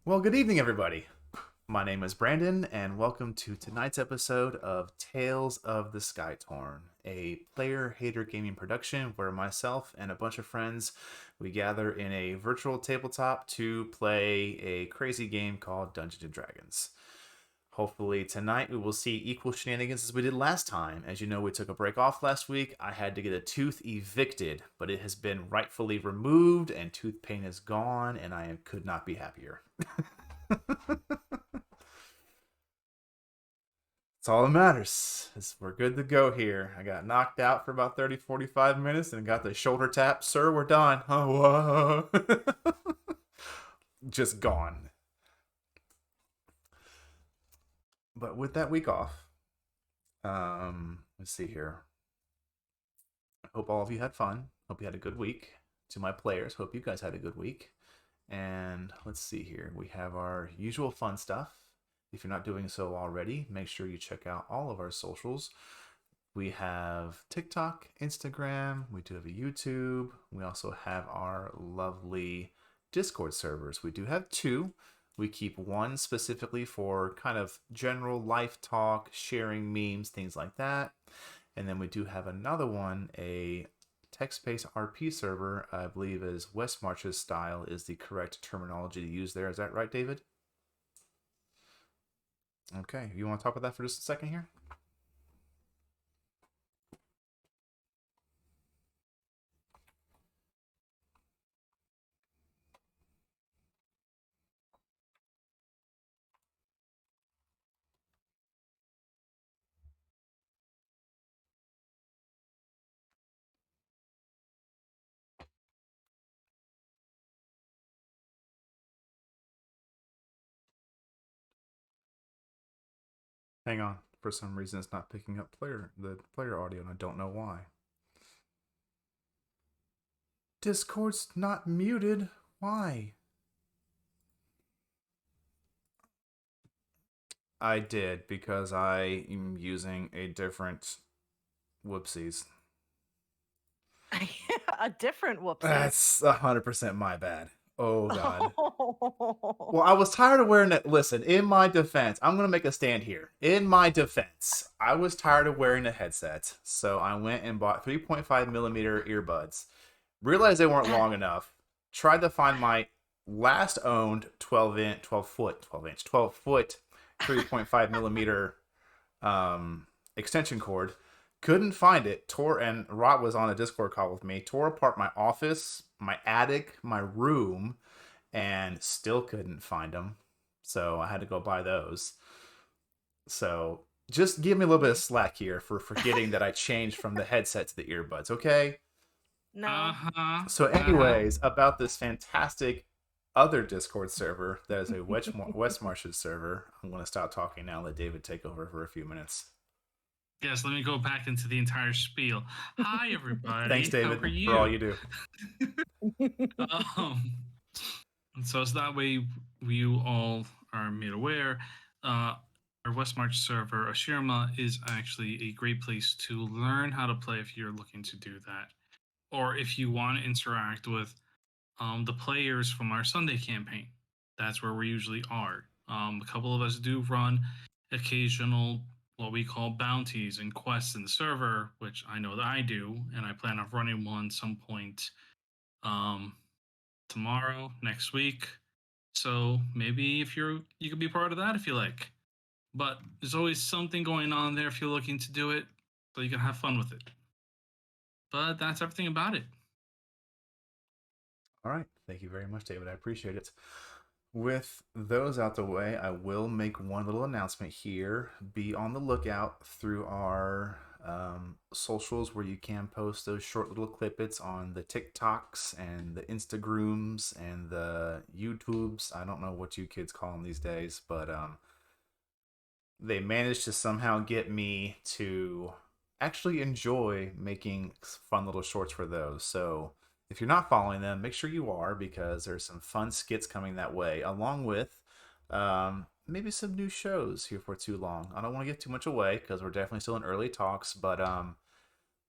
Well, good evening, everybody. My name is Brandon, and welcome to tonight's episode of Tales of the Skytorn, a player hater gaming production where myself and a bunch of friends we gather in a virtual tabletop to play a crazy game called Dungeons and Dragons. Hopefully, tonight we will see equal shenanigans as we did last time. As you know, we took a break off last week. I had to get a tooth evicted, but it has been rightfully removed, and tooth pain is gone, and I could not be happier. That's all that matters. We're good to go here. I got knocked out for about 30, 45 minutes and got the shoulder tap. Sir, we're done. Oh, whoa. Just gone. But with that week off, let's see here. I hope all of you had fun. Hope you had a good week. To my players, hope you guys had a good week. And let's see here. We have our usual fun stuff. If you're not doing so already, make sure you check out all of our socials. We have TikTok, Instagram, we do have a YouTube. We also have our lovely Discord servers. We do have two. We keep one specifically for kind of general life talk, sharing memes, things like that. And then we do have another one, a text-based RP server, I believe is Westmarch's style is the correct terminology to use there. Is that right, David? Okay, you want to talk about that for just a second here? Hang on. For some reason, it's not picking up the player audio, and I don't know why. Discord's not muted. Why? I did because I am using a different whoopsies. A different whoopsie. That's 100% my bad. Oh god. Oh. Well, I was tired of wearing it. Listen, in my defense, I'm gonna make a stand here. In my defense, I was tired of wearing a headset, so I went and bought 3.5 millimeter earbuds. Realized they weren't long enough. Tried to find my last owned 12 foot 3.5 millimeter extension cord. Couldn't find it. Tore and Rod was on a Discord call with me. Tore apart my office, my attic, my room, and still couldn't find them. So I had to go buy those. So just give me a little bit of slack here for forgetting that I changed from the headset to the earbuds, okay? No. So, anyways, about this fantastic other Discord server that is a West Marches server, I'm going to stop talking now and let David take over for a few minutes. Yes, let me go back into the entire spiel. Hi, everybody. Thanks, David, How are you? for all you do. um, so that way you all are made aware. Our West March server, Ashirma, is actually a great place to learn how to play if you're looking to do that, or if you want to interact with the players from our Sunday campaign. That's where we usually are. A couple of us do run occasional what we call bounties and quests in the server, which I know that I do, and I plan on running one some point um, tomorrow, next week. So maybe if you could be part of that if you like. But there's always something going on there if you're looking to do it, so you can have fun with it. But that's everything about it. All right. Thank you very much, David. I appreciate it. With those out the way, I will make one little announcement here. Be on the lookout through our socials where you can post those short little clippets on the TikToks and the Instagrams and the YouTubes. I don't know what you kids call them these days, but they managed to somehow get me to actually enjoy making fun little shorts for those. So if you're not following them, make sure you are because there's some fun skits coming that way, along with maybe some new shows here for too long. I don't want to give too much away because we're definitely still in early talks, but a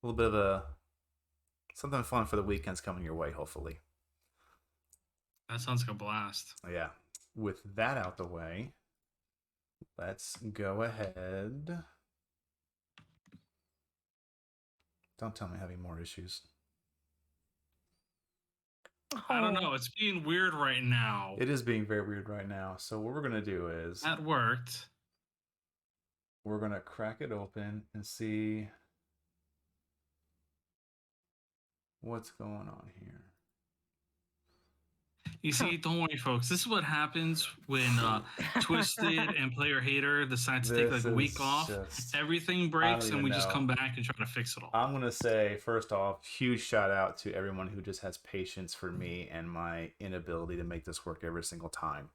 little bit of a something fun for the weekends coming your way, hopefully. That sounds like a blast. Yeah. with that out the way, let's go ahead. Don't tell me I'm having more issues. I don't Oh. know. It's being weird right now. It is being very weird right now. So what we're going to do is That worked. we're going to crack it open and see what's going on here. You see, don't worry, folks. This is what happens when Twisted and Player Hater decide to take like a week off. Everything breaks, and we just come back and try to fix it all. I'm going to say, first off, huge shout out to everyone who just has patience for me and my inability to make this work every single time.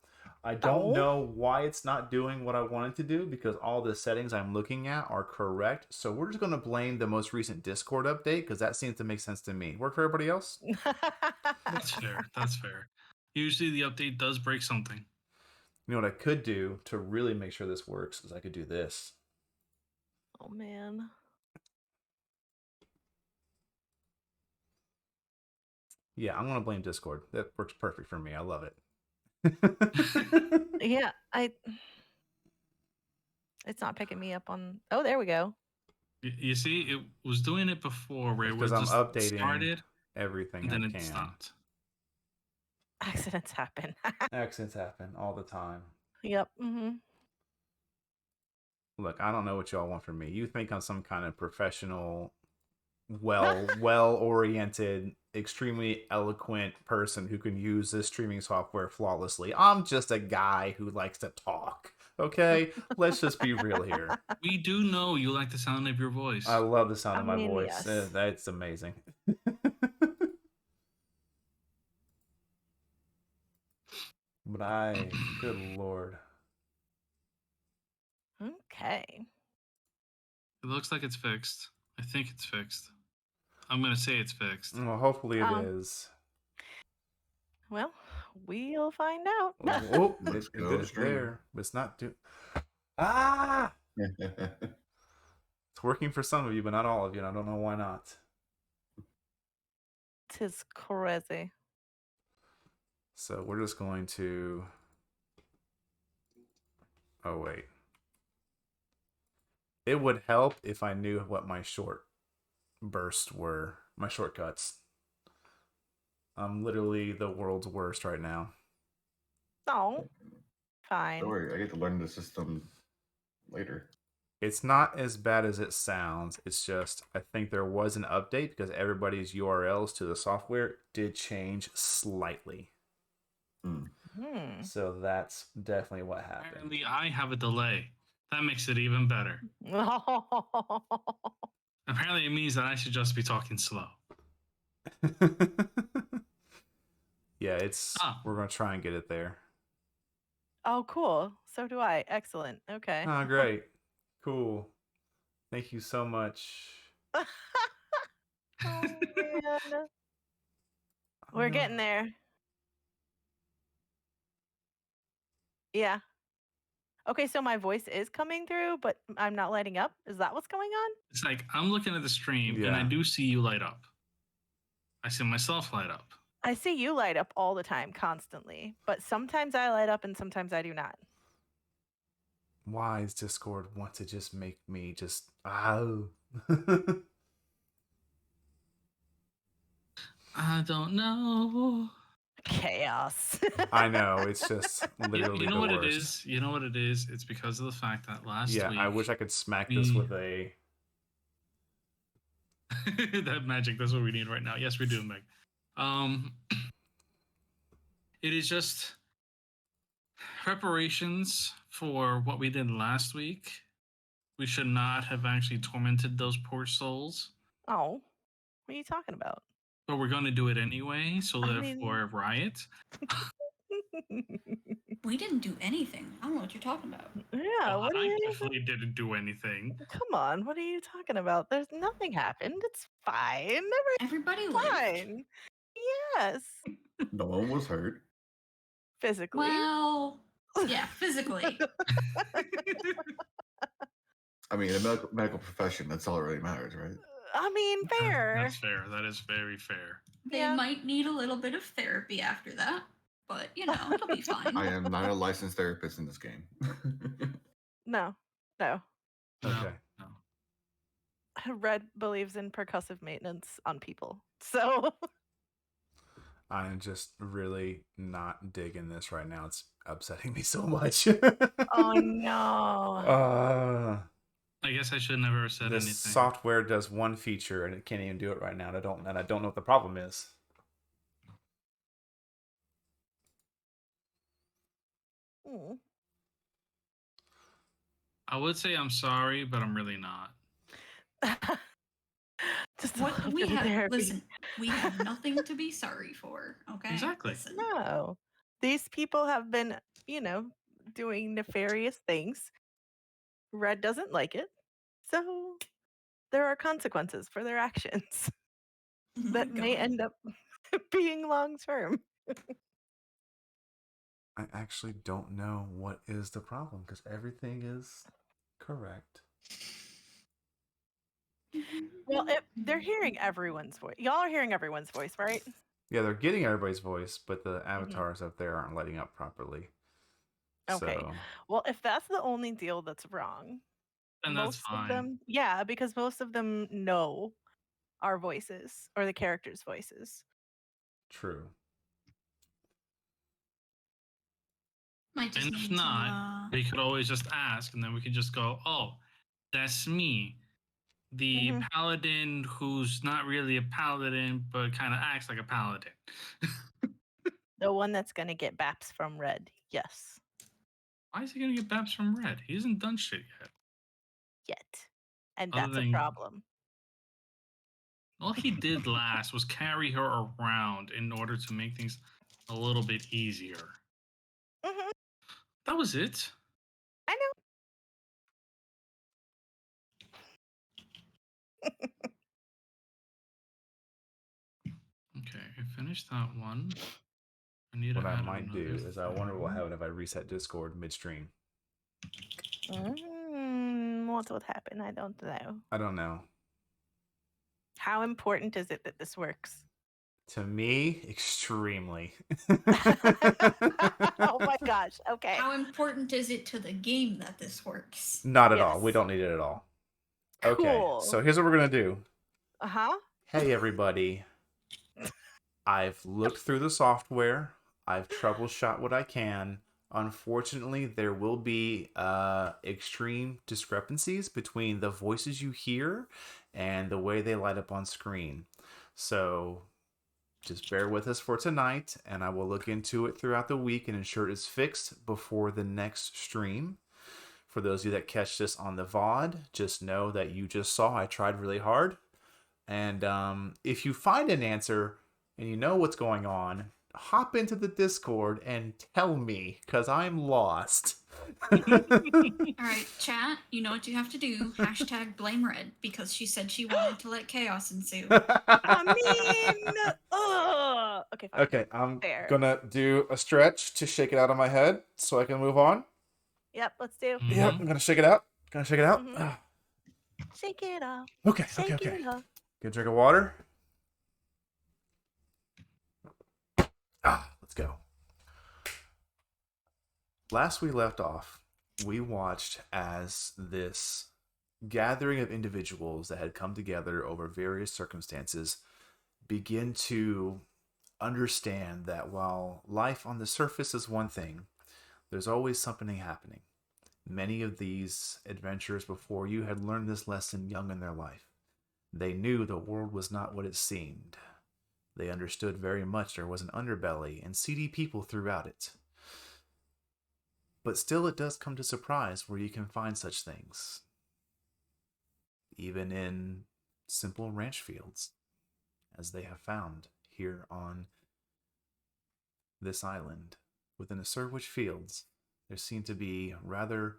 I don't know why it's not doing what I want it to do, because all the settings I'm looking at are correct. So we're just going to blame the most recent Discord update, because that seems to make sense to me. Work for everybody else? That's fair. That's fair. Usually the update does break something. You know what I could do to really make sure this works is I could do this. Oh, man. Yeah, I'm going to blame Discord. That works perfect for me. I love it. Yeah, it's not picking me up on... Oh, there we go. You see, it was doing it before where Because it I'm just updating started everything and then I it can. stopped. Accidents happen. Accidents happen all the time. Yep. Mm-hmm. Look, I don't know what y'all want from me. You think I'm some kind of professional, well-oriented, extremely eloquent person who can use this streaming software flawlessly. I'm just a guy who likes to talk. Okay? Let's just be real here. We do know you like the sound of your voice. I love the sound of my voice. Yes. That's amazing. But good Lord. Okay. It looks like it's fixed. I think it's fixed. I'm going to say it's fixed. Well, hopefully it is. Well, we'll find out. Oh, it did it there. But it's not do. Ah! It's working for some of you, but not all of you, and I don't know why not. 'Tis crazy. So we're just going to... Oh, wait. It would help if I knew what my short bursts were, my shortcuts. I'm literally the world's worst right now. Oh, fine. Don't worry, I get to learn the system later. It's not as bad as it sounds. It's just, I think there was an update because everybody's URLs to the software did change slightly. So that's definitely what happened. Apparently, I have a delay. That makes it even better. Apparently, it means that I should just be talking slow. Yeah, we're going to try and get it there. Oh, cool. So do I. Excellent. Okay. Oh, great. Cool. Thank you so much. Oh, man. We're getting there. Yeah. Okay, so my voice is coming through, but I'm not lighting up. Is that what's going on? It's like I'm looking at the stream and I do see you light up. I see myself light up. I see you light up all the time, constantly. But sometimes I light up and sometimes I do not. Why does Discord want to just make me just... Oh. I don't know. Chaos. I know, it's just literally you know the what worst. it is? You know what it is? It's because of the fact that last week... I wish I could smack this with a... that magic, that's what we need right now. Yes, we do, Meg. It is just preparations for what we did last week. We should not have actually tormented those poor souls. Oh, what are you talking about? But we're going to do it anyway, so therefore, riot. We didn't do anything. I don't know what you're talking about. Yeah, well, I definitely didn't do anything. Come on, what are you talking about? There's nothing happened. It's fine. Everybody fine. lived. Yes. No one was hurt. Physically. Well, yeah, physically. I mean, in the medical profession, that's all that really matters, right? I mean, fair. That's fair. That is very fair. They might need a little bit of therapy after that. but it'll be fine. I am not a licensed therapist in this game. No. No, Okay. no. Red believes in percussive maintenance on people. So I'm just really not digging this right now. It's upsetting me so much. oh no. I guess I should never have said This anything. software does one feature and it can't even do it right now. And I don't know what the problem is. Hmm. I would say I'm sorry, but I'm really not. Just a What little we bit of have, therapy. listen, we have nothing to be sorry for. Okay, Exactly. Listen. No. These people have been, doing nefarious things. Red doesn't like it. So there are consequences for their actions Oh my that may God. end up being long term. I actually don't know what is the problem because everything is correct. Well, they're hearing everyone's voice. Y'all are hearing everyone's voice, right? Yeah, they're getting everybody's voice, but the Mm-hmm. avatars up there aren't lighting up properly. Okay. So, Well, if that's the only deal that's wrong, And that's most fine. of them, yeah, because most of them know our voices or the characters' voices. true. Might just And if need not, they could always just ask, and then we could just go, "Oh, that's me, the Mhm. paladin who's not really a paladin, but kind of acts like a paladin." The one that's going to get baps from Red. Yes. Why is he gonna get baps from Red? He hasn't done shit yet. Yet. And Other that's a than- problem. All he did last was carry her around in order to make things a little bit easier. Mhm. That was it. I know. Okay, I finished that one. I need What to I add might do another is I wonder what will thing. happen if I reset Discord midstream. What would happen? I don't know. I don't know. How important is it that this works? To me, extremely. Oh my gosh. Okay. How important is it to the game that this works? Not at all. We Yes. don't need it at all. Okay, Cool. so here's what we're going to do. Uh-huh. Hey, everybody. I've looked through the software. I've troubleshot what I can. Unfortunately, there will be extreme discrepancies between the voices you hear and the way they light up on screen. So just bear with us for tonight, and I will look into it throughout the week and ensure it's fixed before the next stream. For those of you that catch this on the VOD, just know that you just saw I tried really hard. And if you find an answer and you know what's going on, hop into the Discord and tell me, because I'm lost. All right, chat, you know what you have to do. Hashtag blame Red because she said she wanted to let chaos ensue. I mean, okay, fine. Okay, I'm Fair. gonna do a stretch to shake it out of my head so I can move on. Yep, let's do. Yep, I'm gonna shake it out. Gonna shake it out. Mhm. Shake it off. Okay, Shake okay. it off. Good drink of water. Let's go. Last we left off, we watched as this gathering of individuals that had come together over various circumstances begin to understand that while life on the surface is one thing, there's always something happening. Many of these adventurers before you had learned this lesson young in their life. They knew the world was not what it seemed. They understood very much there was an underbelly and seedy people throughout it. But still, it does come to surprise where you can find such things. Even in simple ranch fields, as they have found here on this island. Within the Surwich Fields, there seemed to be rather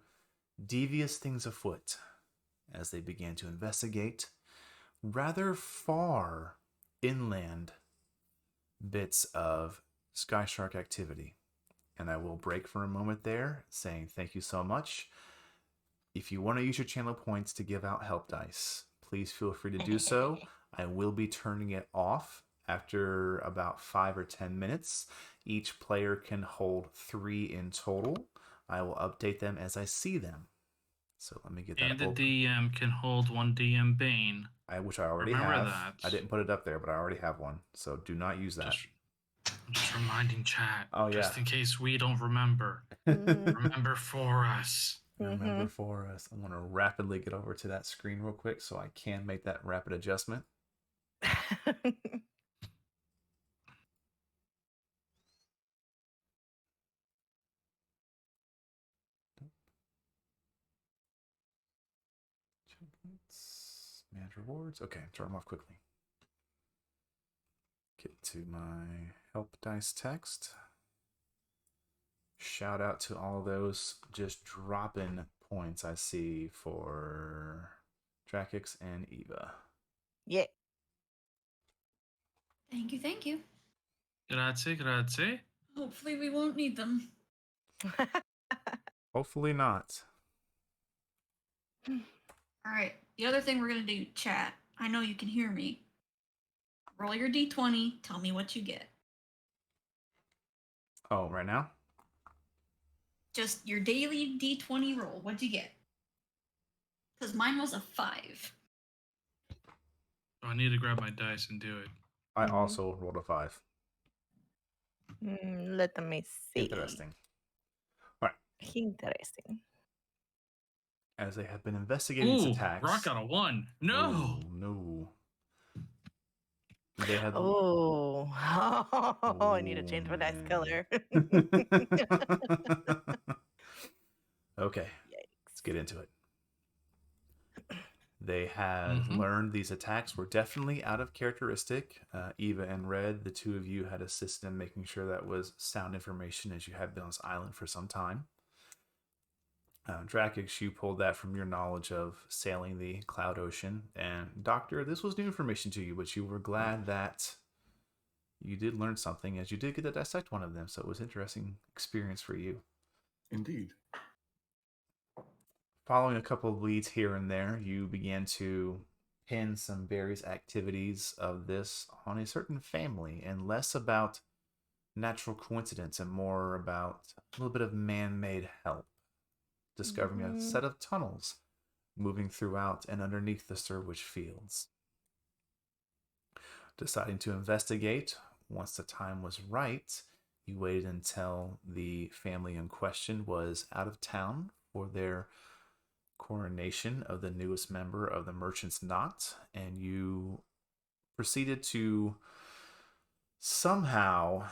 devious things afoot as they began to investigate rather far inland bits of Sky Shark activity. And I will break for a moment there, saying thank you so much. If you want to use your channel points to give out help dice, please feel free to do so. I will be turning it off After about 5 or 10 minutes, each player can hold 3 in total. I will update them as I see them. So let me get that And the open. DM can hold 1 DM Bane. Which I already Remember have. that. I didn't put it up there, but I already have one. So do not use that. Just reminding chat. Oh, yeah. Just in case we don't remember. Mhm. Remember for us. Remember for us. I'm going to rapidly get over to that screen real quick so I can make that rapid adjustment. Checkpoints, manage rewards. Okay, turn them off quickly. Get to my help dice text. Shout out to all those just dropping points I see for Drakix and Eva. Yeah. Thank you, thank you. Grazie, grazie. Hopefully we won't need them. Hopefully not. All right. The other thing we're going to do, chat. I know you can hear me. Roll your d20. Tell me what you get. Oh, right now? Just your daily d20 roll. What'd you get? Because mine was a 5. Oh, I need to grab my dice and do it. I Mhm. also rolled a 5. Let me see. Interesting. All right. Interesting. As they have been investigating these Ooh, attacks. Rock got a 1. No! Oh, no. They had. Oh, I need to change my dice color. Okay, let's get into it. They had learned these attacks were definitely out of characteristic. Eva and Red, the two of you had assisted in making sure that was sound information as you had been on this island for some time. Drakix, you pulled that from your knowledge of sailing the Cloud Ocean. And Doctor, this was new information to you, but you were glad that you did learn something as you did get to dissect one of them. So it was an interesting experience for you. Indeed. Following a couple of leads here and there, you began to pin some various activities of this on a certain family and less about natural coincidence and more about a little bit of man-made help. Discovering a set of tunnels moving throughout and underneath the Sturwich fields. Deciding to investigate, once the time was right, you waited until the family in question was out of town for their coronation of the newest member of the Merchant's Knot, and you proceeded to somehow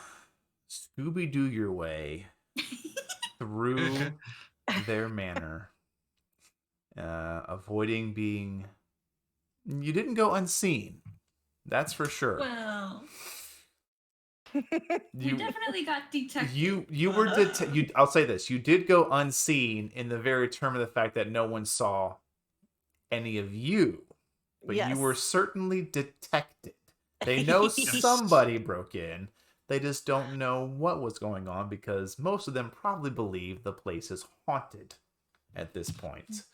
Scooby-Doo your way through their manor, avoiding being... You didn't go unseen, that's for sure. Well, we definitely got detected. You were I'll say this: you did go unseen in the very term of the fact that no one saw any of you, but Yes. you were certainly detected. They know somebody broke in. They just don't know what was going on because most of them probably believe the place is haunted at this point.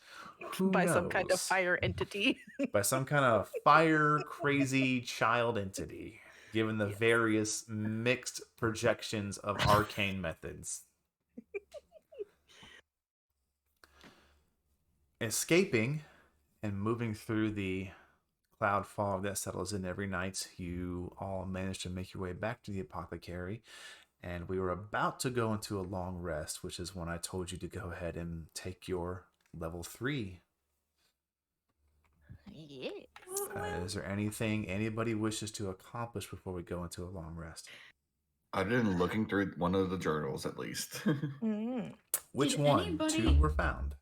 Who By knows? some kind of fire entity. By some kind of fire crazy child entity, given the Yes. various mixed projections of arcane methods. Escaping and moving through the cloud fog that settles in every night, you all managed to make your way back to the apothecary, and we were about to go into a long rest, which is when I told you to go ahead and take your level 3. Yes. Is there anything anybody wishes to accomplish before we go into a long rest? I've been looking through one of the journals at least. Which Did one? anybody- 2 were found.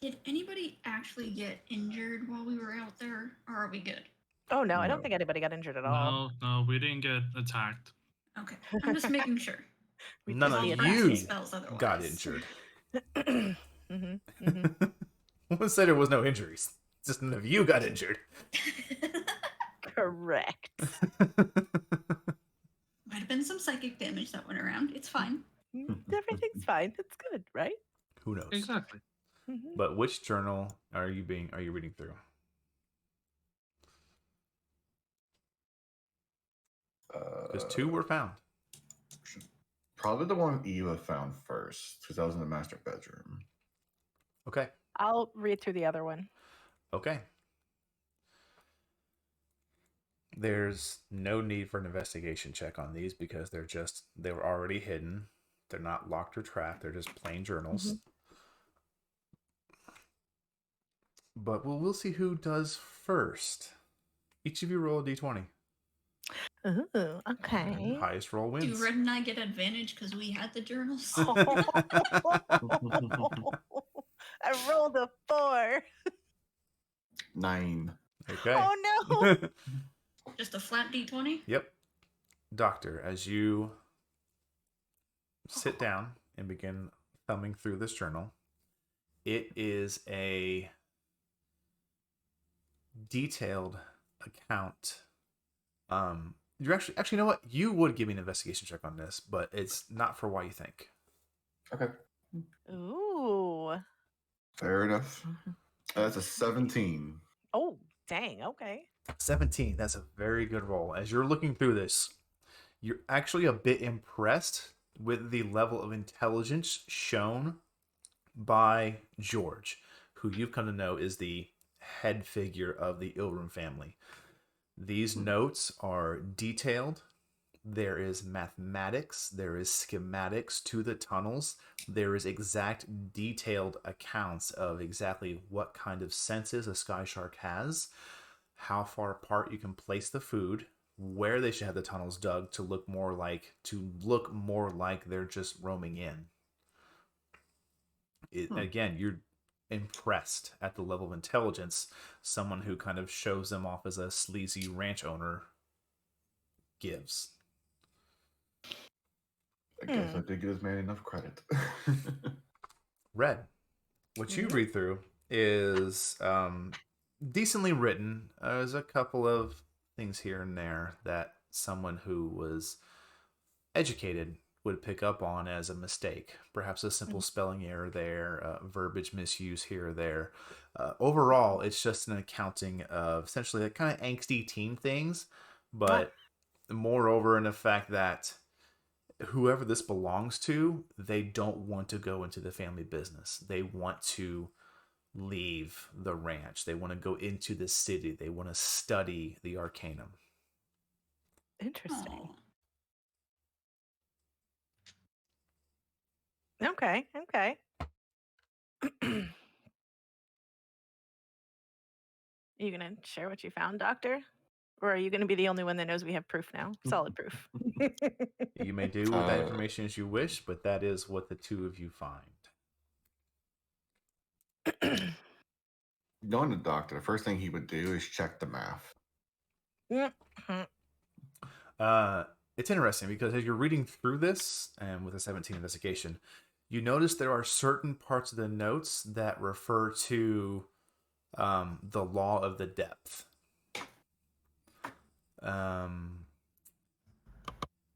Did anybody actually get injured while we were out there, or are we good? Oh no, I don't No. think anybody got injured at all. No, we didn't get attacked. Okay, I'm just making sure. We None just of need you hacking. spells otherwise. got injured. Mm-hmm. Who said there was no injuries? Just none of you got injured. Correct. Might have been some psychic damage that went around. It's fine. Everything's fine. It's good, right? Who knows? Exactly. Mhm. But which journal are you reading through? Because 2 were found. Probably the one Eva found first, because that was in the master bedroom. Okay. I'll read through the other one. Okay. There's no need for an investigation check on these because they were already hidden. They're not locked or trapped. They're just plain journals. Mhm. But we'll see who does first. Each of you roll a d20. Ooh, And okay. highest roll Do wins. Red and I get advantage because we had the journals? I rolled a 4. 9. Okay. Oh no! Just a flat d20? Yep. Doctor, as you sit down and begin thumbing through this journal, it is a detailed account. You're actually you know what? You would give me an investigation check on this, but it's not for why you think. Okay. Ooh. Fair enough. That's a 17. Oh, dang. Okay. 17. That's a very good roll. As you're looking through this, you're actually a bit impressed with the level of intelligence shown by George, who you've come to know is the head figure of the Ilrum family. These notes are detailed. There is mathematics. There is schematics to the tunnels. There is exact detailed accounts of exactly what kind of senses a sky shark has, how far apart you can place the food, where they should have the tunnels dug to look more like they're just roaming in. Again, you're impressed at the level of intelligence someone who kind of shows them off as a sleazy ranch owner gives. I guess I did give this man enough credit. Red, what you read through is decently written. There's a couple of things here and there that someone who was educated would pick up on as a mistake. Perhaps a simple spelling error there, verbiage misuse here or there. Overall, it's just an accounting of essentially the kind of angsty teen things, but moreover in the fact that whoever this belongs to, they don't want to go into the family business. They want to leave the ranch. They want to go into the city. They want to study the arcanum. Interesting. Aw. Okay. Okay. You gonna share what you found, Doctor? Or are you gonna be the only one that knows we have proof now? Solid proof. You may do with that information as you wish, but that is what the two of you find. Knowing the doctor, the first thing he would do is check the math. It's interesting because as you're reading through this, and with a 17 investigation, you notice there are certain parts of the notes that refer to the law of the depth.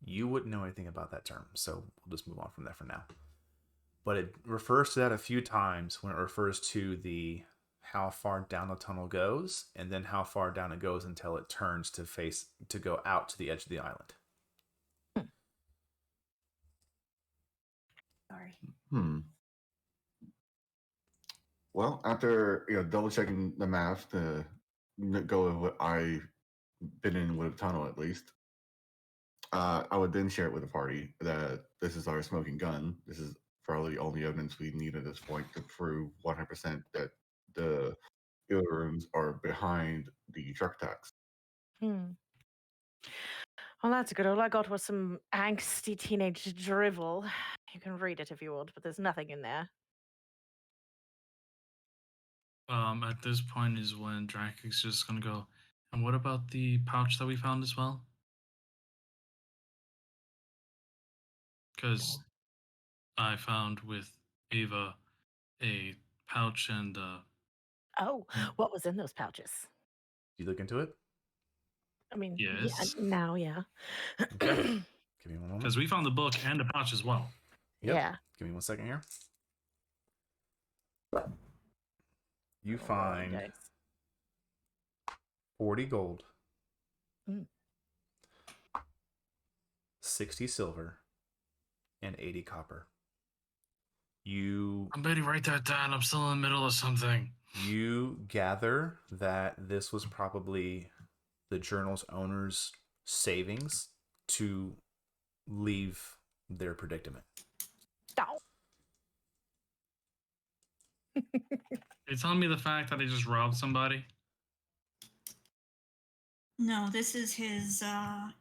You wouldn't know anything about that term, so we'll just move on from there for now. But it refers to that a few times when it refers to the how far down the tunnel goes, and then how far down it goes until it turns to go out to the edge of the island. Sorry. Well, after double checking the math to go with what I been in with a tunnel at least, I would then share it with the party that this is our smoking gun. This is probably the only evidence we need at this point to prove 100% that the rooms are behind the truck attacks. Well, that's good. All I got was some angsty teenage drivel. You can read it if you want, but there's nothing in there. At this point is when Drake's just gonna go, and what about the pouch that we found as well? Because I found with Ava a pouch and Oh, what was in those pouches? Do you look into it? I mean, yes, now, yeah. Okay. Give me one moment. because we found the book and the pouch as well. Yep. Yeah. Give me 1 second here. You Rolling find dice. 40 gold. Mm. 60 silver and 80 copper. You Somebody write that down. I'm still in the middle of something. gather that this was probably the journal's owner's savings to leave their predicament. Ow. You're telling me the fact that he just robbed somebody? No, this is his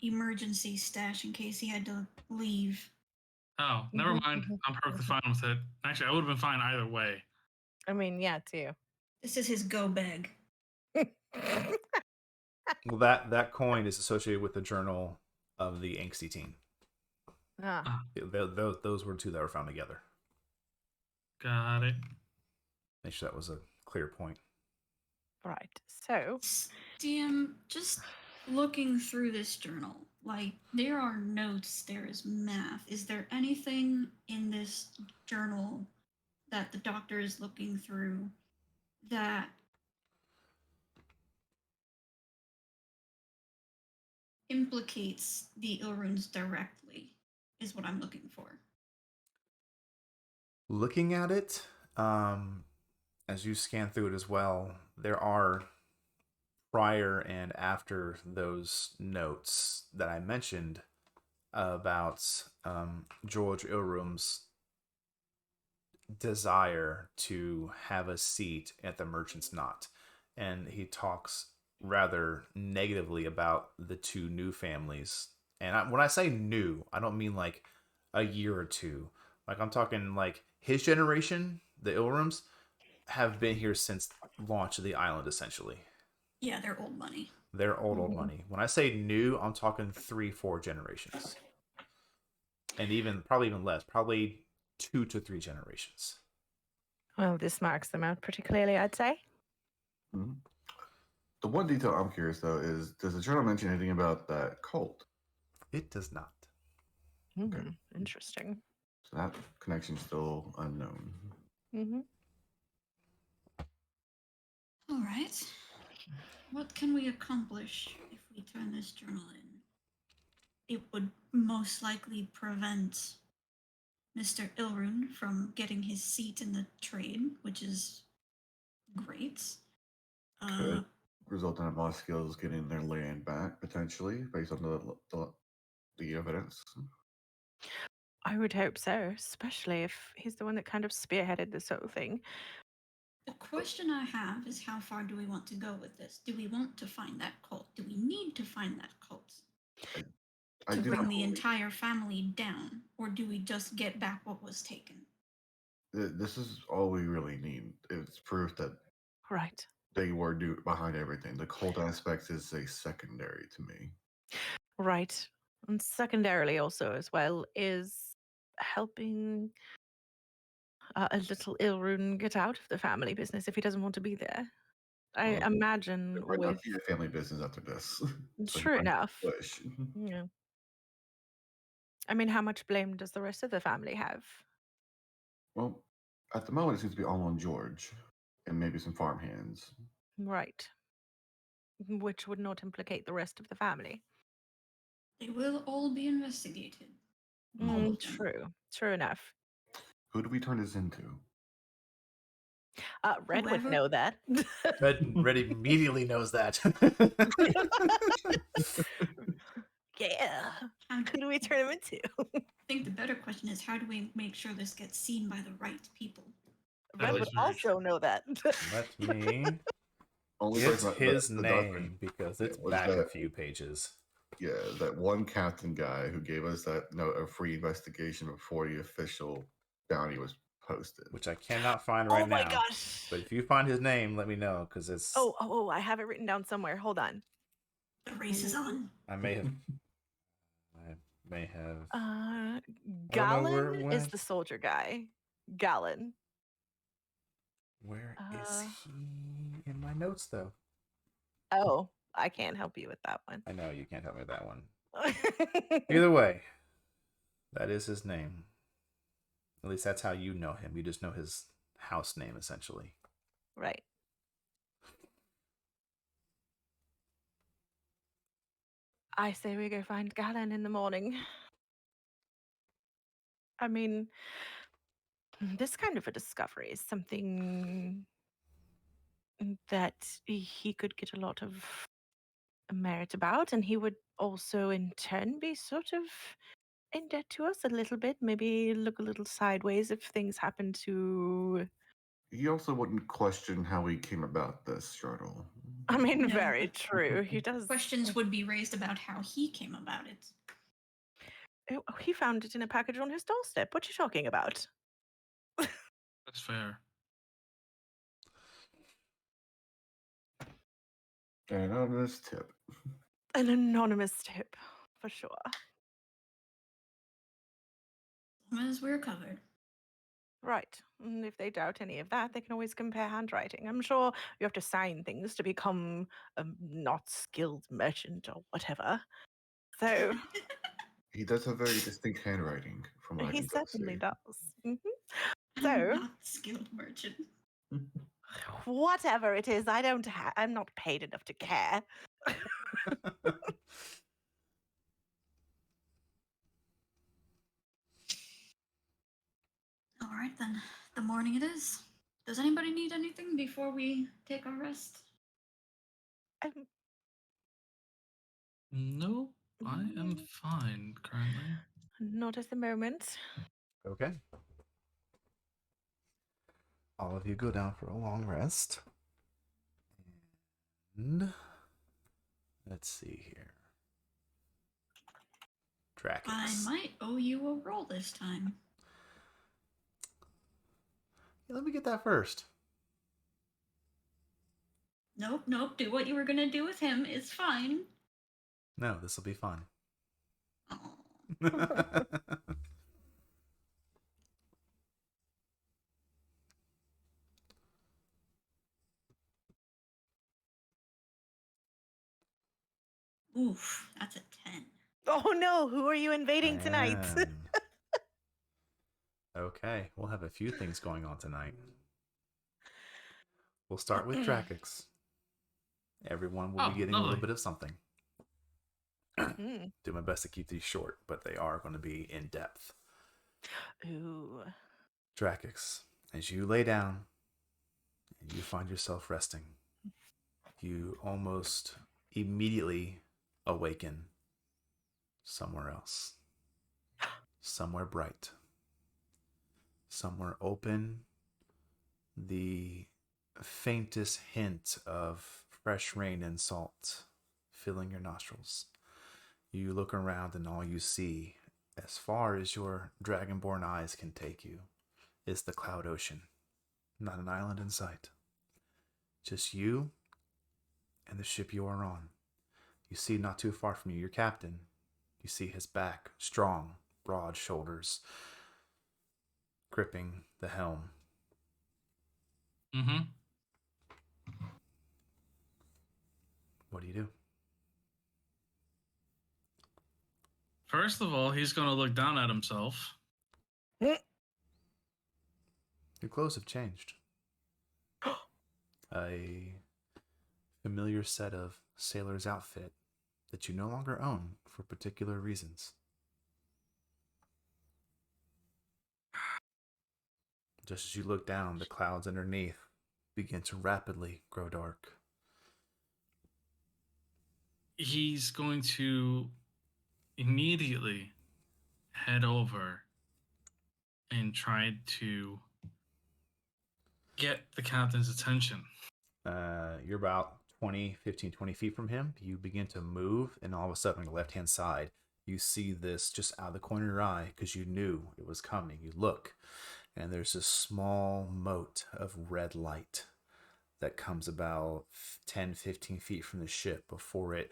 emergency stash in case he had to leave. Oh, never mind. I'm perfectly fine with it. Actually, I would have been fine either way. I mean, yeah, too. This is his go bag. Well, that coin is associated with the journal of the angsty teen. Ah, Those were two that were found together. Got it. Make sure that was a clear point. right. So, DM, just looking through this journal, like, there are notes, there is math. Is there anything in this journal that the doctor is looking through that implicates the Ilrunes directly, is what I'm looking for. Looking at it, as you scan through it as well, there are prior and after those notes that I mentioned about George Ilrum's desire to have a seat at the Merchant's Knot. And he talks rather negatively about the two new families. And when I say new, I don't mean like a year or two. Like I'm talking like his generation, the Ilrums, have been here since launch of the island, essentially. Yeah, they're old money. They're old money. When I say new, I'm talking 3-4 generations. And probably even less, probably 2 to 3 generations. well, this marks them out pretty clearly, I'd say. Mhm. The one detail I'm curious though is, does the journal mention anything about that cult? It does not. Hmm, interesting. So that connection's still unknown. Mm-hmm. All right. What can we accomplish if we turn this journal in? It would most likely prevent Mr. Ilrune from getting his seat in the trade, which is great. Could result in Moss Skills getting their land back, potentially, based on the evidence. I would hope so, especially if he's the one that kind of spearheaded this whole thing. The question I have is, how far do we want to go with this? Do we want to find that cult? Do we need to find that cult I to do bring not the believe- entire family down? Or do we just get back what was taken? This is all we really need. It's proof that Right. they were behind everything. The cult aspect is a secondary to me. Right. And secondarily, also, as well, is helping a little Ilrune get out of the family business if he doesn't want to be there. I Well, imagine It might not with. be a family business after this. So True he might enough. push. Yeah. I mean, how much blame does the rest of the family have? Well, at the moment, it seems to be all on George and maybe some farm hands. Right. Which would not implicate the rest of the family. They will all be investigated. All of them. True. True enough. Who do we turn this into? Red would Whoever- know that. Red immediately knows that. Yeah. How Who do do we turn him into? I think the better question is, how do we make sure this gets seen by the right people? Red is would very also know that. Let me Only get person that- his the doctor- name because yeah, it's was back a that- few pages. Yeah, that one captain guy who gave us that note of free investigation before the official bounty was posted. Which I cannot find right Oh my now. gosh. But if you find his name, let me know because it's. Oh, I have it written down somewhere. Hold on. The race is on. I may have. I may have. Uh, I don't know where it Galen is went. the soldier guy. Galen. Where is uh, he in my notes though? Oh, I can't help you with that one. I know you can't help me with that one. Either way, that is his name. At least that's how you know him. You just know his house name, essentially. Right. I say we go find Galen in the morning. I mean, this kind of a discovery is something that he could get a lot of merit about, and he would also in turn be sort of in debt to us a little bit, maybe look a little sideways if things happen to. He also wouldn't question how he came about this shuttle. I mean, No, very but true. He does. questions would be raised about how he came about it. Oh, he found it in a package on his doorstep. What you talking about? That's fair. An anonymous tip. An anonymous tip, for sure. As long as we're covered. Right. And if they doubt any of that, they can always compare handwriting. I'm sure you have to sign things to become a not skilled merchant or whatever. So He does have very distinct handwriting, from what I he can tell. certainly does. Mhm. I'm So not a skilled merchant. whatever it is, I'm not paid enough to care. All right then. The morning it is. Does anybody need anything before we take our rest? Um, No, I am fine currently. not at the moment. Okay. All of you go down for a long rest. And let's see here. I Drakex. might owe you a roll this time. Yeah, let me get that first. Nope, nope. Do what you were gonna do with him. It's fine. No, this will be fun. Oh. Oof, that's a 10. Oh no, who are you invading tonight? Okay, we'll have a few things going on tonight. We'll start with Drakex. Everyone will be getting a little lovely. bit of something. Mm. Do my best to keep these short, but they are going to be in depth. Ooh. Drakex, as you lay down and you find yourself resting, you almost immediately awaken somewhere else. Somewhere bright. Somewhere open. The faintest hint of fresh rain and salt filling your nostrils. You look around and all you see, as far as your dragonborn eyes can take you, is the cloud ocean. Not an island in sight. Just you and the ship you are on. You see not too far from you your captain. You see his back, strong, broad shoulders, gripping the helm. Mm-hmm. What do you do? First of all, he's going to look down at himself. Your clothes have changed. A familiar set of sailor's outfit that you no longer own for particular reasons. Just as you look down, the clouds underneath begin to rapidly grow dark. He's going to immediately head over and try to get the captain's attention. You're about 15, 20 feet from him. You begin to move, and all of a sudden, on the left-hand side, you see this just out of the corner of your eye because you knew it was coming. You look, and there's a small mote of red light that comes about 10, 15 feet from the ship before it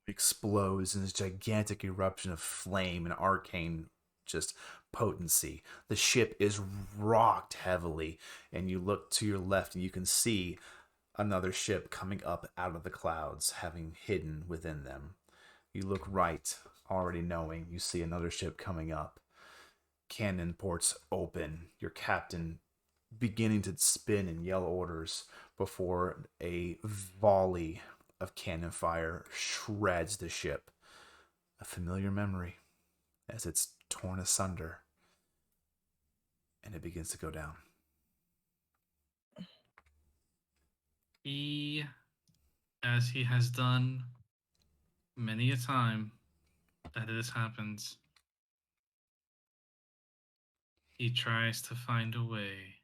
explodes in this gigantic eruption of flame and arcane just potency. The ship is rocked heavily, and you look to your left and you can see another ship coming up out of the clouds, having hidden within them. You look right, already knowing you see another ship coming up. Cannon ports open, your captain beginning to spin and yell orders before a volley of cannon fire shreds the ship. A familiar memory as it's torn asunder, and it begins to go down. He, as he has done many a time that this happens, he tries to find a way,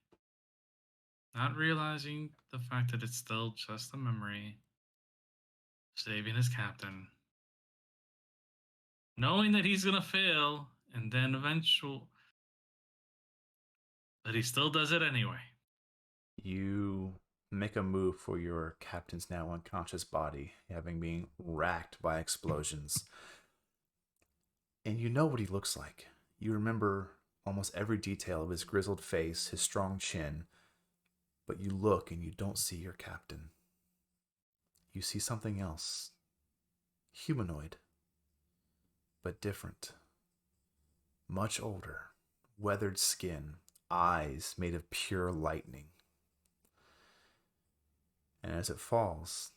not realizing the fact that it's still just a memory, saving his captain, knowing that he's gonna fail, and then but he still does it anyway. You make a move for your captain's now unconscious body, having been racked by explosions. And you know what he looks like. You remember almost every detail of his grizzled face, his strong chin, but you look and you don't see your captain. You see something else. Humanoid, but different. Much older, weathered skin, eyes made of pure lightning. And as it falls,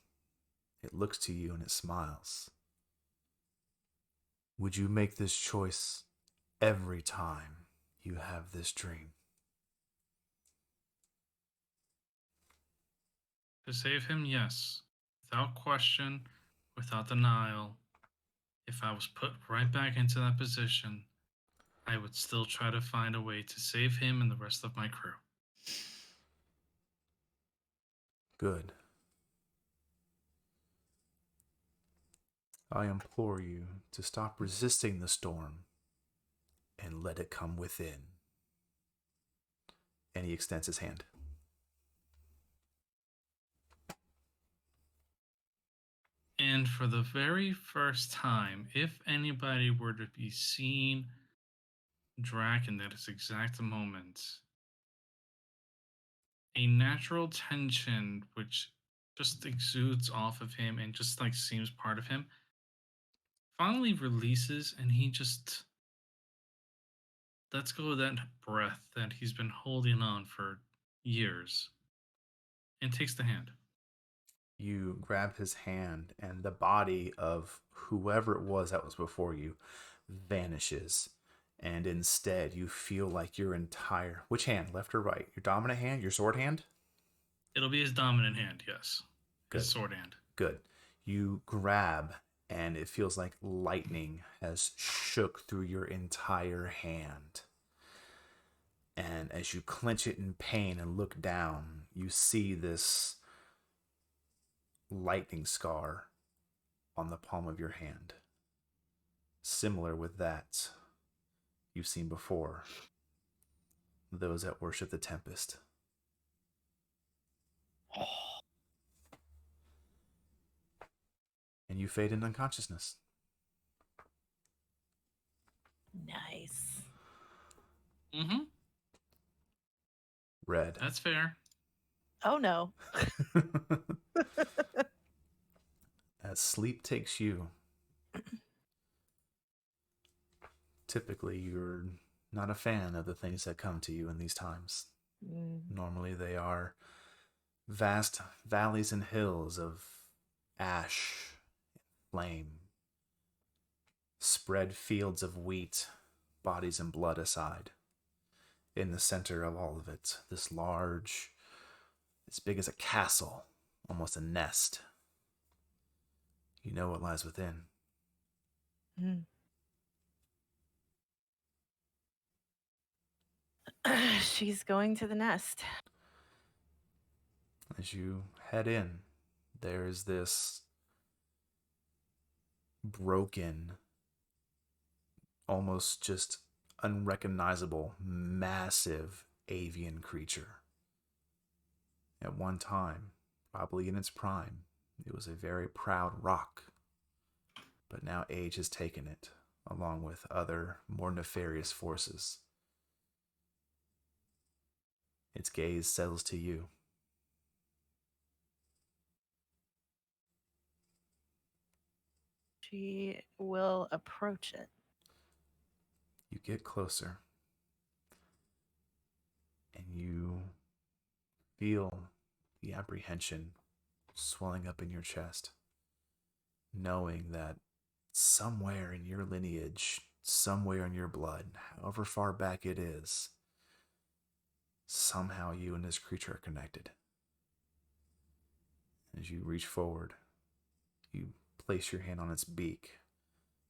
it looks to you and it smiles. Would you make this choice every time you have this dream? To save him, yes. Without question, without denial. If I was put right back into that position, I would still try to find a way to save him and the rest of my crew. Good. I implore you to stop resisting the storm and let it come within. And he extends his hand. And for the very first time, if anybody were to be seen Drac in that exact moment, a natural tension which just exudes off of him and just like seems part of him finally releases, and he just lets go of that breath that he's been holding on for years and takes the hand. You grab his hand, and the body of whoever it was that was before you vanishes. And instead, you feel like your entire... Which hand, left or right? Your dominant hand? Your sword hand? It'll be his dominant hand, yes. Good. His sword hand. Good. You grab, and it feels like lightning has shook through your entire hand. And as you clench it in pain and look down, you see this lightning scar on the palm of your hand. Similar with that you've seen before. Those that worship the Tempest. And you fade into unconsciousness. Nice. Mm-hmm. Red. That's fair. Oh no. As sleep takes you, typically you're not a fan of the things that come to you in these times. Normally they are vast valleys and hills of ash, flame, spread fields of wheat, bodies and blood aside. In the center of all of it, this large, as big as a castle, almost a nest. You know what lies within. She's going to the nest. As you head in, there is this broken, almost just unrecognizable, massive avian creature. At one time, probably in its prime, it was a very proud rock. But now age has taken it, along with other, more nefarious forces. Its gaze settles to you. She will approach it. You get closer, and you feel the apprehension swelling up in your chest, knowing that somewhere in your lineage somewhere in your blood, however far back it is, somehow you and this creature are connected. As you reach forward, you place your hand on its beak.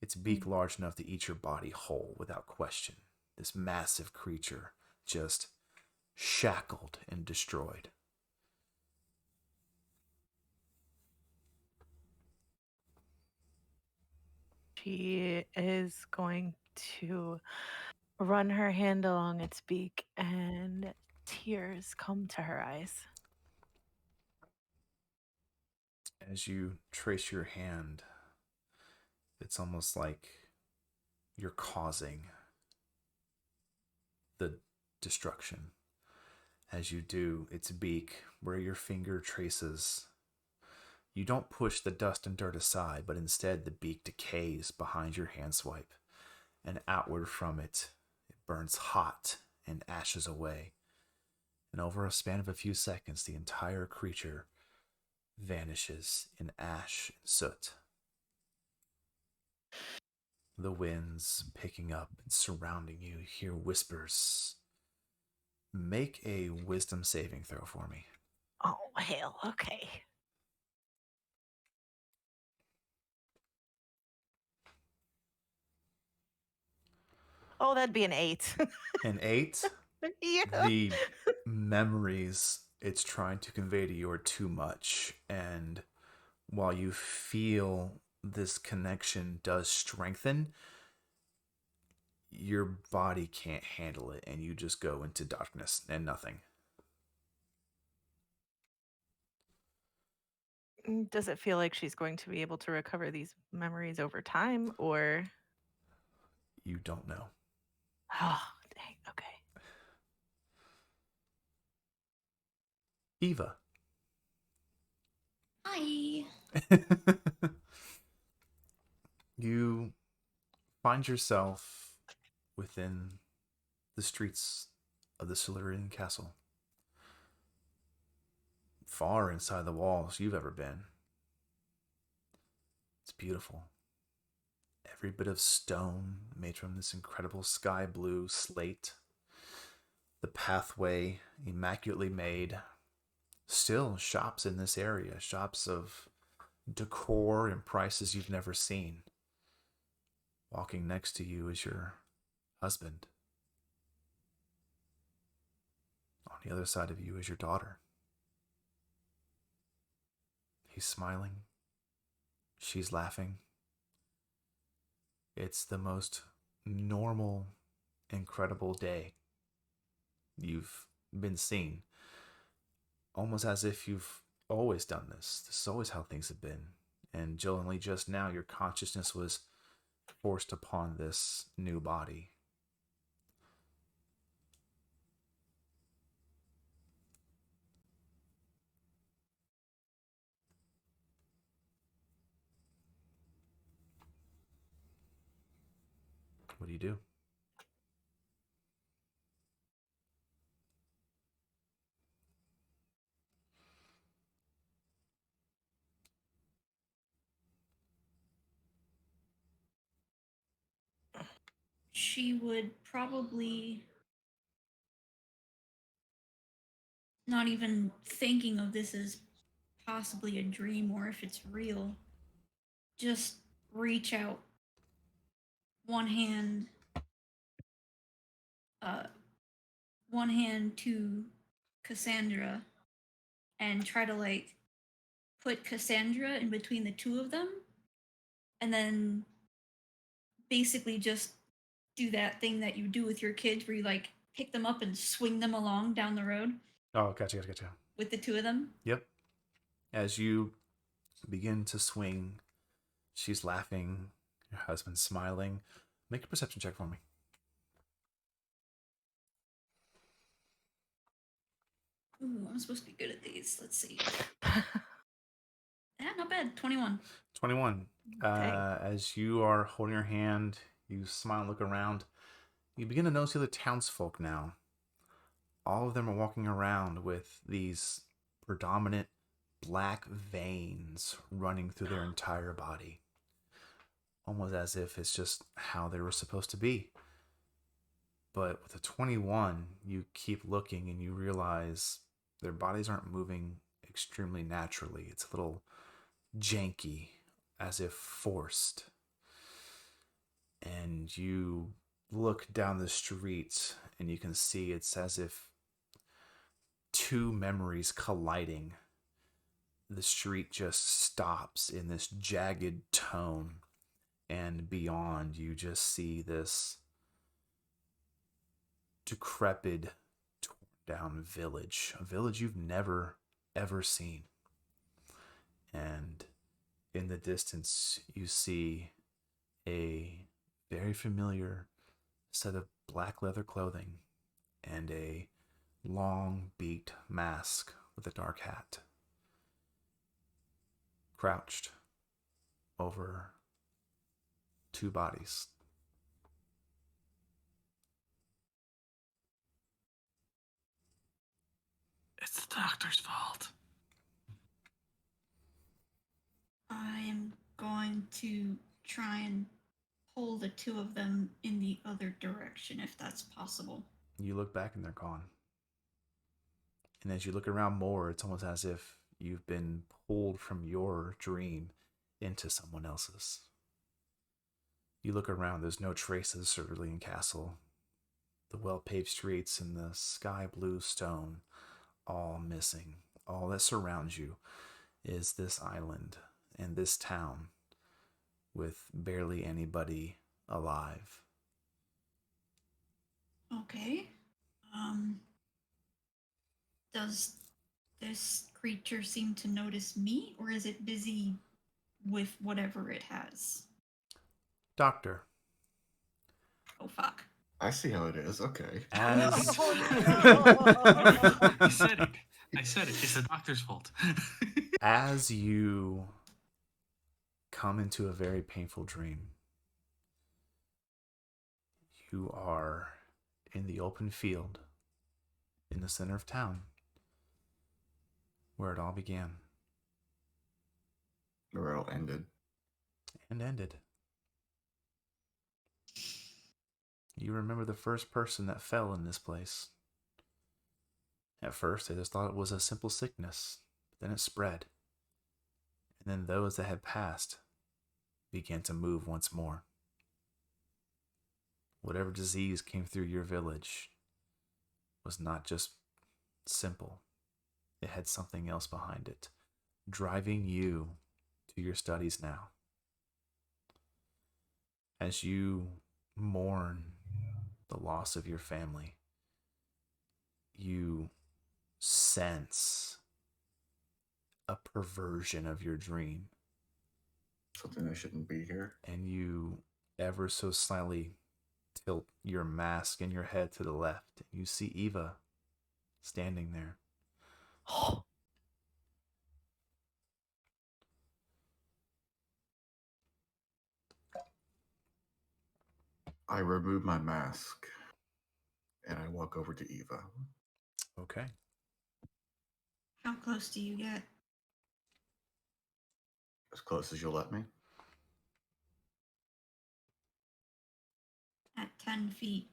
Its beak large enough to eat your body whole without question. This massive creature just shackled and destroyed. She is going to run her hand along its beak, and tears come to her eyes. As you trace your hand, it's almost like you're causing the destruction. As you do, its beak, where your finger traces, you don't push the dust and dirt aside, but instead the beak decays behind your hand swipe, and outward from it, it burns hot and ashes away. And over a span of a few seconds, the entire creature vanishes in ash and soot. The winds picking up and surrounding you, you hear whispers. Make a wisdom saving throw for me. Oh, hell, okay. Oh, that'd be an 8. An 8, Yeah. the memories it's trying to convey to you are too much. And while you feel this connection does strengthen, your body can't handle it, and you just go into darkness and nothing. Does it feel like she's going to be able to recover these memories over time, or? You don't know. Oh, dang, okay. Eva. Hi. You find yourself within the streets of the Silurian castle. Far inside the walls you've ever been. It's beautiful. Every bit of stone made from this incredible sky blue slate. The pathway immaculately made. Still shops in this area, shops of decor and prices you've never seen. Walking next to you is your husband. On the other side of you is your daughter. He's smiling. She's laughing. It's the most normal, incredible day you've been seeing. Almost as if you've always done this. This is always how things have been. And Jill, only just now your consciousness was forced upon this new body. What do you do? She would probably not even thinking of this as possibly a dream or if it's real. Just reach out one hand uh one hand to Cassandra and try to like put Cassandra in between the two of them and then basically just do that thing that you do with your kids where you like pick them up and swing them along down the road Oh, gotcha. with the two of them. Yep. As you begin to swing, she's laughing, your husband's smiling. Make a perception check for me. Ooh, I'm supposed to be good at these. Let's see. Yeah, not bad. 21. 21. As you are holding her hand, you smile and look around. You begin to notice the other townsfolk now. All of them are walking around with these predominant black veins running through their entire body. almost as if it's just how they were supposed to be. But with a 21, you keep looking and you realize their bodies aren't moving extremely naturally. It's a little janky, as if forced. And you look down the street and you can see it's as if two memories colliding. The street just stops in this jagged tone, and beyond you just see this decrepit, torn down village, a village you've never ever seen. And in the distance you see a very familiar set of black leather clothing and a long beaked mask with a dark hat, crouched over two bodies. It's the doctor's fault. I am going to try and pull the two of them in the other direction if that's possible. You look back and they're gone. And as you look around more, it's almost as if you've been pulled from your dream into someone else's. You look around, there's no trace of the Cerulean Castle. The well-paved streets and the sky blue stone, all missing. All that surrounds you is this island and this town with barely anybody alive. Okay. Does this creature seem to notice me, or is it busy with whatever it has? Doctor, Oh, fuck. I see how it is. Okay. as I said it. It's the doctor's fault. as you come into a very painful dream, you are in the open field in the center of town where it all began Where it all ended. and ended. You remember the first person that fell in this place. At first, they just thought it was a simple sickness, but then it spread. And then those that had passed began to move once more. Whatever disease came through your village was not just simple. It had something else behind it, driving you to your studies now. As you mourn the loss of your family, you sense a perversion of your dream, Something that shouldn't be here. and you ever so slightly tilt your mask and your head to the left, and you see Eva standing there. I remove my mask and I walk over to Eva. Okay. How close do you get? As close as you'll let me. At 10 feet,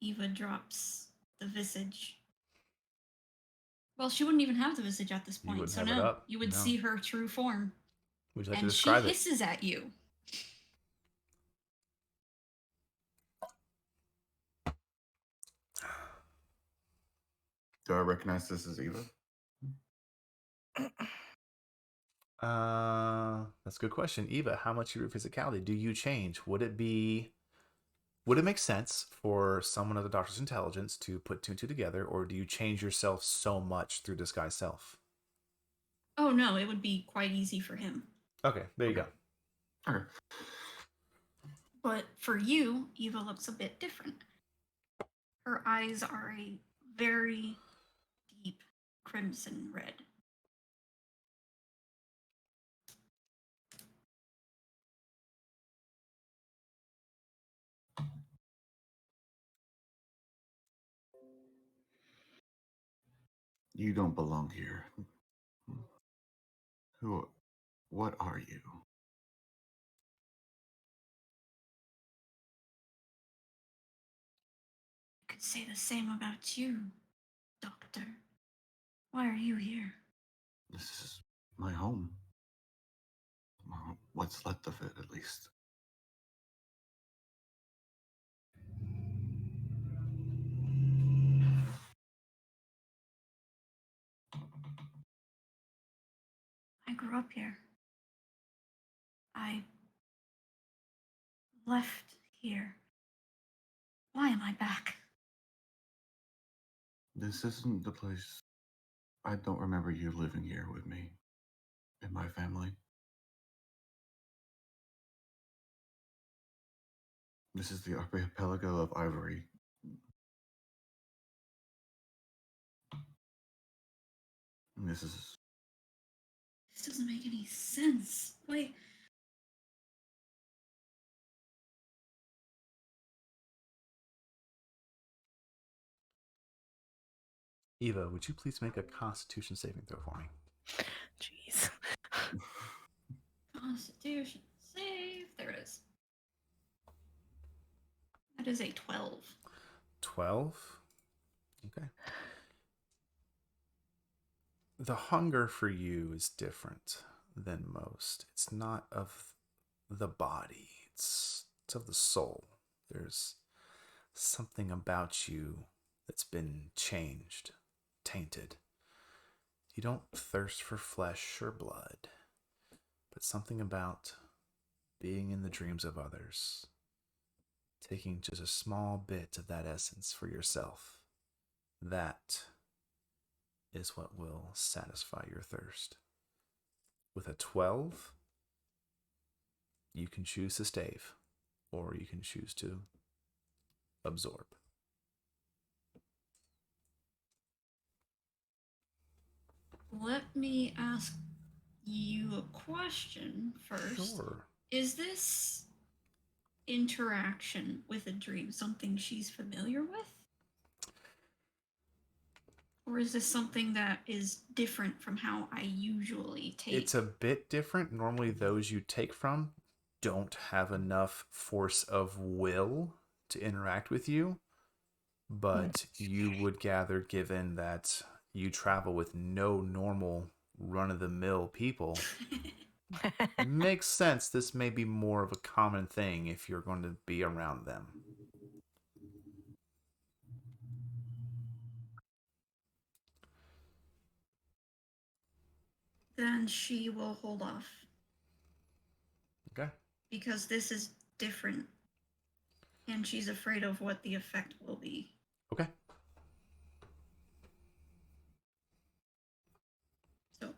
Eva drops the visage. Well, she wouldn't even have the visage at this You point, wouldn't so have it no. up, You would no. see her true form. Would you like to And she describe it? hisses at you. Do I recognize this as Eva? That's a good question. Eva, how much of your physicality do you change? Would it make sense for someone of the Doctor's intelligence to put two and two together, or do you change yourself so much through disguise self? Oh no, it would be quite easy for him. Okay, there you go. Okay. But for you, Eva looks a bit different. Her eyes are a very deep crimson red. You don't belong here. What are you? could say the same about you, Doctor. Why are you here? This is my home. Well, what's left of it, at least. I grew up here. I left here. Why am I back? This isn't the place. I don't remember you living here with me and my family. This is the archipelago of Ivory. And this is This doesn't make any sense. Wait. Eva, would you please make a Constitution saving throw for me? Jeez. Constitution save. There it is. That is a 12. 12? Okay. The hunger for you is different than most. It's not of the body, it's of the soul. There's something about you that's been changed, tainted. You don't thirst for flesh or blood, but something about being in the dreams of others, taking just a small bit of that essence for yourself. That is what will satisfy your thirst. With a 12, you can choose to stave, or you can choose to absorb. Let me ask you a question first. Sure. Is this interaction with a dream something she's familiar with? Or is this something that is different from how I usually take? It's a bit different. Normally, those you take from don't have enough force of will to interact with you. But you would gather, given that you travel with no normal run-of-the-mill people, it makes sense this may be more of a common thing if you're going to be around them. Then she will hold off. Okay. Because this is different. And she's afraid of what the effect will be. Okay. So,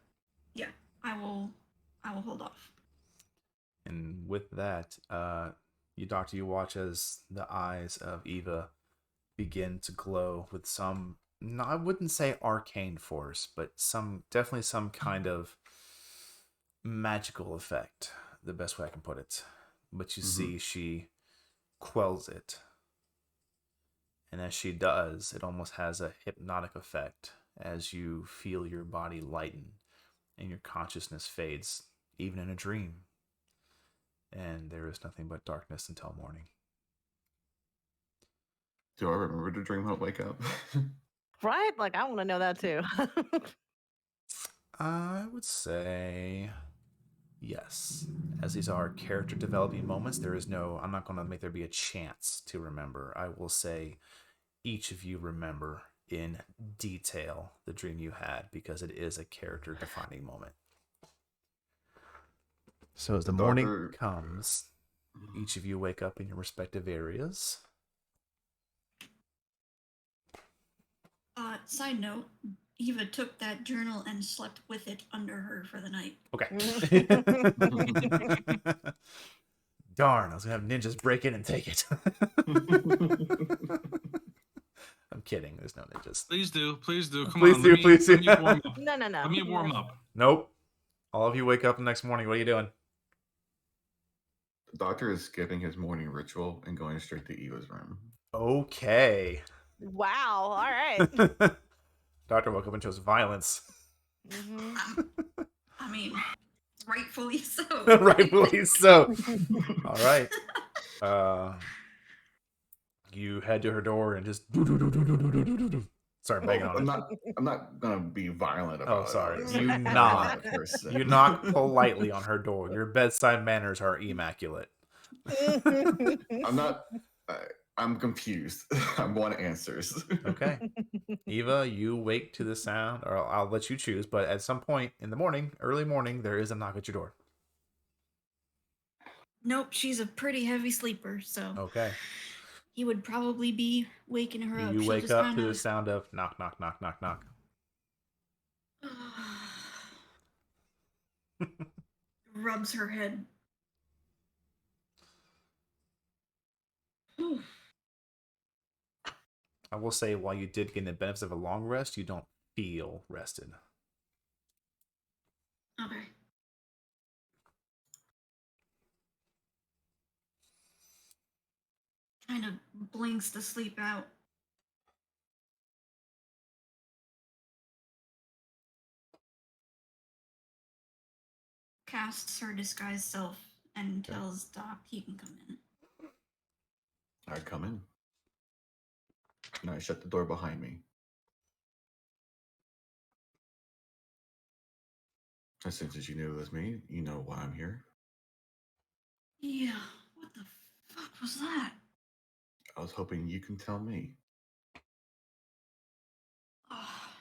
yeah, I will hold off. And with that, you watch as the eyes of Eva begin to glow with some, no, I wouldn't say arcane force, but definitely some kind of magical effect, the best way I can put it. But you see she quells it. And as she does, it almost has a hypnotic effect as you feel your body lighten and your consciousness fades, even in a dream. And there is nothing but darkness until morning. Do I remember to dream when I wake up? Right? Like, I want to know that too. I would say yes. As these are character developing moments, I'm not going to make there be a chance to remember. I will say each of you remember in detail the dream you had because it is a character defining moment. So as the morning comes, each of you wake up in your respective areas. Side note, Eva took that journal and slept with it under her for the night. Okay. Darn, I was going to have ninjas break in and take it. I'm kidding. There's no ninjas. Please do. Please do. Come Please on. do, please do. Let me warm up. No. Let me warm up. Nope. All of you wake up the next morning. What are you doing? The doctor is skipping his morning ritual and going straight to Eva's room. Okay. Wow. All right. Doctor woke up and chose violence. I mean, rightfully so. Rightfully so. All right. You head to her door and just start banging on I'm it. not gonna be violent about it. sorry. obviously. You We're knock. not first You then. knock politely on her door. Your bedside manners are immaculate. I'm not. I'm confused. I want answers. Okay. Eva, you wake to the sound, or I'll let you choose, but at some point in the morning, early morning, there is a knock at your door. Nope, she's a pretty heavy sleeper, so Okay. he would probably be waking her up. You She'll wake just up kind to the of sound of knock, knock, knock, knock, knock. rubs her head. I will say, while you did gain the benefits of a long rest, you don't feel rested. Okay. Kind of blinks the sleep out. Casts her disguised self and Okay. tells Doc he can come in. I come in. And I shut the door behind me. And since you knew it was me, you know why I'm here. Yeah, what the fuck was that? I was hoping you can tell me. Oh.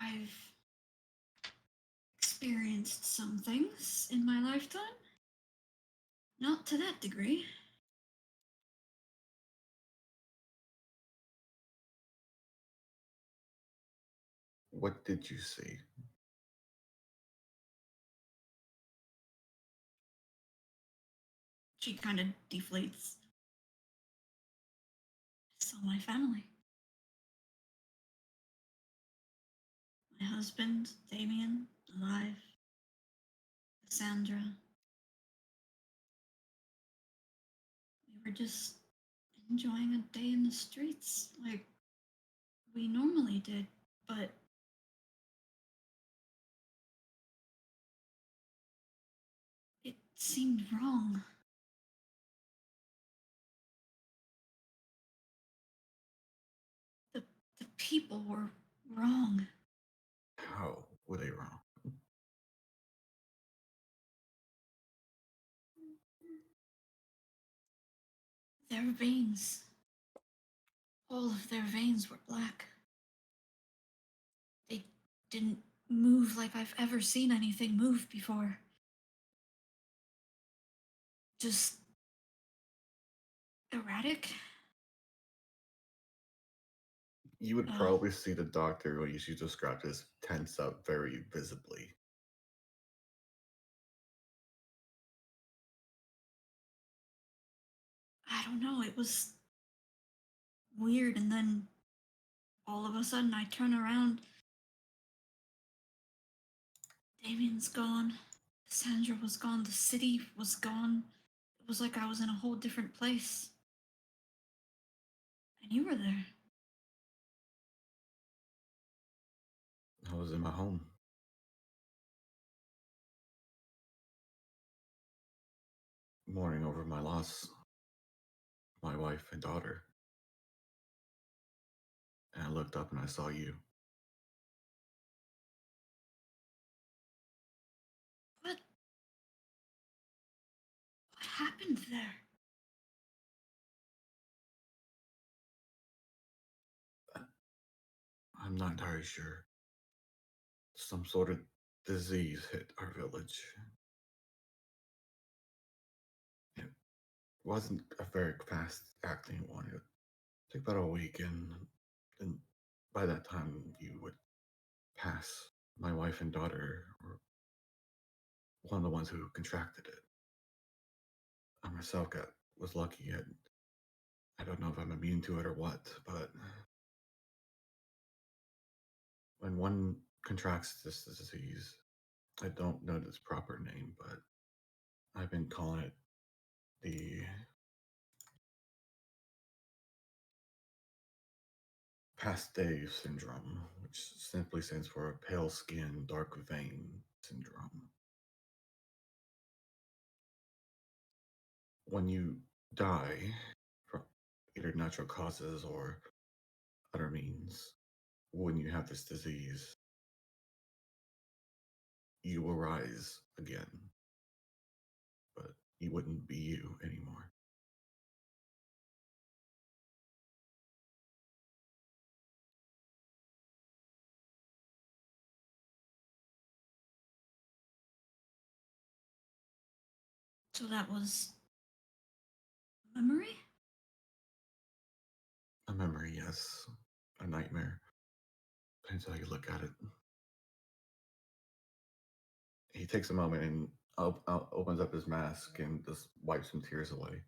I've experienced some things in my lifetime. Not to that degree. What did you see? She kind of deflates. I saw my family. My husband, Damien, alive. Cassandra. We were just enjoying a day in the streets like we normally did, but it seemed wrong. The people were wrong. How were they wrong? Their veins, all of their veins were black. They didn't move like I've ever seen anything move before. Just erratic. You would Oh. probably see the doctor when you described as tense up very visibly. I don't know, it was weird, and then all of a sudden I turn around. Damien's gone. Sandra was gone. The city was gone. It was like I was in a whole different place. And you were there. I was in my home. Mourning over my loss, my wife and daughter. And I looked up and I saw you. What? What happened there? I'm not entirely sure. Some sort of disease hit our village. It wasn't a very fast acting one. It took about a week, and by that time you would pass. My wife and daughter were one of the ones who contracted it. I myself was lucky. I don't know if I'm immune to it or what, but when one contracts this disease, I don't know its proper name, but I've been calling it the Pastel syndrome, which simply stands for a pale skin, dark vein syndrome. When you die from either natural causes or other means, when you have this disease, you will rise again, but you wouldn't be you anymore. So that was a memory? A memory, yes. A nightmare. Depends how you look at it. He takes a moment and opens up his mask and just wipes some tears away.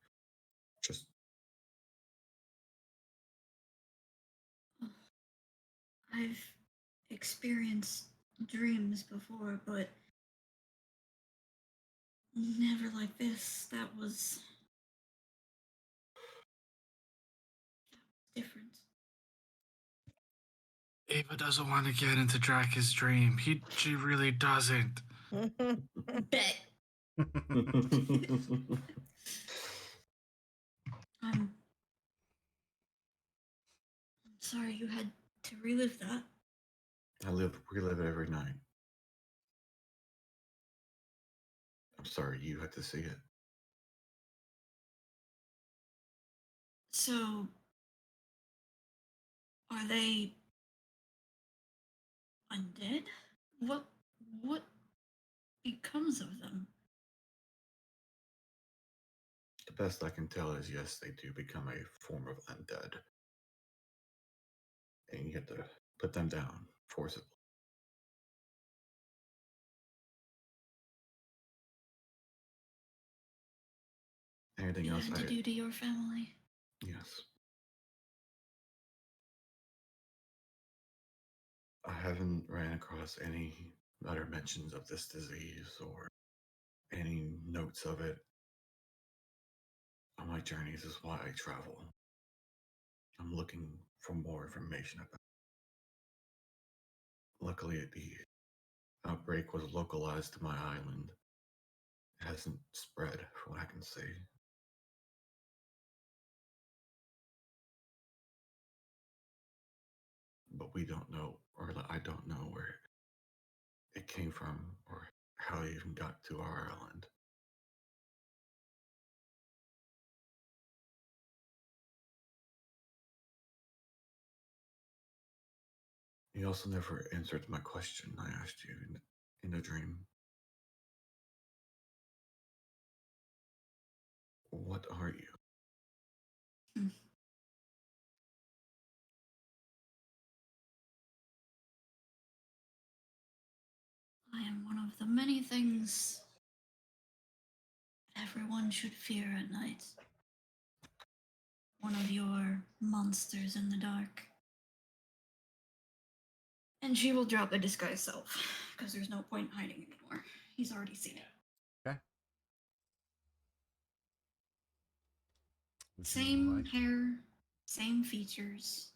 Just I've experienced dreams before, but never like this. That was different. Ava doesn't want to get into Draka's dream. She really doesn't. Bet. I'm sorry you had to relive that. I relive it every night. I'm sorry you had to see it. So, are they undead? What becomes of them? The best I can tell is yes, they do become a form of undead. And you have to put them down forcibly. Anything You else had to do to your family? Yes. I haven't ran across any other mentions of this disease or any notes of it on my journeys. Is why I travel. I'm looking for more information about it. Luckily, the outbreak was localized to my island. It hasn't spread, from what I can see. But we don't know, or I don't know where it came from or how it even got to our island. You also never answered my question I asked you in the dream. What are you? Hmm. I am one of the many things that everyone should fear at night. One of your monsters in the dark. And she will drop a disguise self, because there's no point hiding anymore. He's already seen it. Okay. Would you Same like- hair, same features,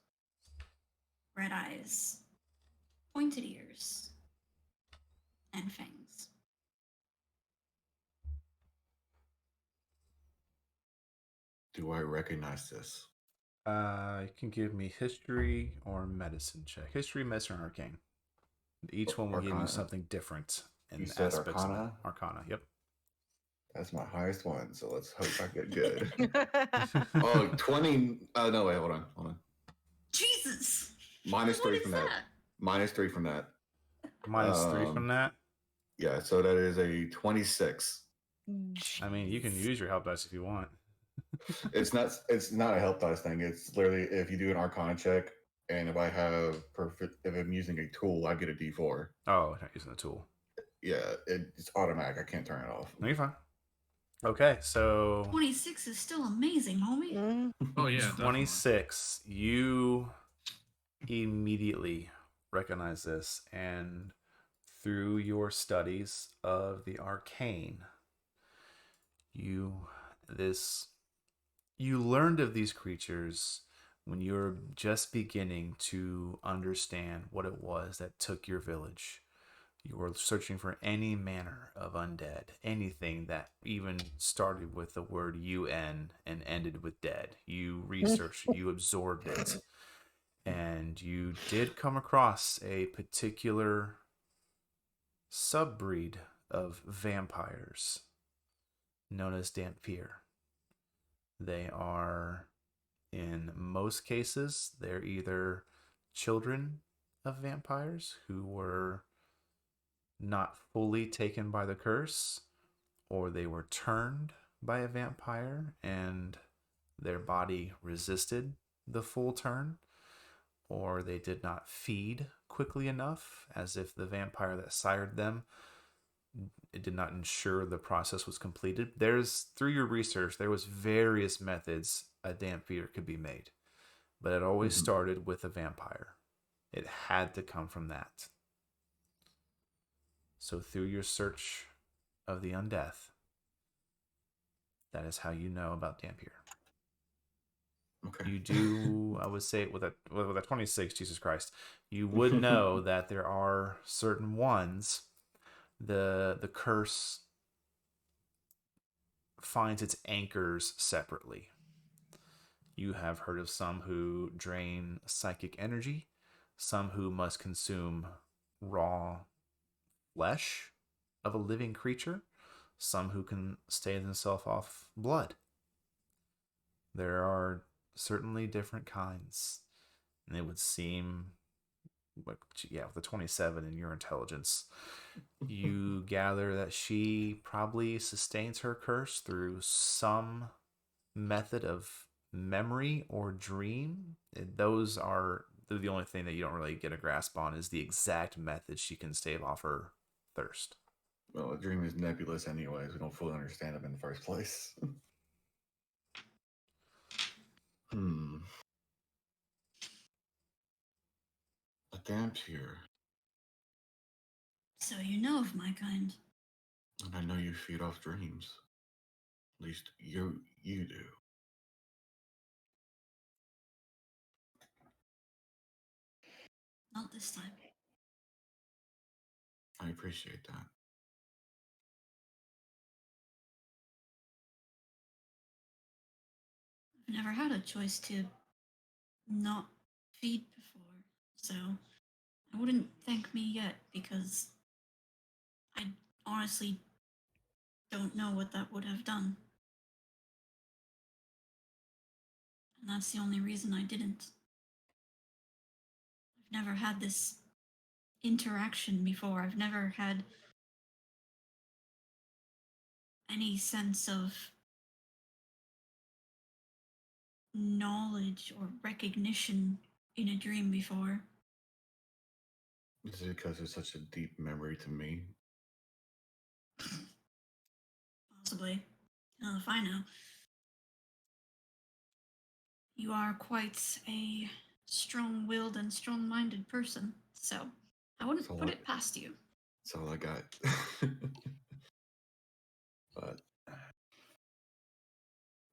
red eyes, pointed ears, and fangs. Do I recognize this? You can give me history or medicine check. History, medicine, or arcane. Each one will give you Arcana. something different in You said aspects of it. Arcana? Arcana, yep. That's my highest one, so let's hope I get good. Oh, 20. No, wait, hold on. Jesus! Minus What 3 is from that. Minus 3 from that. Minus 3 from that. Yeah, so that is a 26. I mean, you can use your help dice if you want. It's not a help dice thing. It's literally if you do an Arcana check, and if I'm using a tool, I get a D4. Oh, not using the tool. Yeah, it's automatic. I can't turn it off. No, you're fine. Okay, so 26 is still amazing, homie. Oh yeah, definitely. 26. You immediately recognize this, and through your studies of the arcane, you learned of these creatures when you were just beginning to understand what it was that took your village. You were searching for any manner of undead, anything that even started with the word UN and ended with dead. You researched it, you absorbed it, and you did come across a particular subbreed of vampires known as Dampier. They are, in most cases, they're either children of vampires who were not fully taken by the curse, or they were turned by a vampire and their body resisted the full turn, or they did not feed quickly enough, as if the vampire that sired them, it did not ensure the process was completed. Through your research, there was various methods a damp feeder could be made, but it always started with a vampire. It had to come from that. So through your search of the undeath, that is how you know about Dampier. Okay. You do, I would say, with a 26, Jesus Christ, you would know that there are certain ones. The curse finds its anchors separately. You have heard of some who drain psychic energy, some who must consume raw flesh of a living creature, some who can stay themselves off blood. There are certainly different kinds, and it would seem, with the 27 in your intelligence, you gather that she probably sustains her curse through some method of memory or dream. Those are the only thing that you don't really get a grasp on, is the exact method she can stave off her thirst. Well, a dream is nebulous anyways. We don't fully understand them in the first place. A Dampier. So you know of my kind. And I know you feed off dreams. At least you do. Not this time. I appreciate that. I've never had a choice to not feed before, so I wouldn't thank me yet because I honestly don't know what that would have done. And that's the only reason I didn't. I've never had this interaction before. I've never had any sense of knowledge or recognition in a dream before. Is it because it's such a deep memory to me? Possibly. Hell if I know. You are quite a strong willed and strong minded person, so I wouldn't So put what? it past you. That's all I got. But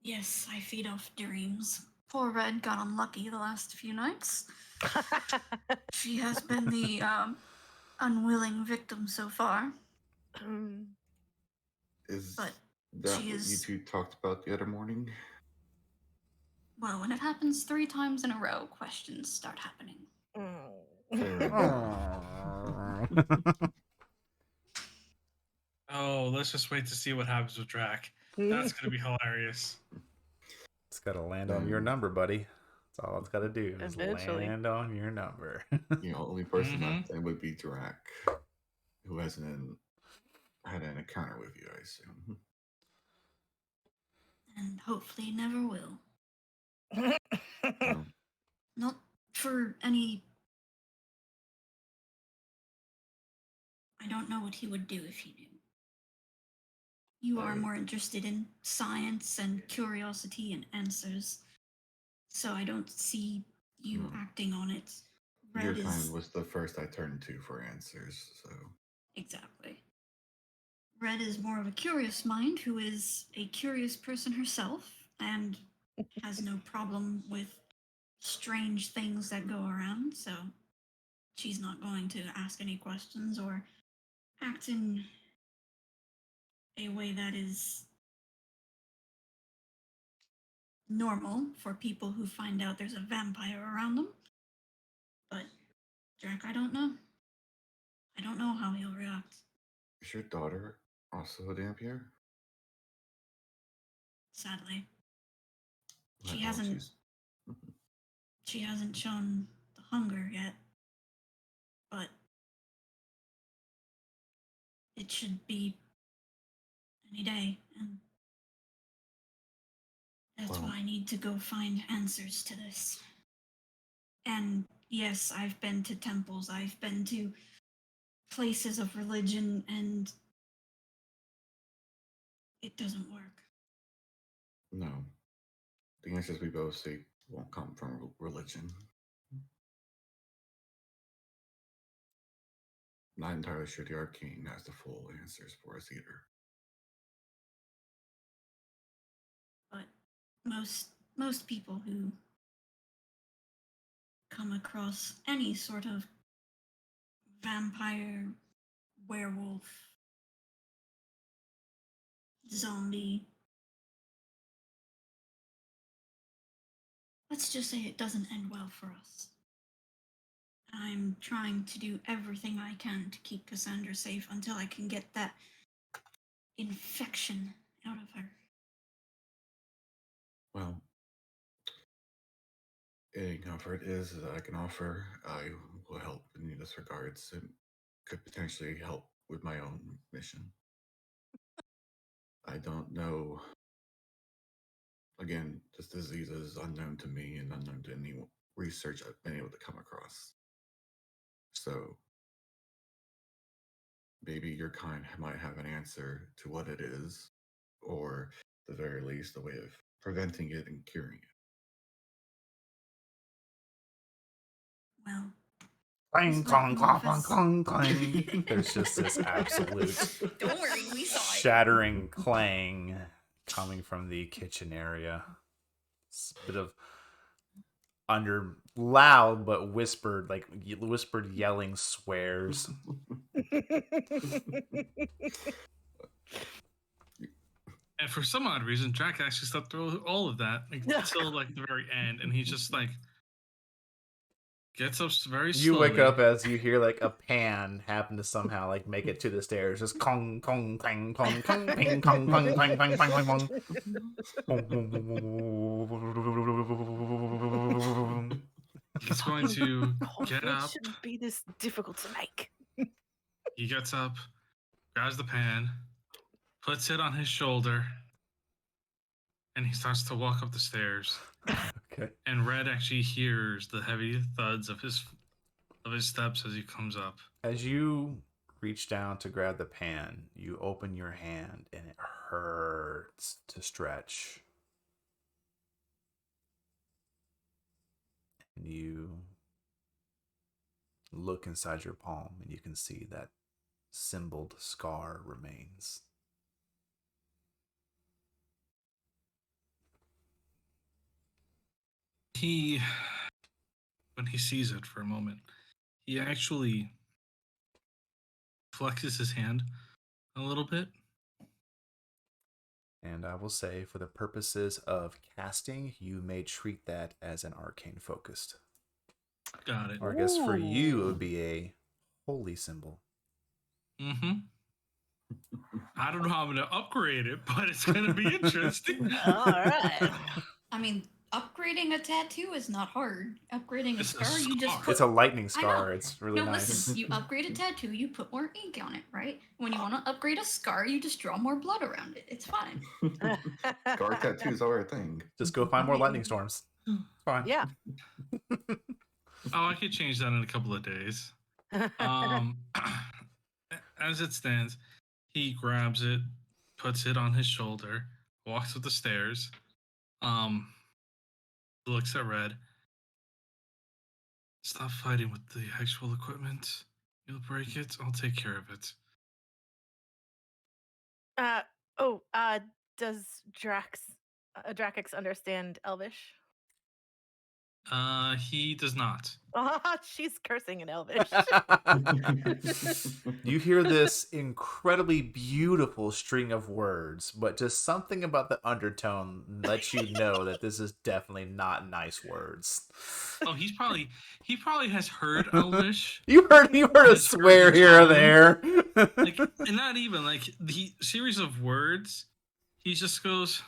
Yes, I feed off dreams. Poor Red got unlucky the last few nights. She has been the unwilling victim so far. is But that she what you is. two talked about the other morning? Well, when it happens 3 times in a row, questions start happening. Fair enough. Oh, let's just wait to see what happens with Drac. That's gonna be hilarious. It's got to land on your number, buddy. That's all it's got to do, is Eventually. land on your number. Only person left then would be Drac, who hasn't had an encounter with you, I assume. And hopefully never will. Well, Not for any. I don't know what he would do if he knew. You are more interested in science and curiosity and answers, so I don't see you acting on it. your Red kind is. was the first I turned to for answers, so. Exactly. Red is more of a curious mind who is a curious person herself and has no problem with strange things that go around, so she's not going to ask any questions or act in a way that is normal for people who find out there's a vampire around them. But Jack, I don't know. I don't know how he'll react. Is your daughter also a Dampier? Sadly, My she hasn't. apologies. She hasn't shown the hunger yet, but it should be any day, and that's Well- why I need to go find answers to this. And yes, I've been to temples, I've been to places of religion, and it doesn't work. No. The answers we both seek won't come from religion. Not entirely sure the arcane has the full answers for us either. But most people who come across any sort of vampire, werewolf, zombie, let's just say it doesn't end well for us. I'm trying to do everything I can to keep Cassandra safe until I can get that infection out of her. Well, any comfort is that I can offer, I will help in this regards. It could potentially help with my own mission. I don't know. Again, this disease is unknown to me and unknown to any research I've been able to come across. So maybe your kind might have an answer to what it is, or at the very least, a way of preventing it and curing it. Well, Clang, This clang, might clang, come clang, off clang, as- clang. There's just this absolute don't worry, we saw it. shattering clang coming from the kitchen area. It's a bit of under loud but whispered, like whispered yelling swears. And for some odd reason, Jack actually slept through all of that until like the very end, and he's just like gets up very You slowly. wake up as you hear like a pan happen to somehow like make it to the stairs. Just kong kong clang kong kong ping kong kong clang clang clang clang clang. He's going to get Coffee up. shouldn't be this difficult to make. He gets up, grabs the pan, puts it on his shoulder, and he starts to walk up the stairs. Okay. And Red actually hears the heavy thuds of his steps as he comes up. As you reach down to grab the pan, you open your hand and it hurts to stretch. And you look inside your palm and you can see that symboled scar remains. When he sees it for a moment, he actually flexes his hand a little bit. And I will say, for the purposes of casting, you may treat that as an arcane focused. Got it. Or I guess for you, it Ooh. would be a holy symbol. Mm-hmm. I don't know how I'm going to upgrade it, but it's going to be interesting. All right. I mean, upgrading a tattoo is not hard. Upgrading a It's a scar, you just scar. put. It's a lightning I know. scar. It's really No, nice. listen, you upgrade a tattoo, you put more ink on it, right? When you want to upgrade a scar, you just draw more blood around it. It's fine. Scar tattoos are a thing. Just go find more lightning storms. It's fine. Yeah. Oh, I could change that in a couple of days. As it stands, he grabs it, puts it on his shoulder, walks up the stairs, looks at Red. Stop fighting with the actual equipment. You'll break it. I'll take care of it. Does Drax Dracax understand Elvish? He does not. She's cursing in Elvish. You hear this incredibly beautiful string of words, but just something about the undertone lets you know that this is definitely not nice words. Oh, he probably has heard Elvish. You heard a Has heard swear the here or tone. there. Like, and not even like the series of words. He just goes,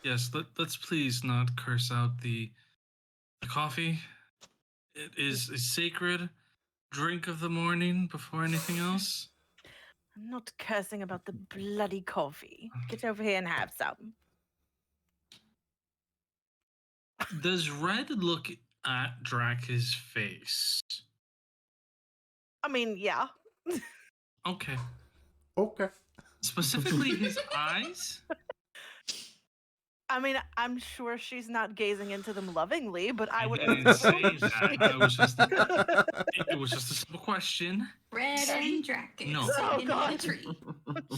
"Yes, let's please not curse out the coffee. It is a sacred drink of the morning before anything else." I'm not cursing about the bloody coffee. Get over here and have some. Does Red look at Draka's face? I mean, yeah. Okay. Okay. Specifically his eyes? I mean, I'm sure she's not gazing into them lovingly, but I would didn't say assume that. I was just it was just a simple question. Red and Draken No. Oh, sitting in God. a tree.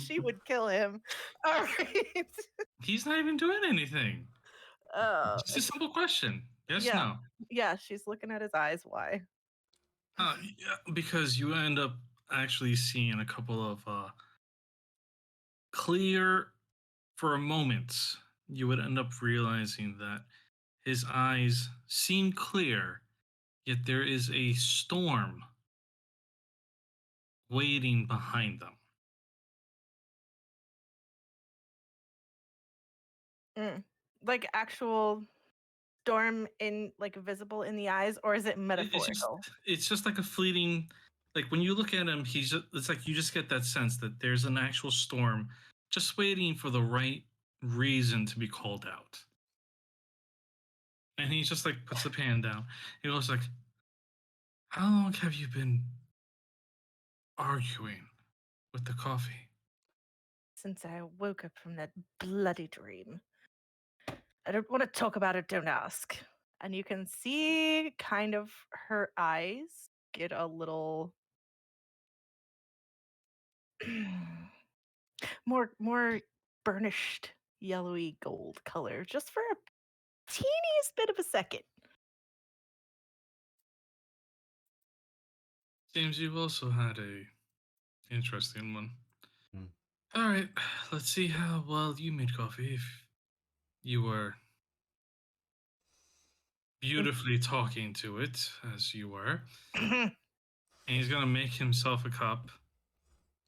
she would kill him. All right. He's not even doing anything. Just a simple question. Yes, yeah. no. Yeah, she's looking at his eyes. Why? Yeah, because you end up actually seeing a couple of clear, for a moment, you would end up realizing that his eyes seem clear, yet there is a storm waiting behind them. Like actual storm in like visible in the eyes, or is it It's metaphorical? just like a fleeting, like when you look at him, it's like you just get that sense that there's an actual storm just waiting for the right reason to be called out. And he just like puts the pan down. He goes like, "How long have you been arguing with the coffee?" Since I woke up from that bloody dream. I don't want to talk about it, don't ask. And you can see kind of her eyes get a little more burnished yellowy gold color just for a teeniest bit of a second. Seems you've also had a interesting one. Hmm. All right, let's see how well you made coffee. If you were beautifully talking to it, as you were. And he's gonna make himself a cup,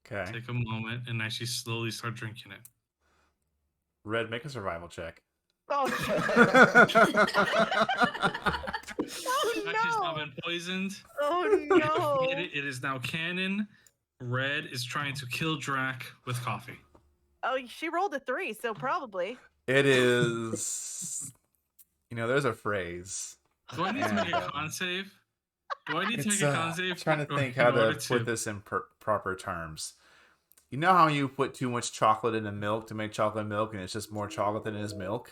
Okay. take a moment, and actually slowly start drinking it. Red, make a survival check. Oh, Jack has now no. been poisoned. Oh no. It is now canon. Red is trying to kill Drac with coffee. Oh, she rolled a 3, so probably. It is. There's a phrase. Do I need to make a con save? Do I need to make a con save? I'm trying to or- think in how to order put this in proper terms. You know how you put too much chocolate in the milk to make chocolate milk, and it's just more chocolate than it is milk?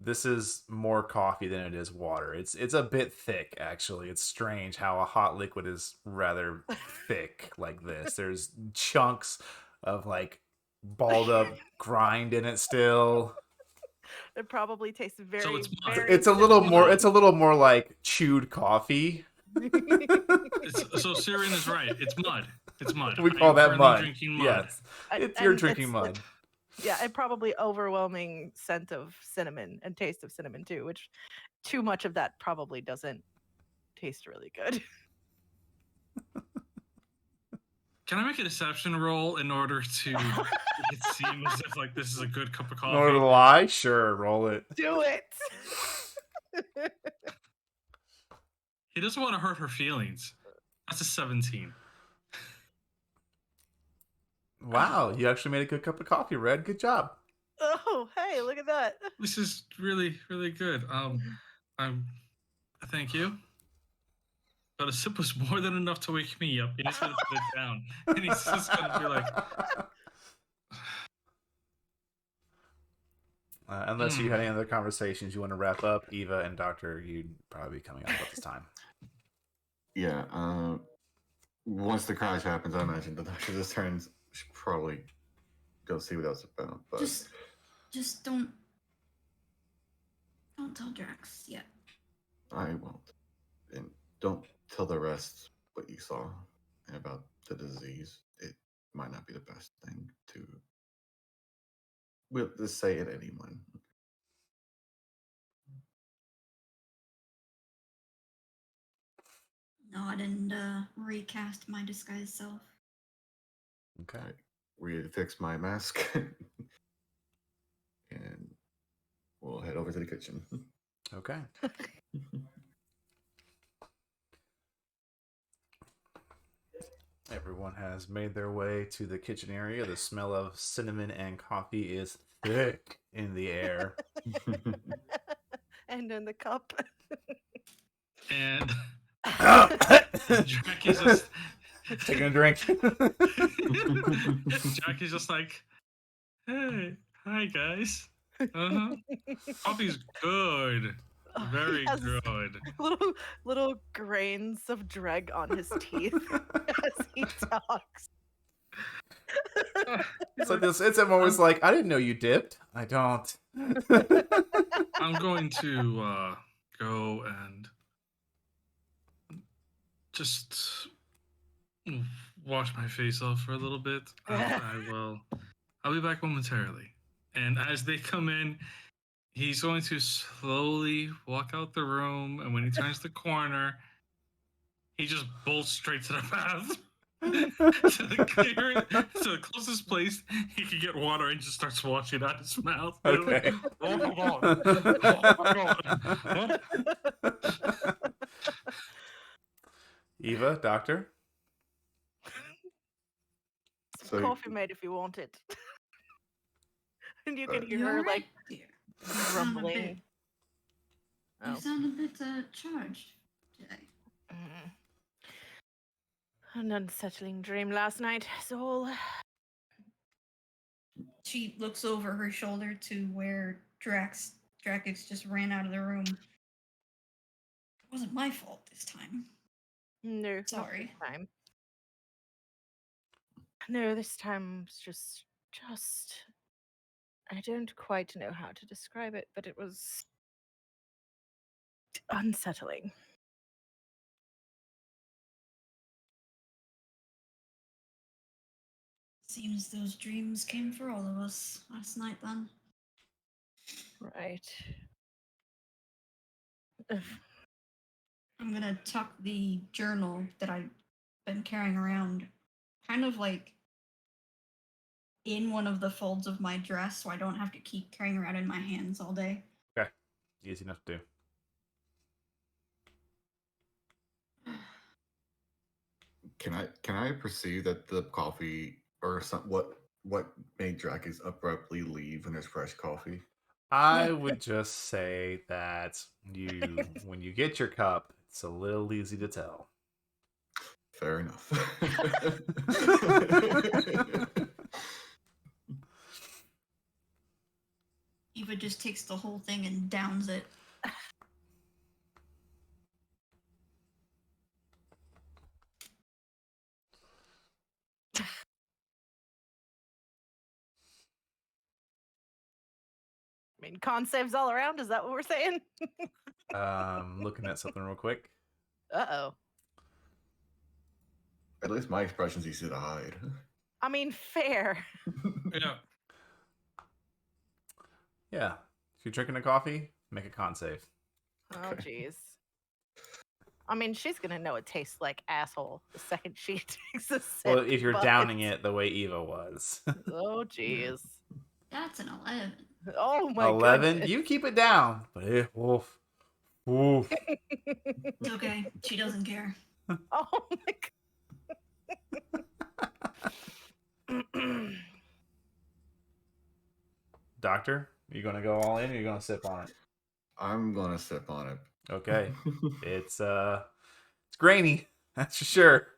This is more coffee than it is water. It's a bit thick, actually. It's strange how a hot liquid is rather thick like this. There's chunks of like balled up grind in it still. It probably tastes very, So it's mud. very It's a little similar. more like chewed coffee. So Syrian is right. It's mud. It's mud. We I call am that currently mud. drinking mud. Yes. And You're drinking mud. Yeah, and probably overwhelming scent of cinnamon and taste of cinnamon too, which too much of that probably doesn't taste really good. Can I make a deception roll in order to make it seem as if like this is a good cup of In order to coffee? lie? Sure, roll it. Do it. He doesn't want to hurt her feelings. That's a 17. Wow, you actually made a good cup of coffee, Red. Good job. Oh, hey, look at that. This is really, really good. Thank you. But a sip was more than enough to wake me up. And he's gonna put it down, and he's just gonna be like, unless you had any other conversations you want to wrap up, Eva and Doctor, you'd probably be coming up at this time. Yeah. Once the crash happens, I imagine the doctor just turns. Should probably go see what else about. But Just don't Don't tell Drax yet. I won't. And don't tell the rest what you saw about the disease. It might not be the best thing to just say at anyone. Nod and recast my disguised self. Okay. I refix my mask. And we'll head over to the kitchen. Okay. Everyone has made their way to the kitchen area. The smell of cinnamon and coffee is thick in the air. And in the cup. And Taking Jack is just a drink. Jack is just like, hey, hi guys. Uh-huh. Coffee's good. Very He has good. little grains of dreg on his teeth as he talks. It's like this. It's always like, I didn't know you dipped. I don't. I'm going to go and just wash my face off for a little bit. I'll be back momentarily. And as they come in, he's going to slowly walk out the room, and when he turns the corner, he just bolts straight to the bath. to the closest place he can get water and just starts washing out his mouth. Okay. Oh my god. Oh my god. Eva, doctor. Some So- coffee made if you want it. And you can hear You her alright, like dear? You sound a bit- grumbling. You Oh. sound a bit charged today. Mm. An unsettling dream last night, Sol. She looks over her shoulder to where Drax just ran out of the room. It wasn't my fault this time. No, not Sorry. this time. No, this time was just I don't quite know how to describe it, but it was unsettling. Seems those dreams came for all of us last night then. Right. Ugh. I'm gonna tuck the journal that I've been carrying around kind of like in one of the folds of my dress so I don't have to keep carrying around in my hands all day. Okay. Easy enough to do. Can I perceive that the coffee or what made Drakus abruptly leave when there's fresh coffee? I would just say that when you get your cup, it's a little easy to tell. Fair enough. Eva just takes the whole thing and downs it. I mean, con saves all around. Is that what we're saying? Looking at something real quick. Uh-oh. At least my expression's easy to hide. I mean, fair. Yeah. Yeah. If you're drinking a coffee, make a con save. Oh, Okay. jeez. I mean, she's gonna know it tastes like asshole the second she takes a sip. Well, if you're but- downing it the way Eva was. Oh, jeez. That's an 11. Oh my 11. goodness. You keep it down. But oof. Oof. It's okay. She doesn't care. Oh my god. Doctor, you gonna go all in or you gonna sip on it? I'm gonna sip on it. Okay. It's grainy, that's for sure.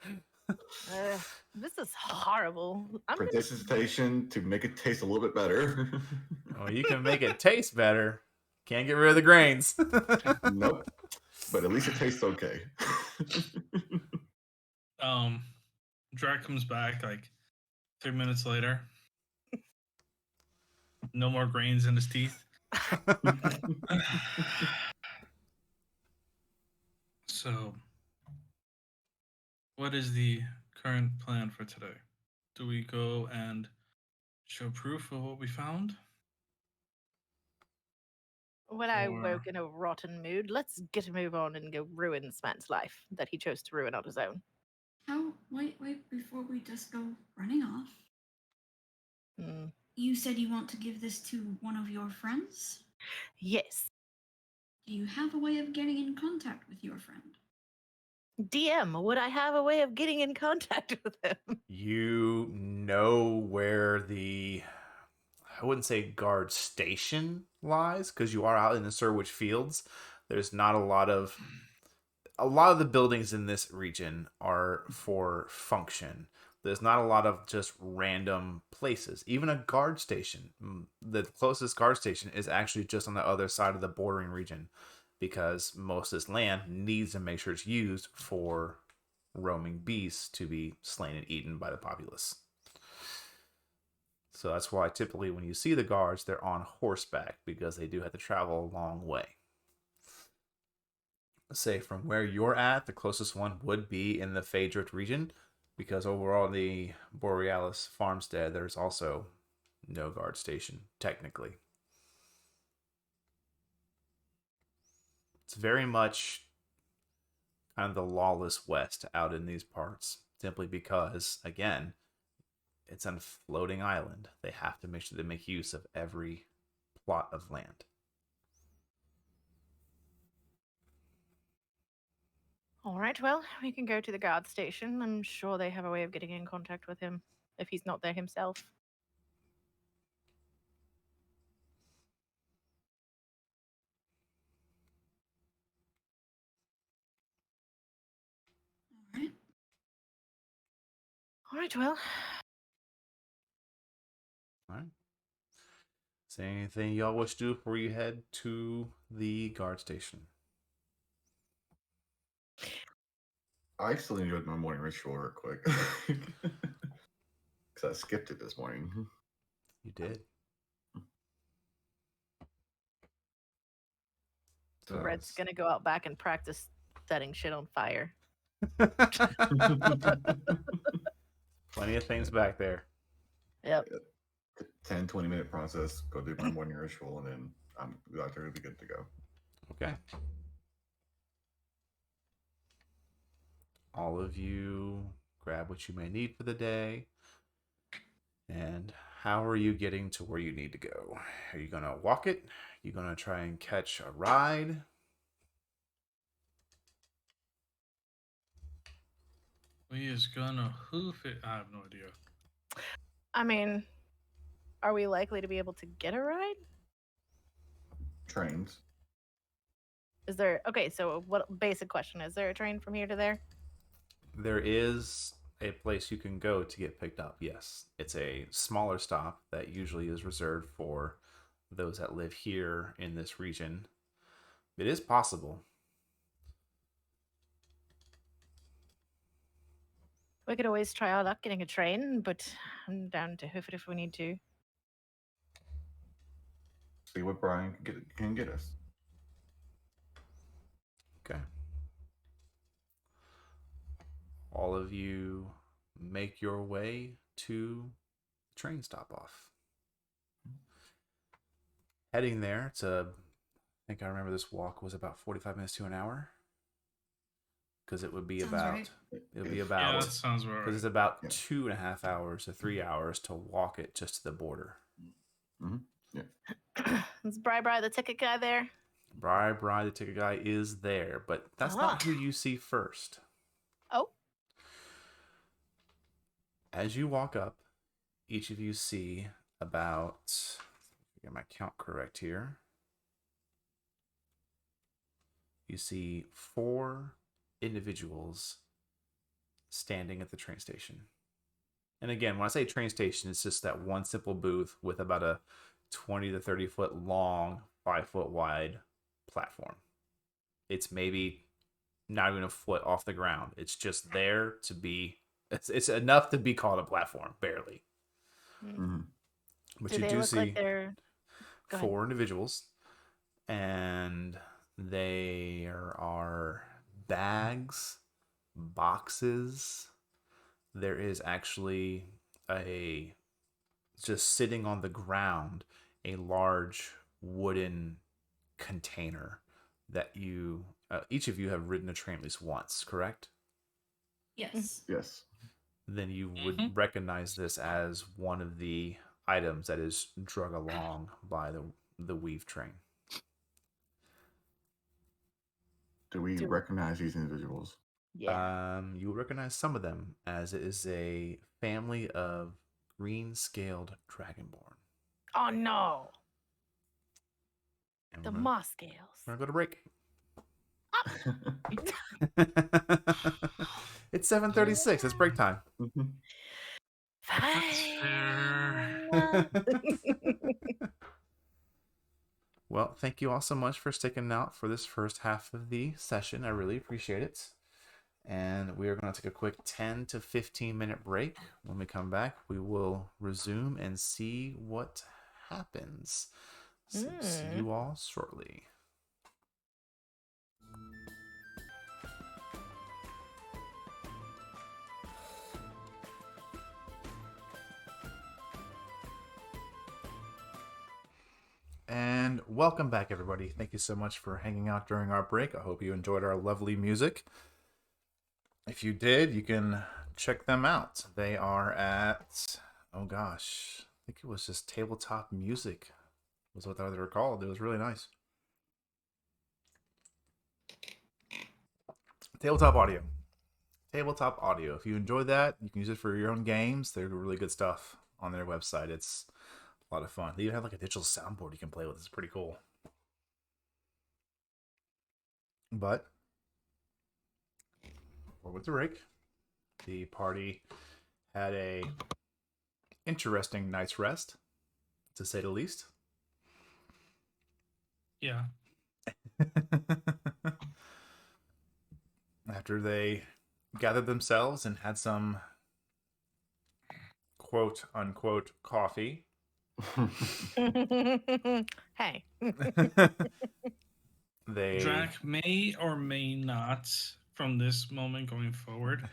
This is horrible. I'm gonna Prestidigitation to make it taste a little bit better. Well, you can make it taste better. Can't get rid of the grains. Nope. But at least it tastes okay. Drac comes back like 3 minutes later. No more grains in his teeth. So, what is the current plan for today? Do we go and show proof of what we found? When I Or woke in a rotten mood, let's get a move on and go ruin this man's life that he chose to ruin on his own. How? Wait, before we just go running off. Hmm. You said you want to give this to one of your friends? Yes. Do you have a way of getting in contact with your friend? DM, would I have a way of getting in contact with him? You know where the, I wouldn't say guard station lies, because you are out in the Surwich Fields. There's not a lot of the buildings in this region are for function. There's not a lot of just random places. Even a guard station. The closest guard station is actually just on the other side of the bordering region, because most of this land needs to make sure it's used for roaming beasts to be slain and eaten by the populace. So that's why typically when you see the guards, they're on horseback, because they do have to travel a long way. Say from where you're at, the closest one would be in the Phaedric region, because overall the Borealis farmstead, there's also no guard station, technically. It's very much kind of the lawless West out in these parts, simply because, again, it's on a floating island. They have to make sure they make use of every plot of land. All right, well, we can go to the guard station. I'm sure they have a way of getting in contact with him if he's not there himself. All right. All right, well, All right. Is there anything y'all wish to do before you head to the guard station? I still enjoyed my morning ritual real quick. Because I skipped it this morning. You did. So Red's gonna go out back and practice setting shit on fire. plenty of things back there. Yep. 10, 20-minute process, go do my morning ritual, and then I'm going to be good to go. Okay. All of you grab what you may need for the day. And how are you getting to where you need to go? Are you going to walk it? Are you going to try and catch a ride? we is gonna hoof it. I have no idea. I mean, are we likely to be able to get a ride? Trains. Is there okay, so what basic question, is there a train from here to there? There is a place you can go to get picked up, yes. It's a smaller stop that usually is reserved for those that live here in this region. It is possible. We could always try our luck getting a train, but I'm down to hoof it if we need to. See what Brian can get us. Okay. All of you make your way to the train stop off. Heading there, it's I think I remember this walk was about 45 minutes to an hour. Because it would be Sounds about, right. it would be Yeah, about, that sounds about because right. it's about Yeah. 2.5 hours to 3 hours to walk it just to the border. Is Bri the ticket guy there? Bri, the ticket guy, is there, but that's not who you see first. Oh. As you walk up, each of you see about, get my count correct here. You see 4 individuals standing at the train station. And again, when I say train station, it's just that one simple booth with about a 20 to 30 foot long, 5 foot wide platform. It's maybe not even a foot off the ground. It's just there to be, it's enough to be called a platform, barely. Mm-hmm. But Do you they do look see like they're Go ahead. 4 individuals, and there are bags, boxes. There is actually a just sitting on the ground a large wooden container that you each of you have ridden a train at least once, correct? Yes. Yes. Then you would Mhm. recognize this as one of the items that is drug along by the weave train. Do we Do- recognize these individuals? Yeah. You will recognize some of them as it is a family of green-scaled dragonborn. Oh no. And The we're moss scales. gonna go to break. It's 7:36. It's break time. That's fair. Well, thank you all so much for sticking out for this first half of the session. I really appreciate it. And we are going to take a quick 10 to 15 minute break. When we come back, we will resume and see what happens. So see you all shortly. And welcome back, everybody. Thank you so much for hanging out during our break. I hope you enjoyed our lovely music. If you did, you can check them out. They are at, oh gosh, I think it was just Tabletop Music was what they were called. It was really nice. Tabletop Audio. Tabletop Audio. If you enjoy that, you can use it for your own games. They're really good stuff on their website. It's a lot of fun. They even have like a digital soundboard you can play with. It's pretty cool. But we're with the break. The party had a interesting night's rest, to say the least. Yeah. After they gathered themselves and had some quote unquote coffee. Hey. They Drac may or may not, from this moment going forward,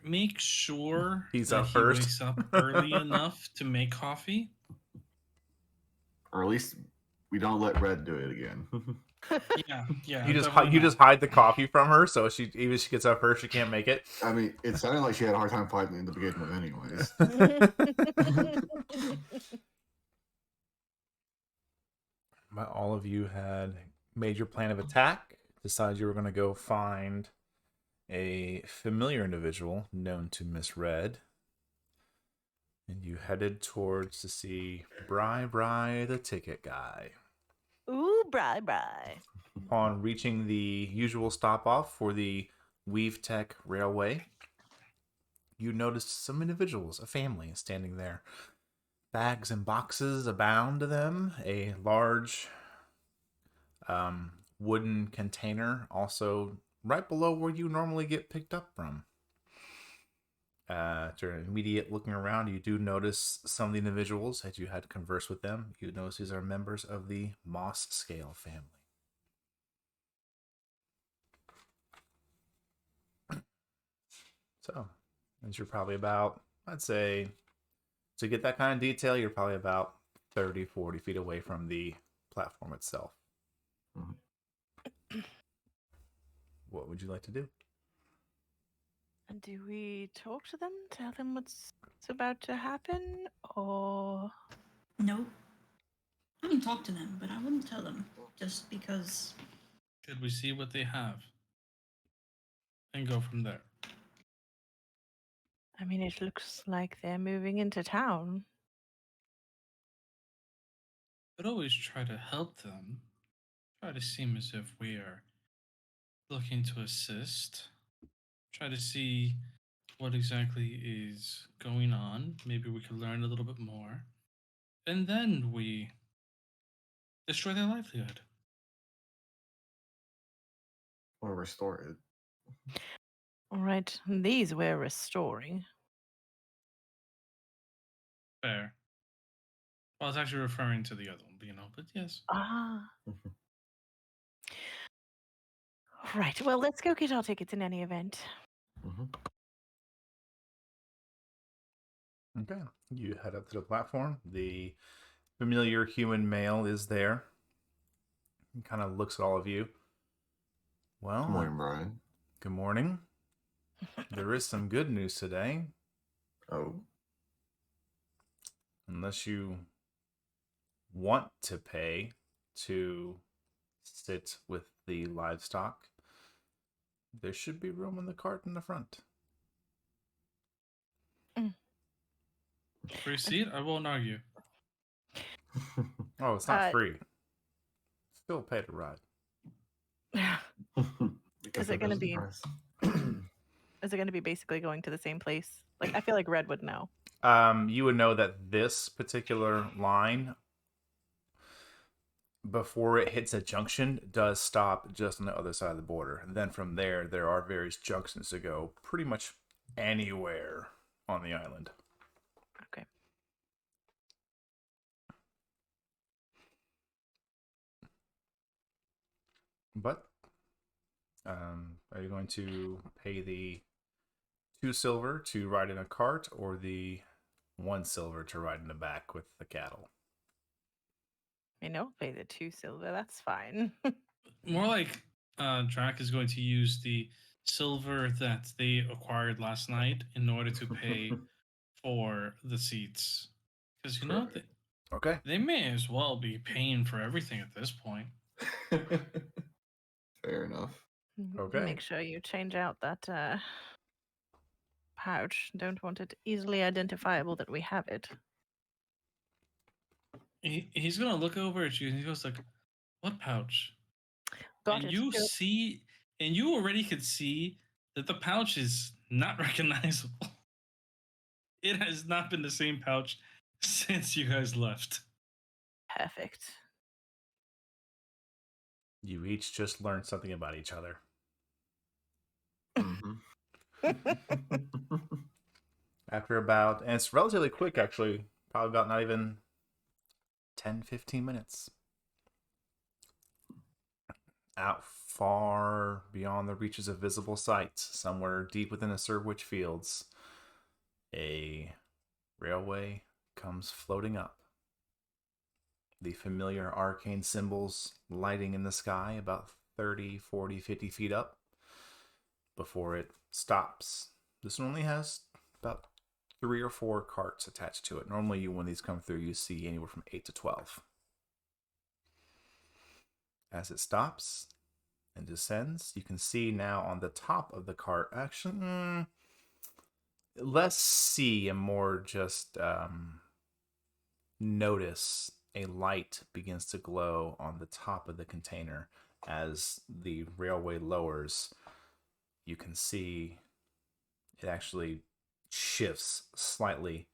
make sure He's that up he first. wakes up early enough to make coffee. Or at least we don't let Red do it again. Yeah. you definitely just not. hide the coffee from her, so she even if she gets up first, she can't make it. I mean, it sounded like she had a hard time fighting in the beginning of it anyways. But all of you had made your plan of attack, decided you were going to go find a familiar individual known to Miss Red, and you headed towards to see Bri the ticket guy. Ooh, bye. Upon reaching the usual stop off for the Weave Tech Railway, you noticed some individuals, a family, standing there. Bags and boxes abound to them. A large wooden container also right below where you normally get picked up from. After an immediate looking around, you do notice some of the individuals as you had conversed with them. You notice these are members of the Moss Scale family. So, as you're probably about, I'd say, to get that kind of detail, you're probably about 30, 40 feet away from the platform itself. What would you like to do? And do we talk to them? Tell them what's about to happen? Or Nope. I can talk to them, but I wouldn't tell them just because. Should we see what they have and go from there? I mean, it looks like they're moving into town. But always try to help them. Try to seem as if we are looking to assist. Try to see what exactly is going on. Maybe we could learn a little bit more. And then we destroy their livelihood. Or restore it. All right, these we're restoring. Fair. Well, I was actually referring to the other one, but yes. Ah. Right. Well, let's go get our tickets in any event. Okay. You head up to the platform. The familiar human male is there. He kind of looks at all of you. Well, Good morning, Brian. good morning. There is some good news today. Oh, Unless you want to pay to sit with the livestock, there should be room in the cart in the front. For a seat, I won't argue. Oh, it's not free. Still pay to ride. Is it going to be? Is it going to be basically going to the same place? Like, I feel like Red would know. You would know that this particular line, before it hits a junction, does stop just on the other side of the border. And then from there, there are various junctions to go pretty much anywhere on the island. Okay. But are you going to pay the 2 silver to ride in a cart, or the 1 silver to ride in the back with the cattle? Pay the 2 silver. That's fine. More like Drac is going to use the silver that they acquired last night in order to pay for the seats. Because, Okay. they may as well be paying for everything at this point. Fair enough. Okay. Make sure you change out that pouch. Don't want it easily identifiable that we have it. He's going to look over at you and he goes like, what pouch? Got and it. you Good. see, and you already could see that the pouch is not recognizable. It has not been the same pouch since you guys left. Perfect. You each just learned something about each other. After about, and it's relatively quick actually, probably about not even 10-15 minutes. Out far beyond the reaches of visible sight, somewhere deep within the Surwich fields, a railway comes floating up. The familiar arcane symbols lighting in the sky about 30, 40, 50 feet up before it stops. This one only has about 3 or 4 carts attached to it. Normally, when these come through, you see anywhere from 8 to 12. As it stops and descends, you can see now on the top of the cart, actually, less see and more just notice a light begins to glow on the top of the container. As the railway lowers, you can see it actually shifts slightly,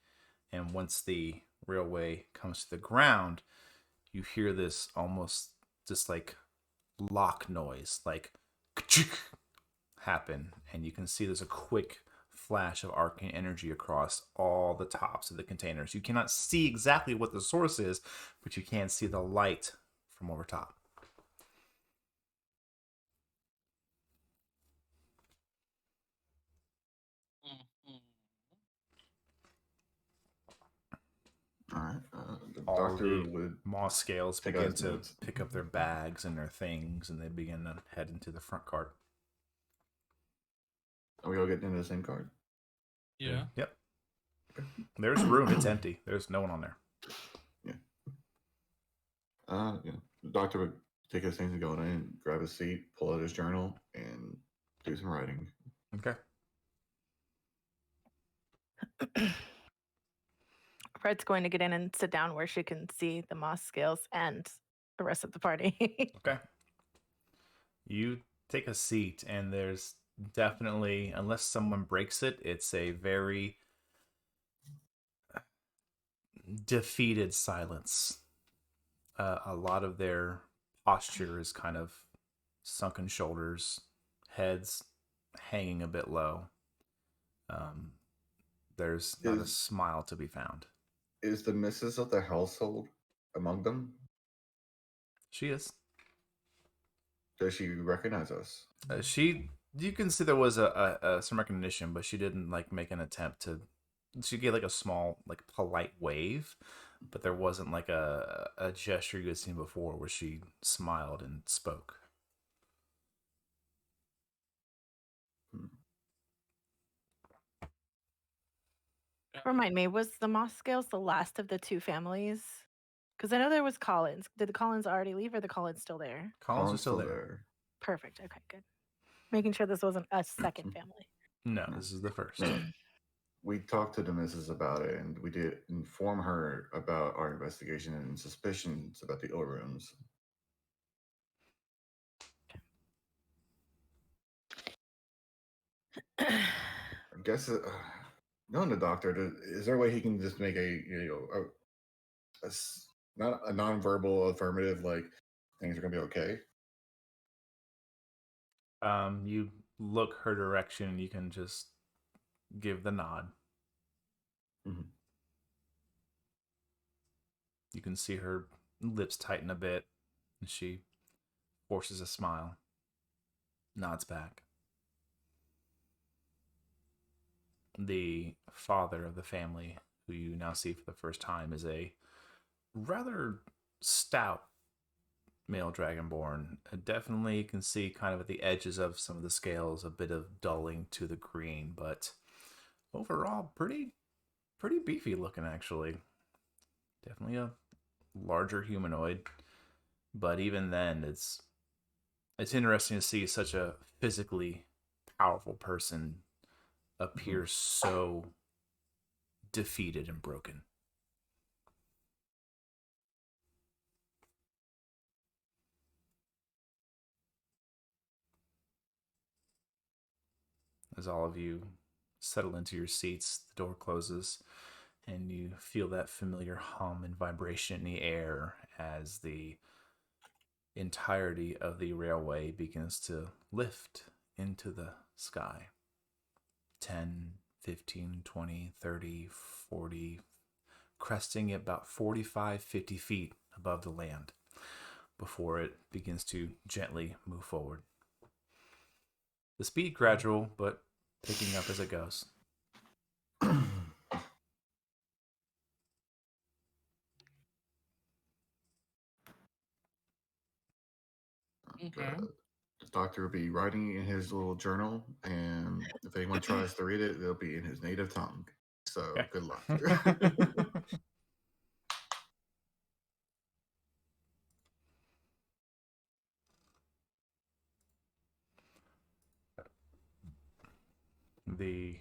and once the railway comes to the ground, you hear this almost just like lock noise, like happen, and you can see there's a quick flash of arcane energy across all the tops of the containers. You cannot see exactly what the source is, but you can see the light from over top. All right. The All doctor the would moss scales take begin out his to notes. pick up their bags and their things, and they begin to head into the front cart. Are we all getting into the same card? Yeah. Yep. There's room. It's empty. There's no one on there. Yeah. The doctor would take his things and go in, grab a seat, pull out his journal, and do some writing. Okay. Red's going to get in and sit down where she can see the moss scales and the rest of the party. Okay. You take a seat, and there's definitely, unless someone breaks it, it's a very defeated silence. A lot of their posture is kind of sunken shoulders, heads hanging a bit low. There's not a smile to be found. Is the missus of the household among them? She is. Does she recognize us? You can see there was some recognition, but she didn't like make an attempt to. She gave like a small, like polite wave, but there wasn't like a gesture you had seen before where she smiled and spoke. Remind me, was the Moss Scales the last of the two families? Because I know there was Collins. Did the Collins already leave, or the Collins still there? Collins was still there. Perfect. Okay, good. Making sure this wasn't a second family. No, this is the first. We talked to the missus about it, and we did inform her about our investigation and suspicions about the ill rooms. I guess, knowing the doctor, is there a way he can just make not a non-verbal affirmative, like things are gonna be okay? You look her direction, and you can just give the nod. Mm-hmm. You can see her lips tighten a bit, and she forces a smile, nods back. The father of the family, who you now see for the first time, is a rather stout male dragonborn. Definitely can see kind of at the edges of some of the scales a bit of dulling to the green, but overall pretty beefy looking actually. Definitely a larger humanoid, but even then it's interesting to see such a physically powerful person appear so defeated and broken. As all of you settle into your seats, the door closes, and you feel that familiar hum and vibration in the air as the entirety of the railway begins to lift into the sky. 10, 15, 20, 30, 40, cresting at about 45, 50 feet above the land before it begins to gently move forward. The speed gradual, but picking up as it goes. Okay. The doctor will be writing in his little journal, and if anyone tries to read it, it'll be in his native tongue. So Okay. good luck. The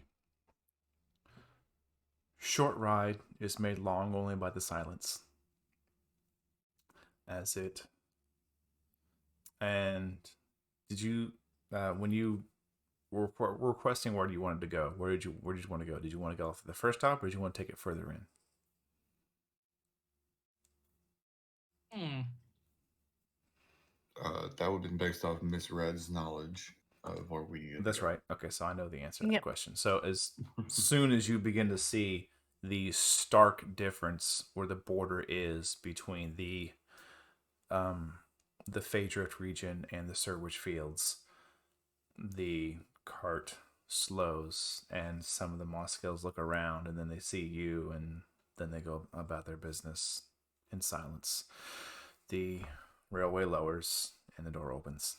short ride is made long only by the silence. As it. And did you, when you were requesting where you wanted to go, where did you want to go? Did you want to go for the first stop, or did you want to take it further in? That would have been based off Miss Red's knowledge of where we need to That's go. right. Okay, so I know the answer to that Yep. question. So as soon as you begin to see the stark difference where the border is between the Phaedrift region and the Surwich Fields, the cart slows, and some of the moss scales look around, and then they see you, and then they go about their business in silence. The railway lowers, and the door opens.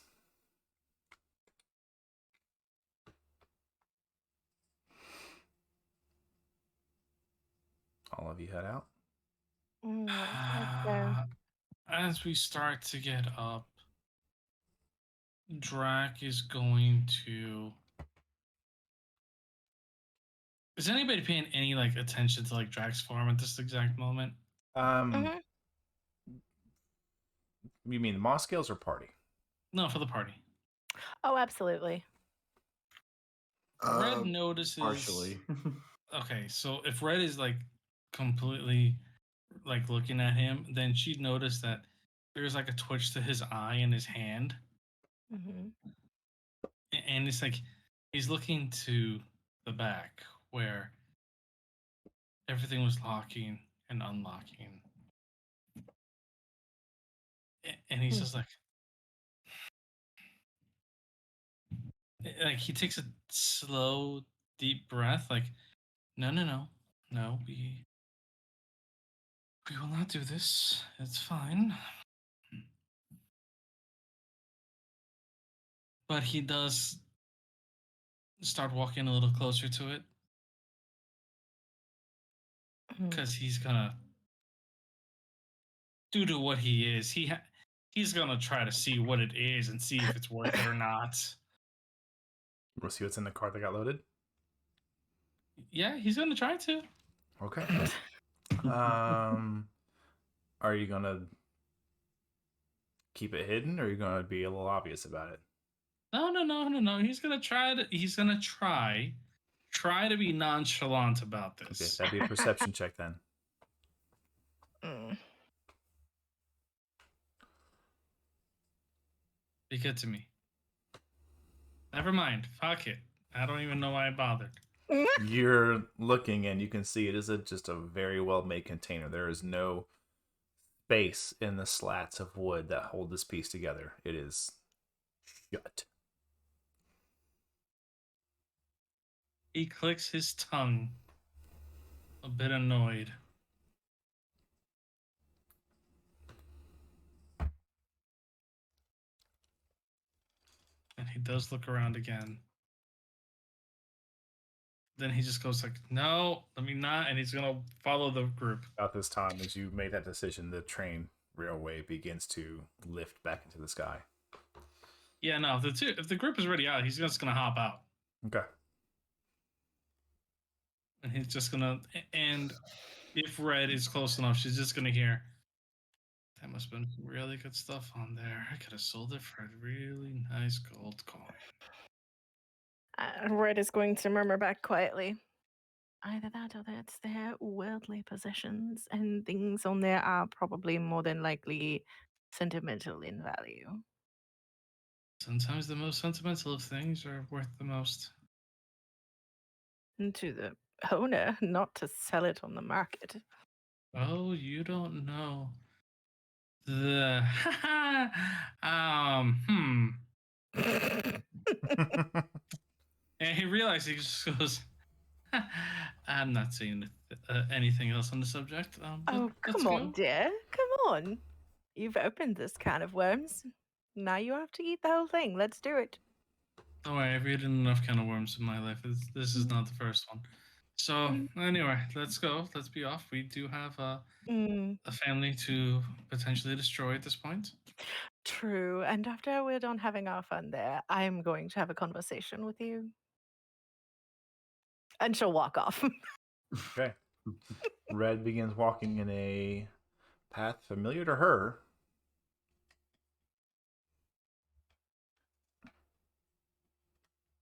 All of you head out. Let's go. As we start to get up, Drac is going to. Is anybody paying any like attention to like Drac's farm at this exact moment? Mhm. You mean the moss scales or party? No, for the party. Oh, absolutely. Red notices Partially. Okay, so if Red is like completely like looking at him, then she'd notice that there's like a twitch to his eye and his hand, Hmm. and it's like he's looking to the back where everything was locking, and unlocking. And he's just like he takes a slow, deep breath, like, no, we will not do this. It's fine. But he does start walking a little closer to it because he's gonna, due to what he is, he's gonna try to see what it is and see if it's worth it or not. We'll see what's in the cart that got loaded. Yeah, he's gonna try to. Okay. Are you gonna keep it hidden, or are you gonna be a little obvious about it? No. He's gonna try to. He's gonna try to be nonchalant about Okay, this. that'd be a perception check then. Be good to me. Never mind. Fuck it. I don't even know why I bothered. You're looking and you can see it is just a very well made container. There is no space in the slats of wood that hold this piece together. It is shut. He clicks his tongue, a bit annoyed. And he does look around again. Then he just goes like, no, let me not. And he's going to follow the group. About this time, as you made that decision, the train railway begins to lift back into the sky. Yeah, no, if the group is already out, he's just going to hop out. Okay. And he's just going to, and if Red is close enough, she's just going to hear, that must have been really good stuff on there. I could have sold it for a really nice gold coin. Red is going to murmur back quietly. Either that or that's their worldly possessions, and things on there are probably more than likely sentimental in value. Sometimes the most sentimental of things are worth the most. And to the owner, not to sell it on the market. Oh, you don't know. The And he realized, he just goes, I'm not saying anything else on the subject. Oh, Let's come on, go. dear. Come on. You've opened this can of worms. Now you have to eat the whole thing. Let's do it. Don't worry, I've eaten enough kind of worms in my life. This is not the first one. So anyway, let's go. Let's be off. We do have a family to potentially destroy at this point. True. And after we're done having our fun there, I'm going to have a conversation with you. And she'll walk off. Okay. Red begins walking in a path familiar to her.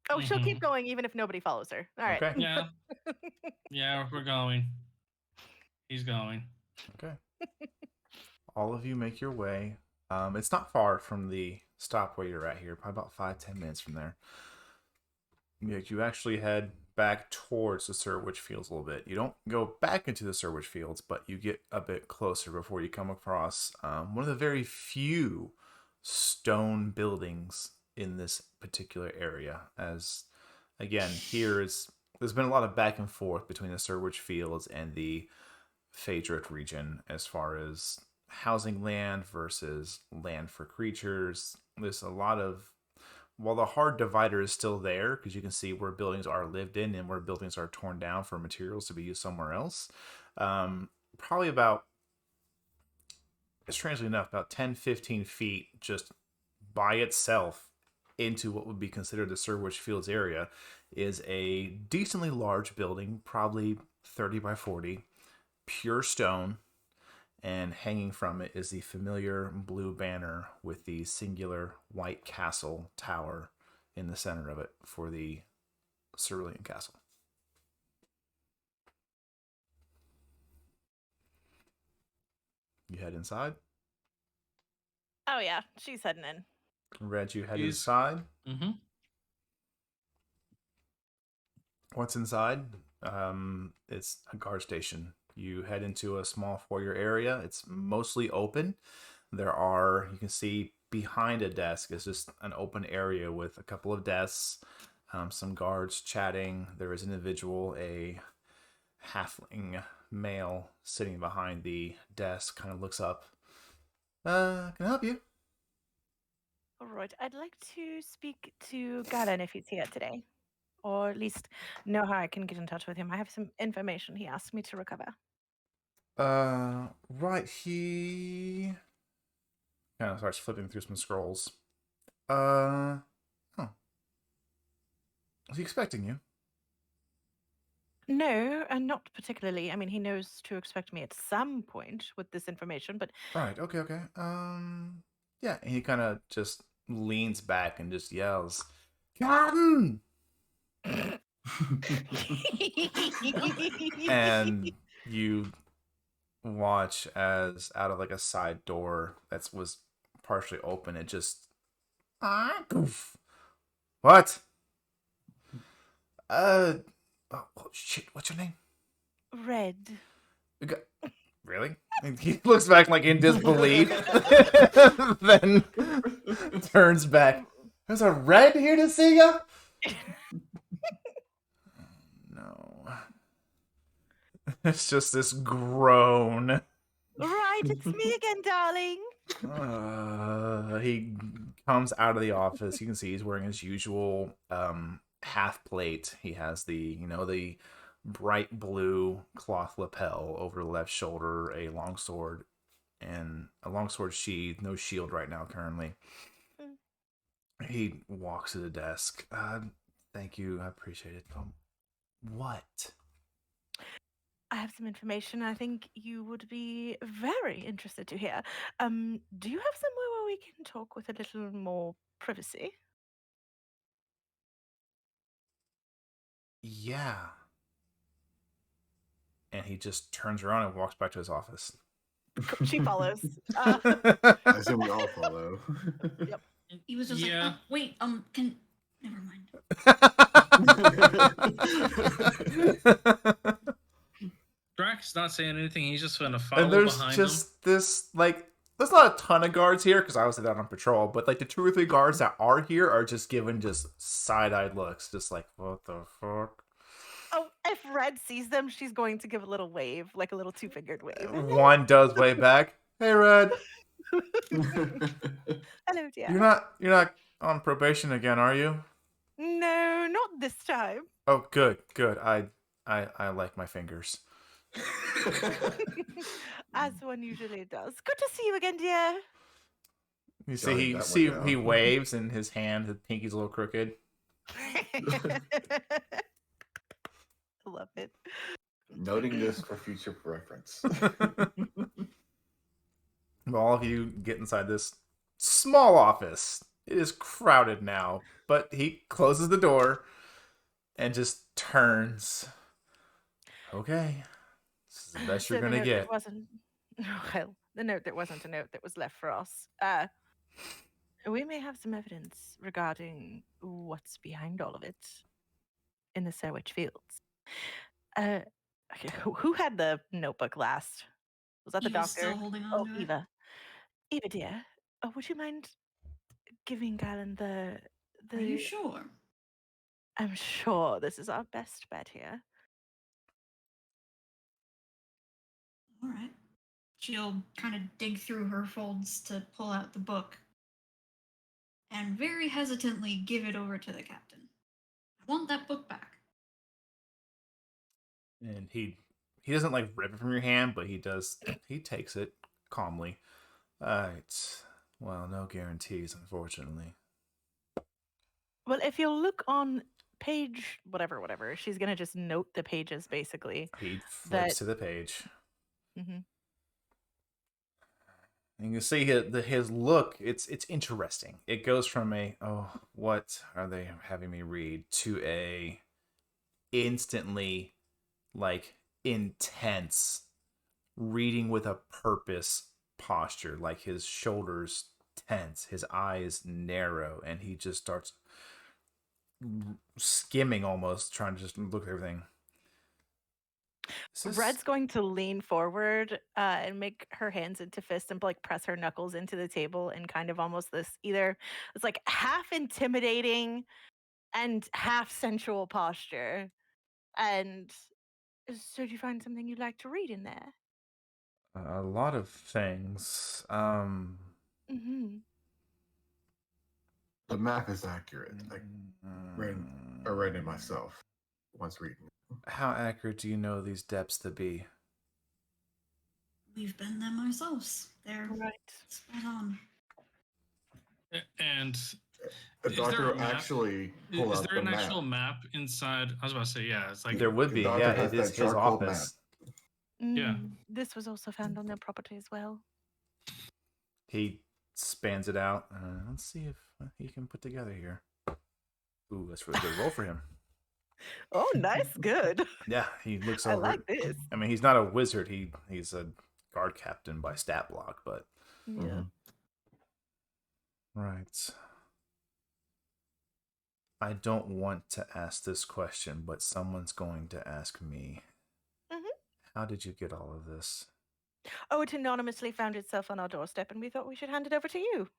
Oh, she'll keep going even if nobody follows her. All right. Okay. Yeah. Yeah, we're going. He's going. Okay. All of you make your way. It's not far from the stop where you're at here, probably about 5-10 minutes from there. You actually head back towards the Surwich Fields a little bit. You don't go back into the Surwich Fields, but you get a bit closer before you come across one of the very few stone buildings in this particular area. As, again, there's been a lot of back and forth between the Surwich Fields and the Phaedric region as far as housing land versus land for creatures. There's a lot of, while the hard divider is still there, because you can see where buildings are lived in and where buildings are torn down for materials to be used somewhere else, probably about, strangely enough, about 10-15 feet just by itself into what would be considered the Surwich Fields area is a decently large building, probably 30 by 40, pure stone, and hanging from it is the familiar blue banner with the singular white castle tower in the center of it for the Cerulean Castle. You head inside. Oh, yeah. She's heading in. Red, you head inside. Mm-hmm. What's inside? It's a guard station You head into a small foyer area. It's mostly open. You can see behind a desk is just an open area with a couple of desks, some guards chatting. There is an individual, a halfling male, sitting behind the desk, kind of looks up. Can I help you? All right. I'd like to speak to Galen if he's here today, or at least know how I can get in touch with him. I have some information he asked me to recover. Right. He kind of starts flipping through some scrolls. Oh. Was he expecting you? No, and not particularly. I mean, he knows to expect me at some point with this information, but Right. Okay. Yeah. And he kind of just leans back and just yells, "Cotton!" And you watch as out of like a side door that was partially open, it just goof. What? Oh, shit. What's your name? Red. Really? And he looks back like in disbelief, then turns back. There's a red here to see ya? No. It's just this groan. Right, it's me again, darling. He comes out of the office. You can see he's wearing his usual half plate. He has the bright blue cloth lapel over the left shoulder, a longsword sheath, no shield right now currently. He walks to the desk. Thank you, I appreciate it. What? I have some information I think you would be very interested to hear. Do you have somewhere where we can talk with a little more privacy? Yeah. And he just turns around and walks back to his office. She follows. I assume we all follow. Yep. He was just like, Yeah. oh, wait, never mind. Drax not saying anything. He's just going to follow And there's behind just this, like, there's not a ton of guards here because I was out on patrol, but like the 2 or 3 guards that are here are just giving just side-eyed looks, just like, what the fuck? Oh, if Red sees them, she's going to give a little wave, like a little 2-fingered wave. One does wave back. Hey, Red. Hello, dear. You're not on probation again, are you? No, not this time. Oh, good. I like my fingers. As one usually does. Good to see you again, dear. You Jotting that see one down. he waves and his pinky's a little crooked. I love it. Noting this for future reference. All of you get inside this small office. It is crowded now, but he closes the door and just turns. Okay, this is the best you're gonna get. Well, the note that wasn't a note that was left for us. We may have some evidence regarding what's behind all of it in the Sandwich Fields. Okay, who had the notebook last? Was that the Eva's doctor? still holding on Oh, to it. Eva. Eva, dear, would you mind giving Galen the? Are you sure? I'm sure this is our best bet here. All right. She'll kind of dig through her folds to pull out the book and very hesitantly give it over to the captain. I want that book back. And he doesn't like rip it from your hand, but he does. He takes it calmly. Alright. Well, no guarantees, unfortunately. Well, if you'll look on page whatever, she's gonna just note the pages basically. He flips to the page. Mm-hmm. And you can see his look. It's interesting. It goes from what are they having me read, to a instantly like intense reading with a purpose posture. Like his shoulders tense, his eyes narrow, and he just starts skimming, almost trying to just look at everything. Is this- Red's going to lean forward and make her hands into fists and like press her knuckles into the table in kind of almost this either it's like half intimidating and half sensual posture. And so, do you find something you'd like to read in there? a lot of things. Mm-hmm. The math is accurate. I read it myself once reading it. How accurate do you know these depths to be? We've been them ourselves. They're Right. spot on. And The Is there doctor a map? actually pulled is out there the an actual map. map inside? I was about to say, yeah, it's like There would The be, doctor yeah. has It is that his charcoal office. Yeah. This was also found on their property as well. He spans it out. Let's see if he can put together here. Ooh, that's a really good roll for him. Oh, nice, good. Yeah, he looks I over. like this. I mean, he's not a wizard. He's a guard captain by stat block, but Yeah. right. I don't want to ask this question, but someone's going to ask me. Mhm. How did you get all of this? Oh, it anonymously found itself on our doorstep, and we thought we should hand it over to you.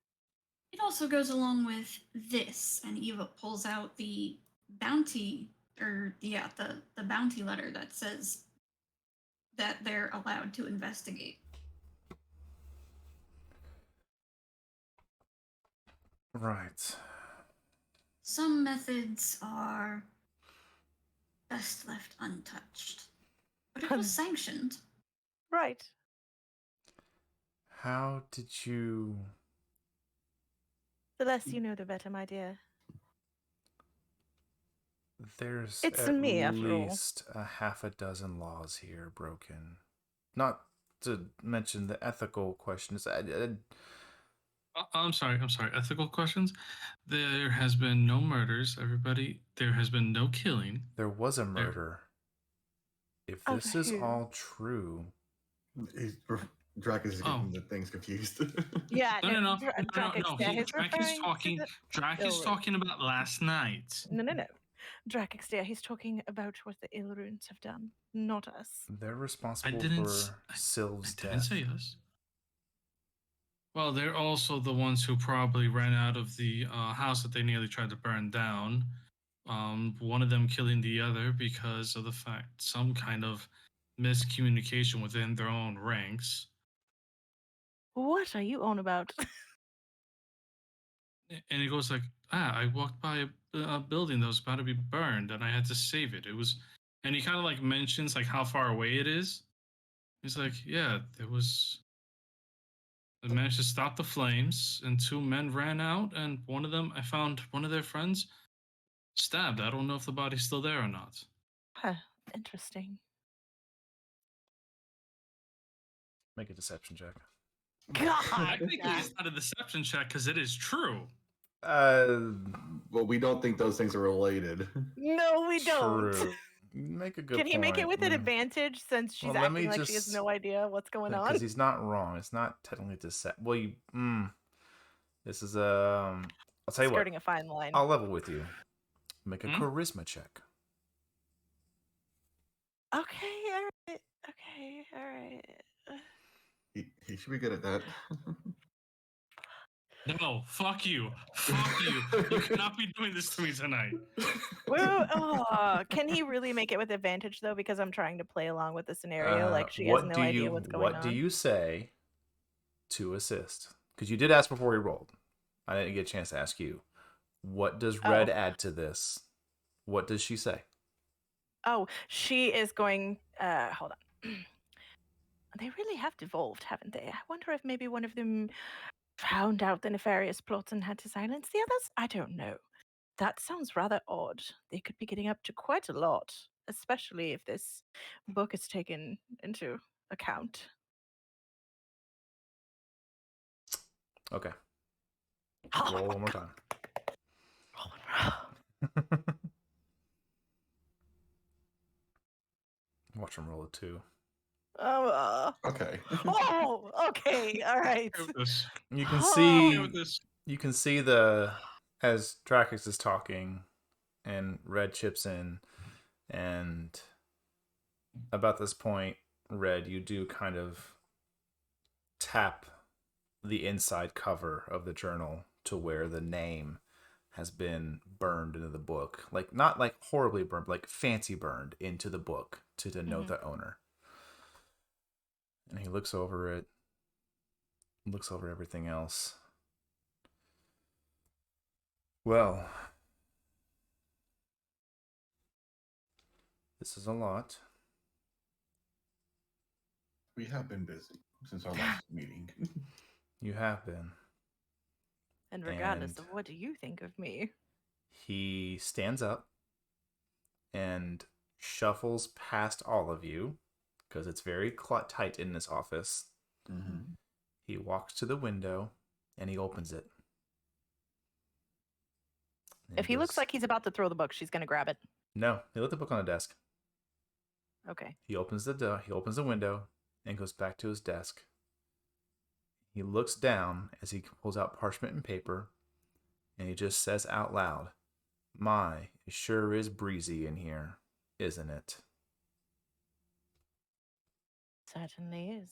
It also goes along with this, and Eva pulls out the bounty, the bounty letter that says that they're allowed to investigate. Right. Some methods are best left untouched, but it was sanctioned. Right. How did you... The less you know, the better, my dear. There's It's at me, after all. least a half a dozen laws here broken. Not to mention the ethical questions. I'm sorry. Ethical questions. There has been no murders, everybody. There has been no killing. There was a murder. If Of this is who? all true, Drac is getting the things confused. Yeah, No. Drac is Drac is talking. Drac is Ilrunes. talking about last night. No. Drac Exter, he's talking about what the Ilrunes have done, not us. they're responsible didn't for Sylve's I didn't death. say yes. Well, they're also the ones who probably ran out of the house that they nearly tried to burn down. One of them killing the other because of the fact some kind of miscommunication within their own ranks. What are you on about? And he goes like, I walked by a building that was about to be burned and I had to save it. It was, and he kind of like mentions like how far away it is. He's like, yeah, there was. I managed to stop the flames, and two men ran out, and one of them, I found one of their friends stabbed. I don't know if the body's still there or not. Huh, interesting. Make a deception check. God! Technically, it's not a deception check because it is true. Well, we don't think those things are related. No, we don't. True. Make a good Can he make it point. with an advantage since she's Well, let me acting like she has just- no idea what's going on? Because he's not wrong. It's not technically deception. Well, this is I'll tell you what. Skirting a fine line. I'll level with you. Make a charisma check. Okay, all right. He should be good at that. No, fuck you. Fuck you. You cannot be doing this to me tonight. Well, can he really make it with advantage though? Because I'm trying to play along with the scenario. Like she has no idea what's going on. What do you say to assist? Because you did ask before he rolled. I didn't get a chance to ask you. What does Red add to this? What does she say? Oh, she is going. Hold on. They really have devolved, haven't they? I wonder if maybe one of them found out the nefarious plots and had to silence the others? I don't know. That sounds rather odd. They could be getting up to quite a lot, especially if this book is taken into account. Okay. Roll one more time. Watch him roll a 2. Okay. Oh, okay. All right. You can see as Dracax is talking and Red chips in and about this point, Red, you do kind of tap the inside cover of the journal to where the name has been burned into the book. Like, not like horribly burned, but like fancy burned into the book to denote the owner. And he looks over it, looks over everything else. Well, this is a lot. We have been busy since our last meeting. You have been. And regardless And- of what do you think of me? He stands up and shuffles past all of you because it's very tight in this office. Mm-hmm. He walks to the window and he opens it. And If he looks goes- like he's about to throw the book, she's gonna grab it. No, he left the book on the desk. Okay. He opens the door, he opens the window and goes back to his desk. He looks down as he pulls out parchment and paper and he just says out loud, "My, it sure is breezy in here, isn't it?" Certainly is.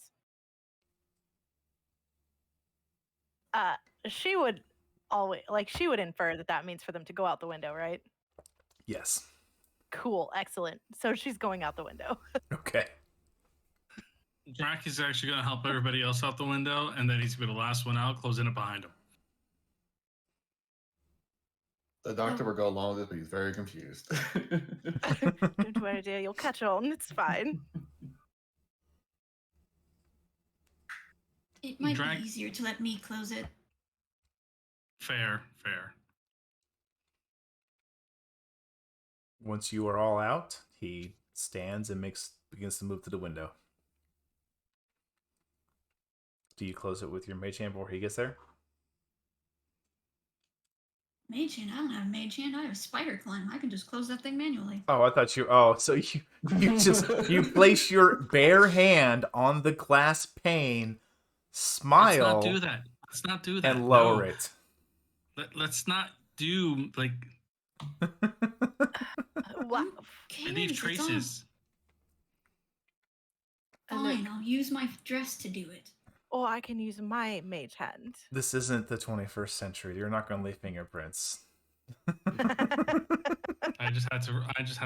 She would always she would infer that that means for them to go out the window, right? Yes. Cool, excellent. So she's going out the window. Okay. Drac is actually going to help everybody else out the window, and then he's going to be the last one out, closing it behind him. The doctor will go along with it, but he's very confused. Don't worry, dear. You'll catch on. It's fine. It might Drag- be easier to let me close it. Fair. Once you are all out, he stands and begins to move to the window. Do you close it with your mage hand before he gets there? Mage hand? I don't have mage hand. I have spider climb. I can just close that thing manually. Oh, I thought you. Oh, so you place your bare hand on the glass pane, smile, Let's not do that. Let's not do that. and lower No. it. Let's not do like Wow. I need traces. Fine, I'll use my dress to do it. Or I can use my mage hand. This isn't the 21st century. You're not going to leave fingerprints. I just had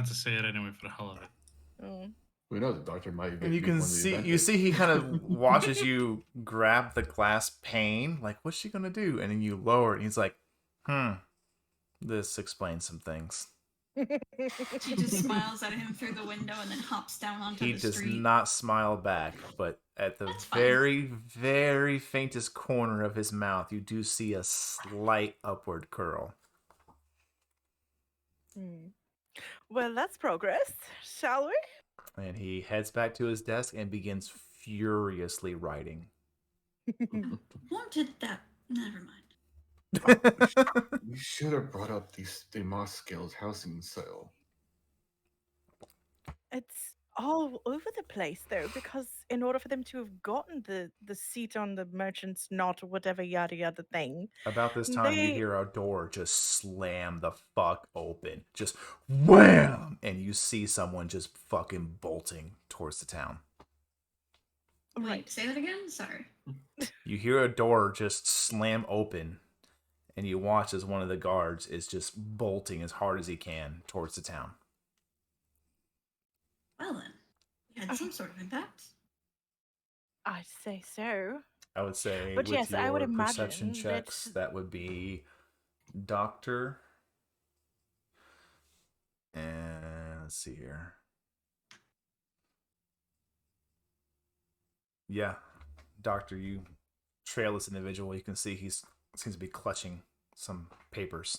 to say it anyway for the hell of it. Mm. We know the doctor might be. And you can see he kind of watches you grab the glass pane, like, what's she gonna do? And then you lower it, and he's like, this explains some things. She just smiles at him through the window and then hops down onto He the does street. not smile back, but at the That's fine. very, very faintest corner of his mouth, you do see a slight upward curl. Well, that's progress, shall we? And he heads back to his desk and begins furiously writing. Wanted that. Never mind. We should have brought up the Moss Scales housing sale. It's all over the place, though, because in order for them to have gotten the seat on the merchant's knot or whatever yada yada thing, About this time, you They- hear a door just slam the fuck open. Just wham! And you see someone just fucking bolting towards the town. Wait, Right. say that again? Sorry. You hear a door just slam open, and you watch as one of the guards is just bolting as hard as he can towards the town. Well then, we had some sort of impact. I'd say so. I would say But with yes, your I would perception imagine checks, that would be Doctor. And let's see here. Yeah, Doctor, you trail this individual. You can see he seems to be clutching some papers.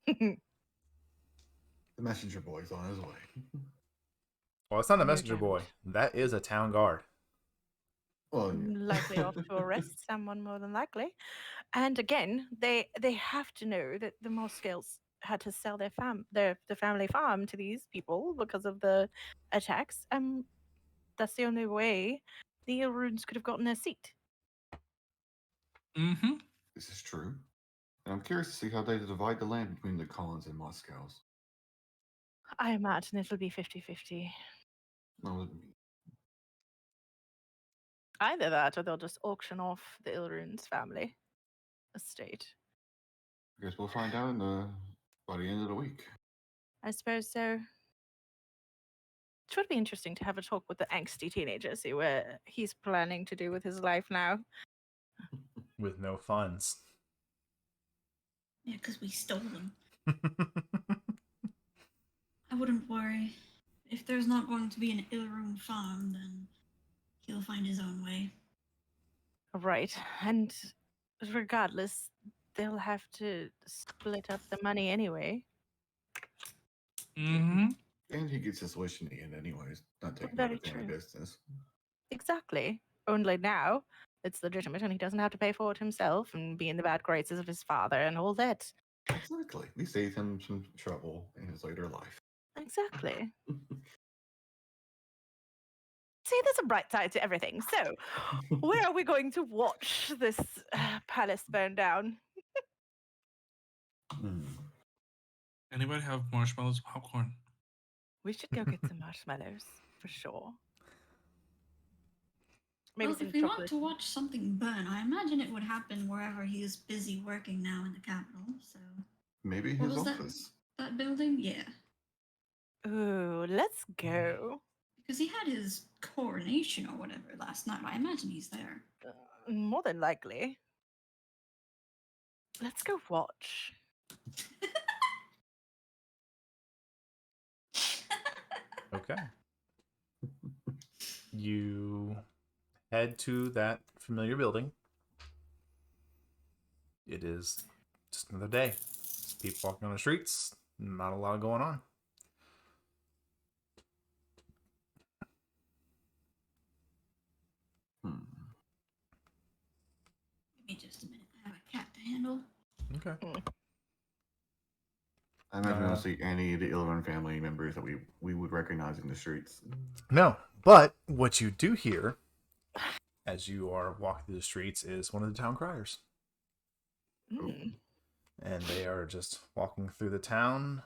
The messenger boy's on his way. Well, it's not a No messenger doubt. boy. That is a town guard. Well, Likely off to arrest someone, more than likely. And again, they have to know that the Moskales had to sell their the family farm to these people because of the attacks. That's the only way the Ilrunes could have gotten their seat. Mm-hmm. this is true. And I'm curious to see how they divide the land between the Collins and Moscows. I imagine it'll be 50-50. No, Either that or they'll just auction off the Ilrune's family estate. I guess we'll find out by the end of the week. I suppose so. It would be interesting to have a talk with the angsty teenager, see what he's planning to do with his life now. With no funds. Yeah, because we stole them. I wouldn't worry. If there's not going to be an Ilroom farm, then he'll find his own way. Right. And regardless, they'll have to split up the money anyway. Mm-hmm. And he gets his wish in the end, anyways. Not taking Very over family true. business. Exactly. Only now it's legitimate and he doesn't have to pay for it himself and be in the bad graces of his father and all that. Exactly. We saved him some trouble in his later life. Exactly. See, there's a bright side to everything. So, where are we going to watch this palace burn down? Hmm. Anybody have marshmallows, popcorn? We should go get some marshmallows for sure. Maybe Well, some if we want chocolate. to watch something burn, I imagine it would happen wherever he is busy working now in the capital. So, Maybe What his was that? office. that building, yeah, Ooh, let's go. because he had his coronation or whatever last night. I imagine he's there. More than likely. Let's go watch. Okay. You head to that familiar building. It is just another day. Just people walking on the streets. Not a lot going on. Hmm. Give me just a minute. I have a cat to handle. Okay. I imagine we don't see any of the Illivan family members that we would recognize in the streets. No, but what you do hear as you are walking through the streets is one of the town criers. Mm. And they are just walking through the town,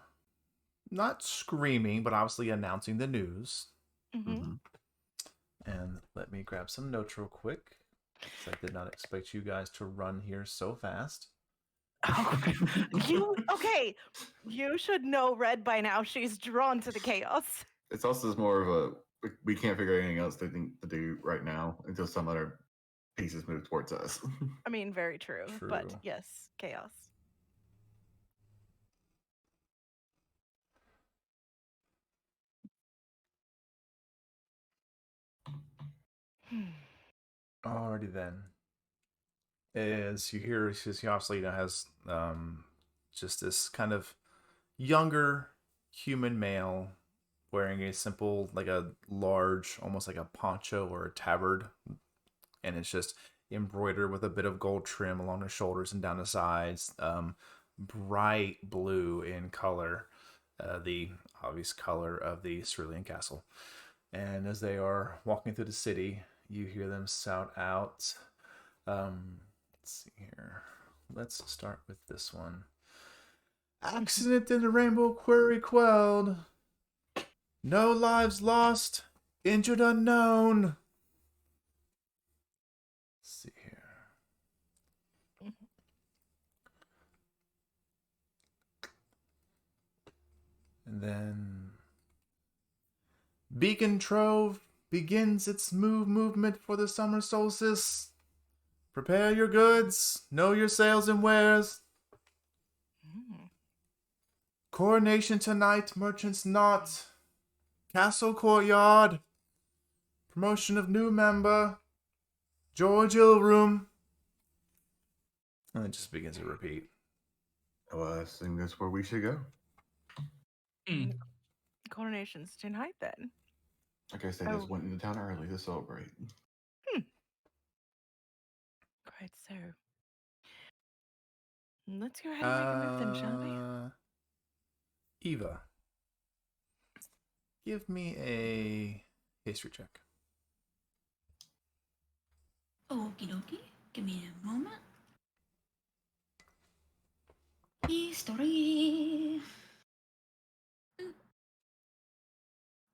not screaming, but obviously announcing the news. Mm-hmm. Mm-hmm. And let me grab some notes real quick, because I did not expect you guys to run here so fast. Oh, okay. You should know Red by now. She's drawn to the chaos. It's also more of a we can't figure anything else to do right now until some other pieces move towards us. I mean, very true. But True. yes, chaos. Alrighty then. As you hear, he obviously has just this kind of younger human male wearing a simple, like a large, almost like a poncho or a tabard, and it's just embroidered with a bit of gold trim along the shoulders and down the sides. Bright blue in color, the obvious color of the Cerulean Castle. And as they are walking through the city, you hear them shout out. Let's see here. Let's start with this one. Accident in the Rainbow Quarry quelled. No lives lost. Injured unknown. Let's see here. And then Beacon Trove begins its movement for the summer solstice. Prepare your goods, know your sales and wares. Coronation tonight, merchants not. Castle courtyard. Promotion of new member. George Ilroom. And it just begins to repeat. Well, I think that's where we should go. Coronation's tonight then. Like I said, just went into town early to celebrate. Quite so. Let's go ahead and make a move then, shall we? Eva, give me a history check. Okie dokie. Give me a moment. History.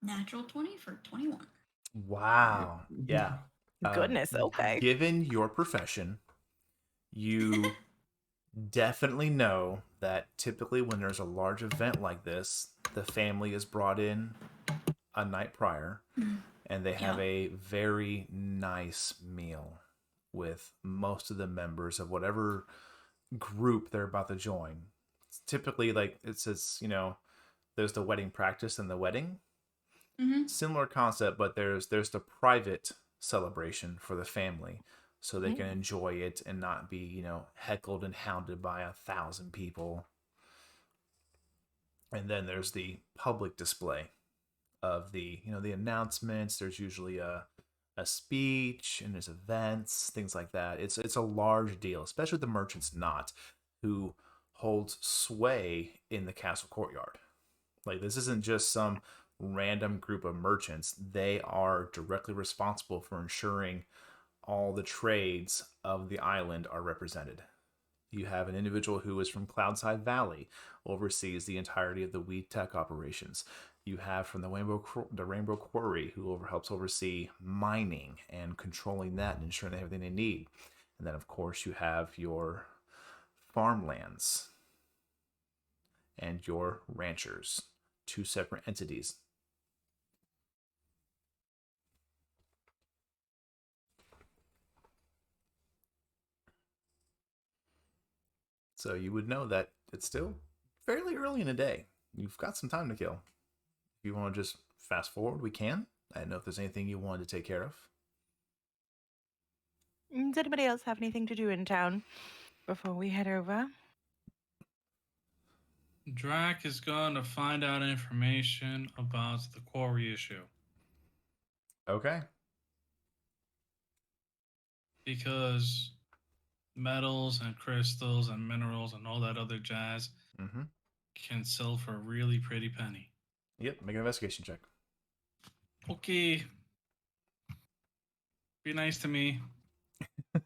Natural 20 for 21. Wow. Yeah. Goodness, okay. Given your profession, you definitely know that typically when there's a large event like this, the family is brought in a night prior and they have Yeah. a very nice meal with most of the members of whatever group they're about to join. It's typically like it says, there's the wedding practice and the wedding. Mm-hmm. Similar concept, but there's the private celebration for the family so they can enjoy it and not be, heckled and hounded by 1,000 people. And then there's the public display of the announcements. There's usually a speech and there's events, things like that. It's a large deal, especially the merchants not who holds sway in the castle courtyard. Like this isn't just some random group of merchants. They are directly responsible for ensuring all the trades of the island are represented. You have an individual who is from Cloudside Valley, oversees the entirety of the weed tech operations. You have from the Rainbow Quarry, who helps oversee mining and controlling that and ensuring they have everything they need. And then, of course, you have your farmlands and your ranchers, two separate entities. So you would know that it's still fairly early in the day. You've got some time to kill. If you want to just fast forward, we can. I don't know if there's anything you wanted to take care of. Does anybody else have anything to do in town before we head over? Drac is going to find out information about the quarry issue. Okay. Because metals and crystals and minerals and all that other jazz can sell for a really pretty penny. Yep, make an investigation check. Okay. Be nice to me.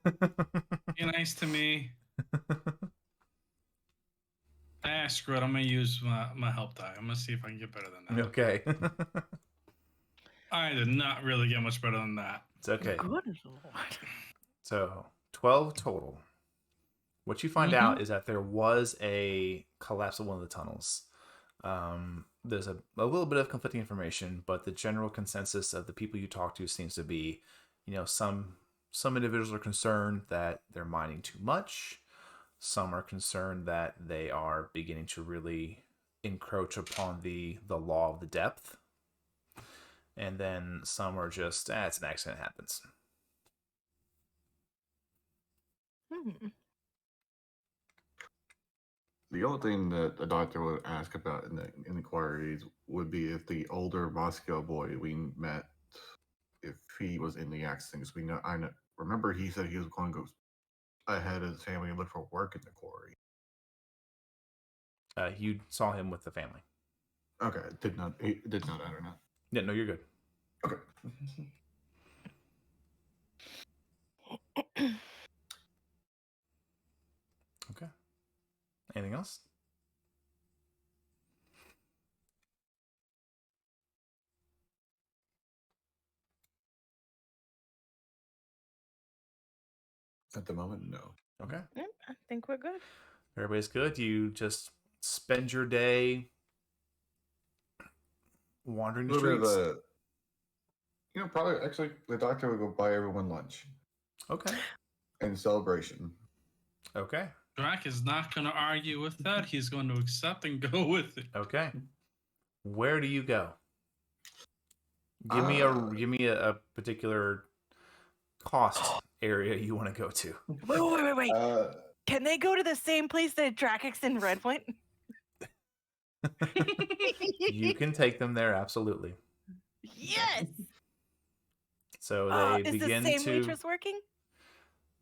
Be nice to me. Screw it. I'm going to use my help die. I'm going to see if I can get better than that. Okay. I did not really get much better than that. It's okay. Good Lord. So 12 total. What you find out is that there was a collapse of one of the tunnels. There's a little bit of conflicting information, but the general consensus of the people you talk to seems to be, some individuals are concerned that they're mining too much. Some are concerned that they are beginning to really encroach upon the law of the depth. And then some are just, it's an accident, happens. The only thing that the doctor would ask about in the inquiries would be if the older Moscow boy we met, if he was in the accident. Because I remember he said he was going to go ahead of his family and look for work in the quarry. You saw him with the family. Okay, he did not add or not. Yeah, no, you're good. Okay. Okay. Anything else? At the moment, no. Okay. I think we're good. Everybody's good. You just spend your day wandering the streets. Probably actually the doctor would go buy everyone lunch. Okay. And celebration. Okay. Drac is not going to argue with that. He's going to accept and go with it. Okay. Where do you go? Give me a particular cost area you want to go to. Wait. Can they go to the same place that Drakex and Redpoint? You can take them there, absolutely. Yes. So they is begin the same to waitress working?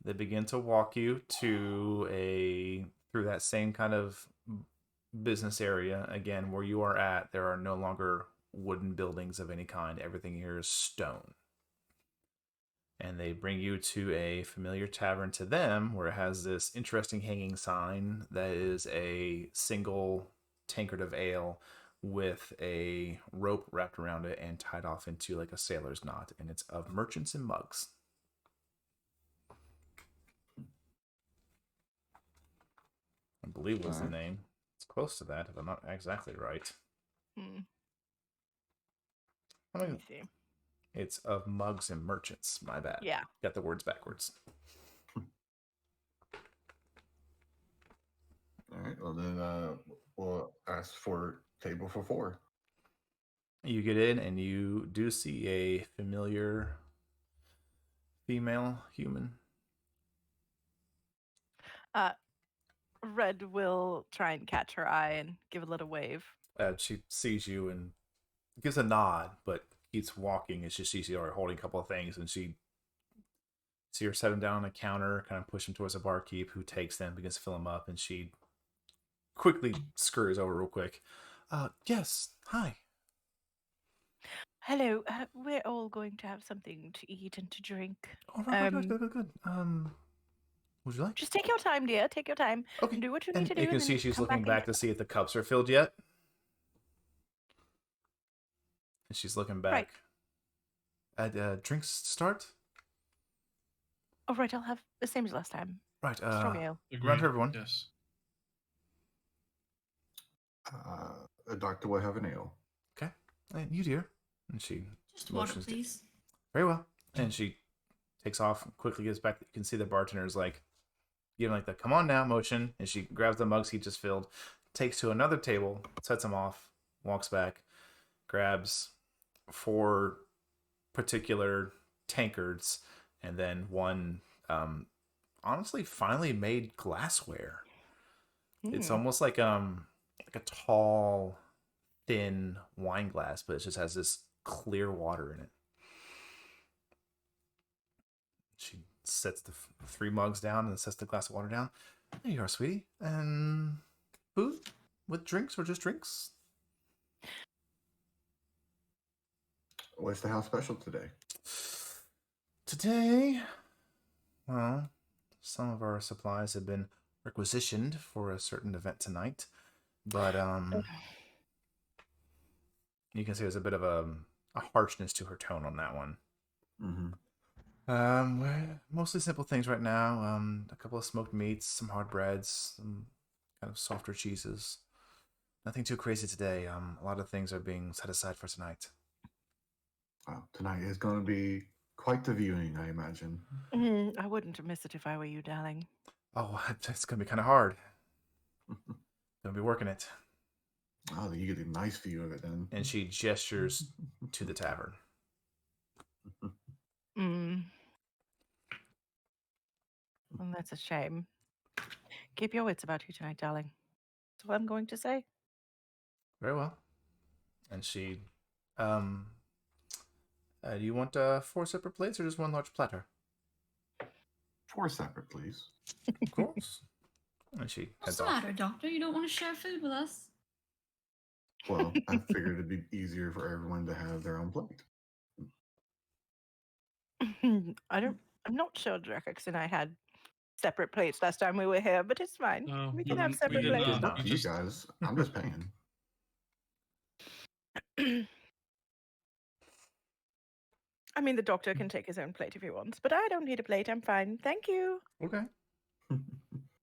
They begin to walk you through that same kind of business area again where you are at. There are no longer wooden buildings of any kind. Everything here is stone. And they bring you to a familiar tavern to them where it has this interesting hanging sign that is a single tankard of ale with a rope wrapped around it and tied off into like a sailor's knot, and it's of merchants and mugs. I believe was the Alright. name. It's close to that, if I'm not exactly right. Let me see. It's of mugs and merchants. My bad. Yeah. Got the words backwards. All right. Well, then we'll ask for table for 4. You get in and you do see a familiar female human. Red will try and catch her eye and give a little wave. She sees you and gives a nod, but keeps walking as she sees you holding a couple of things, and she see her set him down on a counter, kind of push him towards a barkeep who takes them, begins to fill them up, and she quickly scurries over real quick. Yes, hi. Hello, we're all going to have something to eat and to drink. Oh, right, good. Would you like? Just take your time, dear. Take your time. Okay. Do what you And need to do. you can and see then she's come looking back to see if the cups are filled yet. And she's looking back. Right. Drinks start? Oh, right. I'll have the same as last time. Right. Strong ale. Run to everyone. Yes. The doctor will have an ale. Okay. And you, dear. And she Just water, motions please. Very well. And she takes off, quickly gets back. You can see the bartender's like, giving like the come on now motion. And she grabs the mugs he just filled, takes to another table, sets them off, walks back, grabs 4 particular tankards, and then one honestly finely made glassware. It's almost like a tall, thin wine glass, but it just has this clear water in it. She sets the 3 mugs down and sets the glass of water down. There you are, sweetie. And food with drinks or just drinks? What's the house special today? Today, well, some of our supplies have been requisitioned for a certain event tonight, but you can see there's a bit of a harshness to her tone on that one. Mostly simple things right now. A couple of smoked meats, some hard breads, some kind of softer cheeses. Nothing too crazy today. A lot of things are being set aside for tonight. Wow, tonight is going to be quite the viewing, I imagine. I wouldn't miss it if I were you, darling. Oh, it's going to be kind of hard. Going to be working it. Oh, you get a nice view of it then. And she gestures to the tavern. Well, that's a shame. Keep your wits about you tonight, darling. That's what I'm going to say. Very well. And she, do you want 4 separate plates or just 1 large platter? 4 separate, please. Of course. And she What's heads the off. matter, Doctor? You don't want to share food with us? Well, I figured it'd be easier for everyone to have their own plate. I'm not sure Drekkix and I had separate plates last time we were here, but it's fine. No, we we can have didn't- we separate did plates. It's not. up to you guys. I'm just paying. I mean, the doctor can take his own plate if he wants, but I don't need a plate. I'm fine. Thank you. Okay.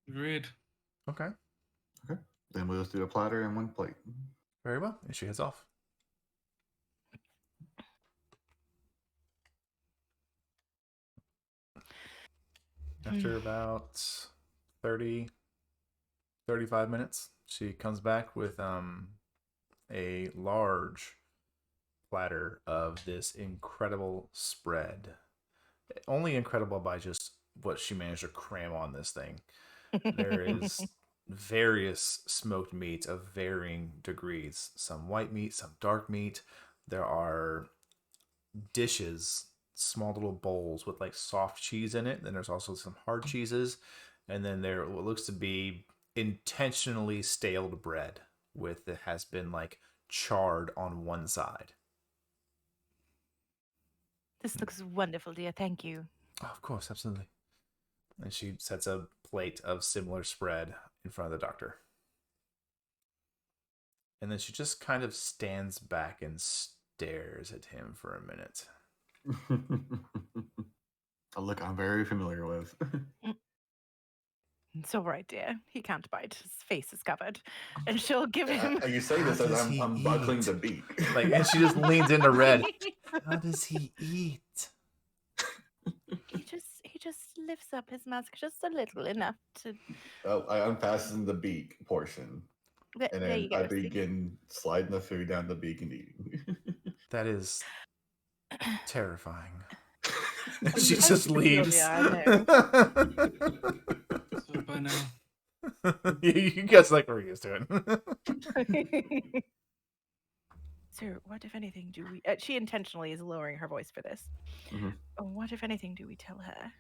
Agreed. Okay. Then we'll just do a platter and 1 plate. Very well. And she heads off. After about 30, 35 minutes, she comes back with a large platter of this incredible spread. Only incredible by just what she managed to cram on this thing. There is various smoked meats of varying degrees. Some white meat, some dark meat. There are dishes, small little bowls with like soft cheese in it. Then there's also some hard cheeses. And then there what looks to be intentionally staled bread with it has been like charred on one side. This looks wonderful, dear. Thank you. Oh, of course, absolutely. And she sets a plate of similar spread in front of the doctor. And then she just kind of stands back and stares at him for a minute. A look I'm very familiar with. It's all right, dear. He can't bite. His face is covered. And she'll give him. You say this How as does he I'm buckling eat? the beak. Like, and she just leans into Red. How does he eat? He just lifts up his mask just a little, enough to. Well, I unfasten the beak portion, and There then you go. I see? begin sliding the food down the beak and eating. That is terrifying. Oh, She I'm just leaves. peculiar, I So by now, You guys like we're used to it. know. So, what, if anything, do we. She intentionally is lowering her voice for this. Mhm. What, if anything, do we tell her?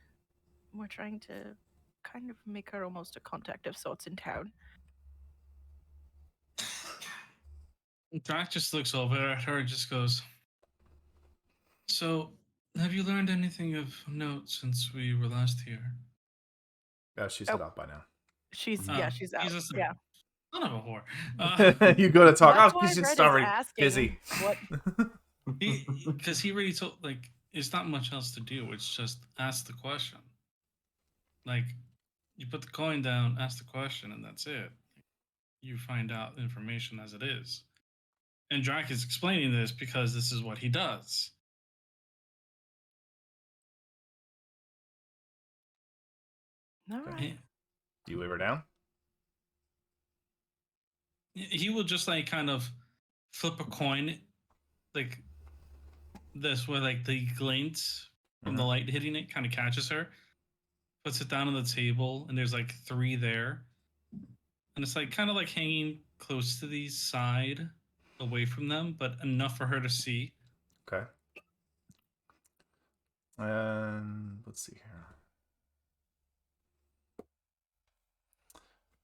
We're trying to kind of make her almost a contact of sorts in town. Drac just looks over at her and just goes, "So, have you learned anything of note since we were last here?" Oh, she's Oh. head off by now. She's Oh, she's out. Jesus, Yeah. son of a whore. You go to talk. That's Oh, why she's just Brett is already asking busy. what. Because he really told, like, it's not much else to do. It's just ask the question. Like, you put the coin down, ask the question, and that's it. You find out information as it is. And Drac is explaining this because this is what he does. All right. He, Do you leave her down? he will just, like, kind of flip a coin, like this, where, like, the glint from the light hitting it kind of catches her, puts it down on the table, and there's, like, 3 there. And it's, like, kind of, like, hanging close to the side, away from them, but enough for her to see. Okay. And let's see here.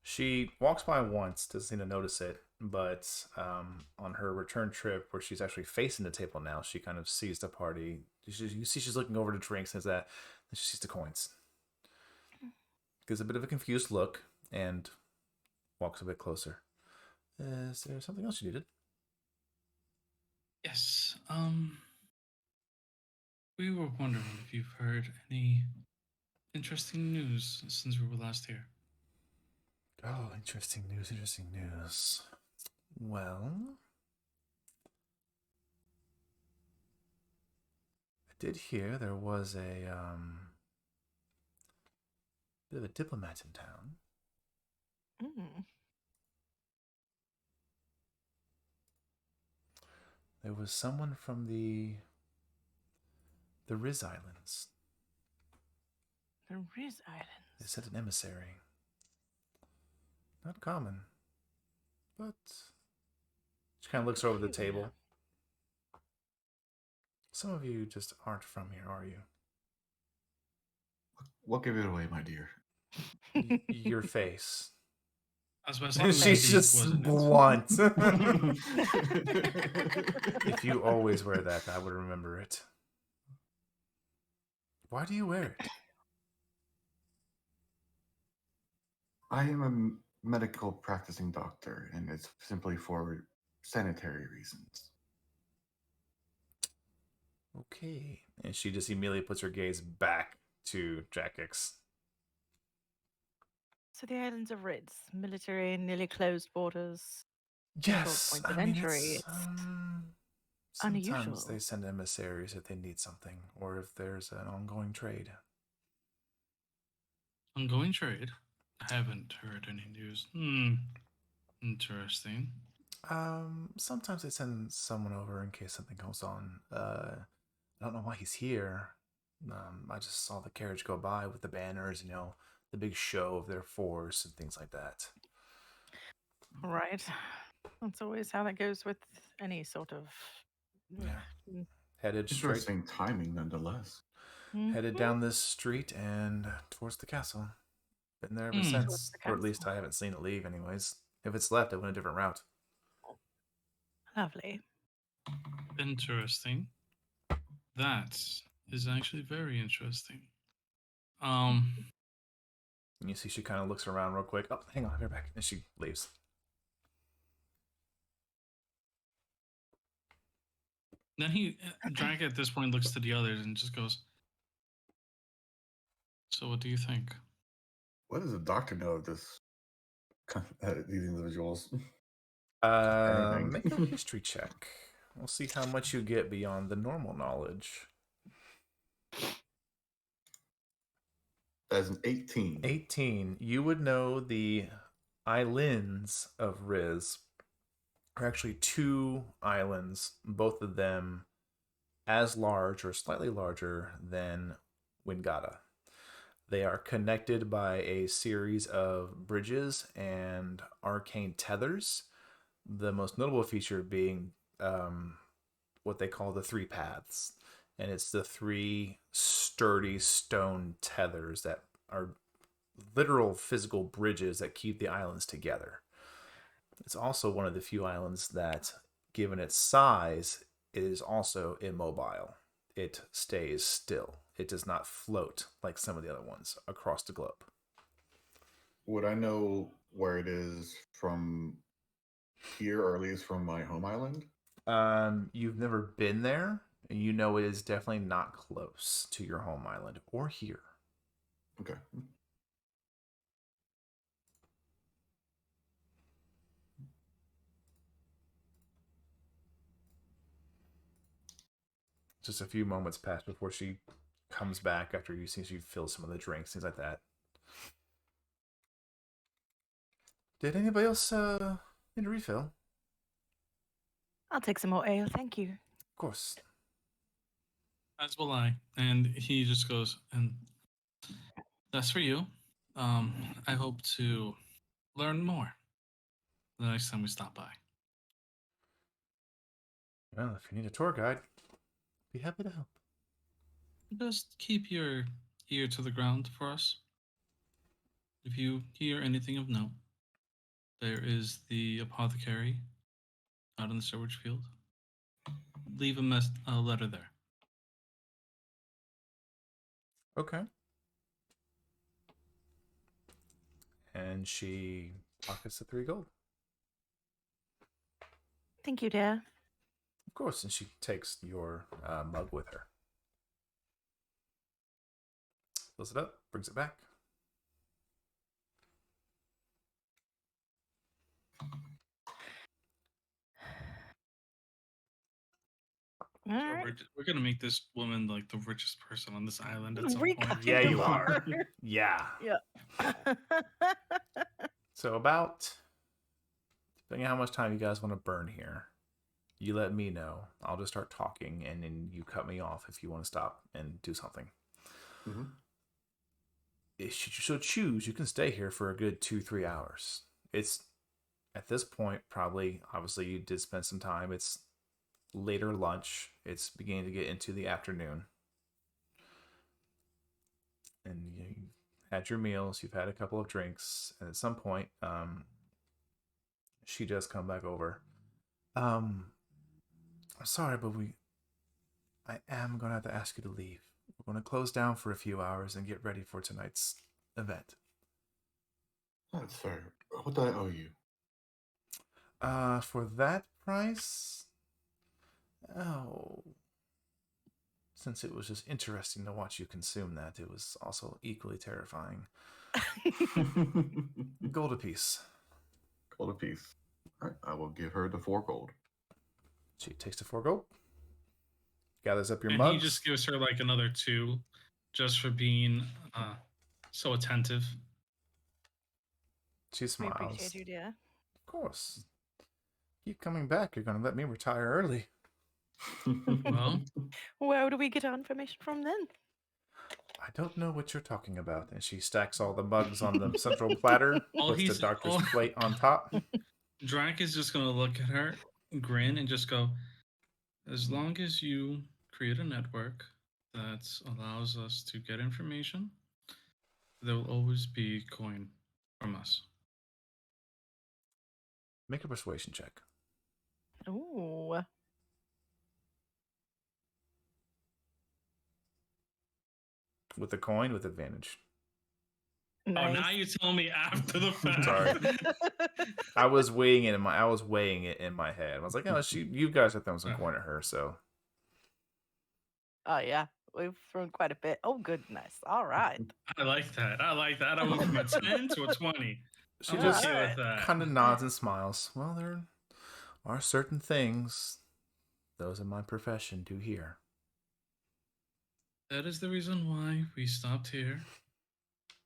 She walks by once, doesn't seem to notice it, but on her return trip, where she's actually facing the table now, she kind of sees the party. You see she's looking over the drinks, and that, and she sees the coins. Gives a bit of a confused look and walks a bit closer. Is there something else you needed? Yes. We were wondering if you've heard any interesting news since we were last here. Oh, interesting news, interesting news. Well, I did hear there was a bit of a diplomat in town. Mm. There was someone from the Riz Islands. The Riz Islands. They sent an emissary. Not common, but she kind of looks over the table. Some of you just aren't from here, are you? What gave it away, my dear? Your face. I was about to say, She's deep, just wasn't it? blunt. If you always wear that, I would remember it. Why do you wear it? I am a medical practicing doctor, and it's simply for sanitary reasons. Okay. And she just immediately puts her gaze back to Jack X. So the islands of Riz, military, nearly closed borders. Yes, points I of mean, entry, it's, it's sometimes unusual. they send emissaries if they need something, or if there's an ongoing trade. Ongoing trade? I haven't heard any news. Interesting. Sometimes they send someone over in case something goes on. I don't know why he's here. I just saw the carriage go by with the banners, the big show of their force and things like that. Right. That's always how that goes with any sort of. Yeah. Headed straight, Interesting timing, nonetheless. headed down this street and towards the castle. Been there ever since, the or at least castle. I haven't seen it leave. Anyways, if it's left, I went a different route. Lovely. Interesting. That is actually very interesting. And you see she kind of looks around real quick. Oh, hang on, I'll be back. And she leaves. Then Drac at this point looks to the others and just goes, "So what do you think?" What does the doctor know of this? These individuals. Make a history check. We'll see how much you get beyond the normal knowledge. As an 18. 18. You would know the islands of Riz are actually two islands, both of them as large or slightly larger than Wingata. They are connected by a series of bridges and arcane tethers. The most notable feature being what they call the three paths. And it's the three sturdy stone tethers that are literal physical bridges that keep the islands together. It's also one of the few islands that, given its size, is also immobile. It stays still. It does not float like some of the other ones across the globe. Would I know where it is from here, or at least from my home island? You've never been there, and you know it is definitely not close to your home island or here. Okay. Just a few moments pass before she comes back after you see she fills some of the drinks, things like that. Did anybody else need a refill? I'll take some more ale, thank you. Of course. As will I. And he just goes, and that's for you. I hope to learn more the next time we stop by. Well, if you need a tour guide, be happy to help. Just keep your ear to the ground for us. If you hear anything of note, there is the apothecary out in the storage field. Leave a letter there. Okay. And she pockets the 3 gold. Thank you, dear. Of course, and she takes your mug with her. Fills it up, brings it back. All right. We're gonna make this woman like the richest person on this island at some We point. Yeah, kind you of are. Yeah. Yeah. So about, depending on how much time you guys want to burn here, you let me know. I'll just start talking, and then you cut me off if you want to stop and do something. Mm-hmm. If you so choose, you can stay here for a good 2-3 hours. It's, at this point, probably, obviously you did spend some time. It's later lunch. It's beginning to get into the afternoon. And you've had your meals, you've had a couple of drinks, and at some point, she does come back over. I'm sorry, but I am going to have to ask you to leave. We're going to close down for a few hours and get ready for tonight's event. That's fair. What do I owe you? For that price? Oh. Since it was just interesting to watch you consume that, it was also equally terrifying. Gold apiece. Gold apiece. All right, I will give her the 4 gold. She takes the 4 gold. Gathers up your And mugs. he just gives her like another 2 just for being so attentive. She We smiles. appreciate you, dear. Of course. Keep coming back. You're going to let me retire early. Well, Where do we get our information from then? I don't know what you're talking about. And she stacks all the mugs on the central platter, puts the doctor's plate on top. Drac is just gonna look at her, grin, and just go, as long as you create a network that allows us to get information, there will always be coin from us. Make a persuasion check. Ooh. With the coin, with advantage. Nice. Oh, now you tell me after the fact. Sorry. I was weighing it in my head. I was like, oh, you guys are throwing some coin at her, so Oh, yeah. We've thrown quite a bit. Oh, goodness. All right. I like that. I went from a 10 to a 20. She I'm just okay with that. kind of nods and smiles. Well, there are certain things those in my profession do here. That is the reason why we stopped here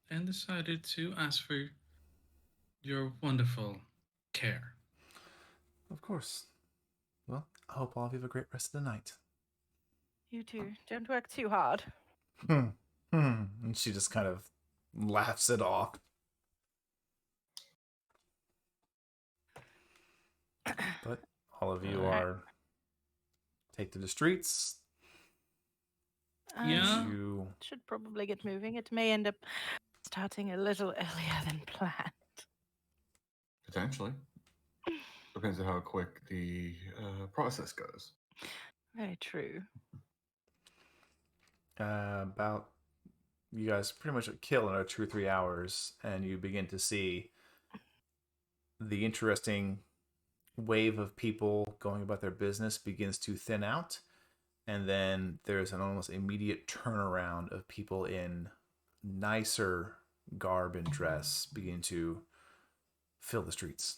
and decided to ask for your wonderful care. Of course. Well, I hope all of you have a great rest of the night. You too. Don't work too hard. And she just kind of laughs it off. But all of you All right. are take to the streets. Yeah. You Should probably get moving. It may end up starting a little earlier than planned. Potentially. Depends on how quick the process goes. Very true. about you guys pretty much kill in 2 or 3 hours, and you begin to see the interesting wave of people going about their business begins to thin out, and then there's an almost immediate turnaround of people in nicer garb and dress begin to fill the streets.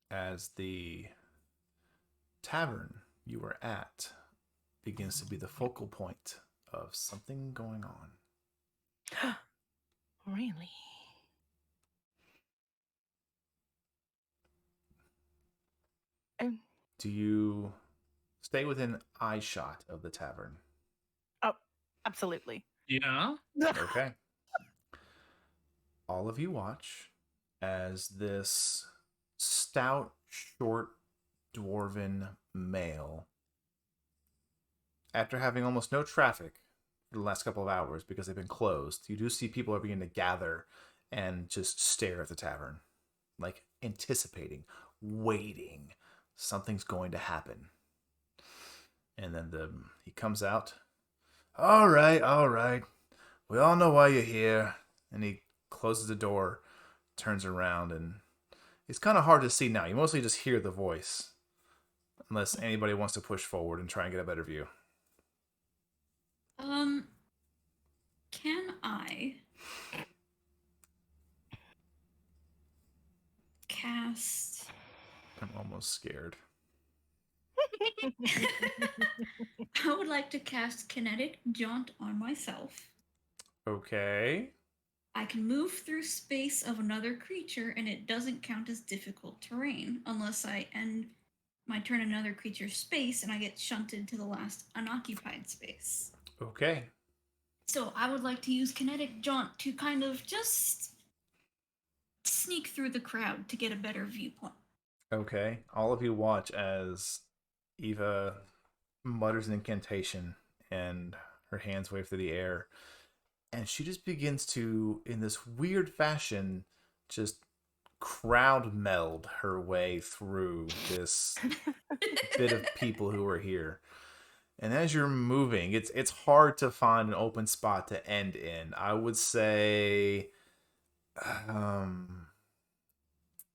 As the tavern you were at begins to be the focal point of something going on. Really? Do you stay within eye shot of the tavern? Oh, absolutely. Yeah. Okay. All of you watch as this stout, short, dwarven male, after having almost no traffic for the last couple of hours because they've been closed, you do see people are beginning to gather and just stare at the tavern, like anticipating, waiting. Something's going to happen. And then he comes out. All right. We all know why you're here. And he closes the door, turns around, and it's kind of hard to see now. You mostly just hear the voice, unless anybody wants to push forward and try and get a better view. Can I cast? I'm almost scared. I would like to cast Kinetic Jaunt on myself. Okay. I can move through space of another creature, and it doesn't count as difficult terrain unless I end my turn in another creature's space and I get shunted to the last unoccupied space. Okay. So I would like to use Kinetic Jaunt to kind of just sneak through the crowd to get a better viewpoint. Okay. All of you watch as Eva mutters an incantation and her hands wave through the air. And she just begins to, in this weird fashion, just crowd meld her way through this bit of people who are here. And as you're moving, it's hard to find an open spot to end in. I would say,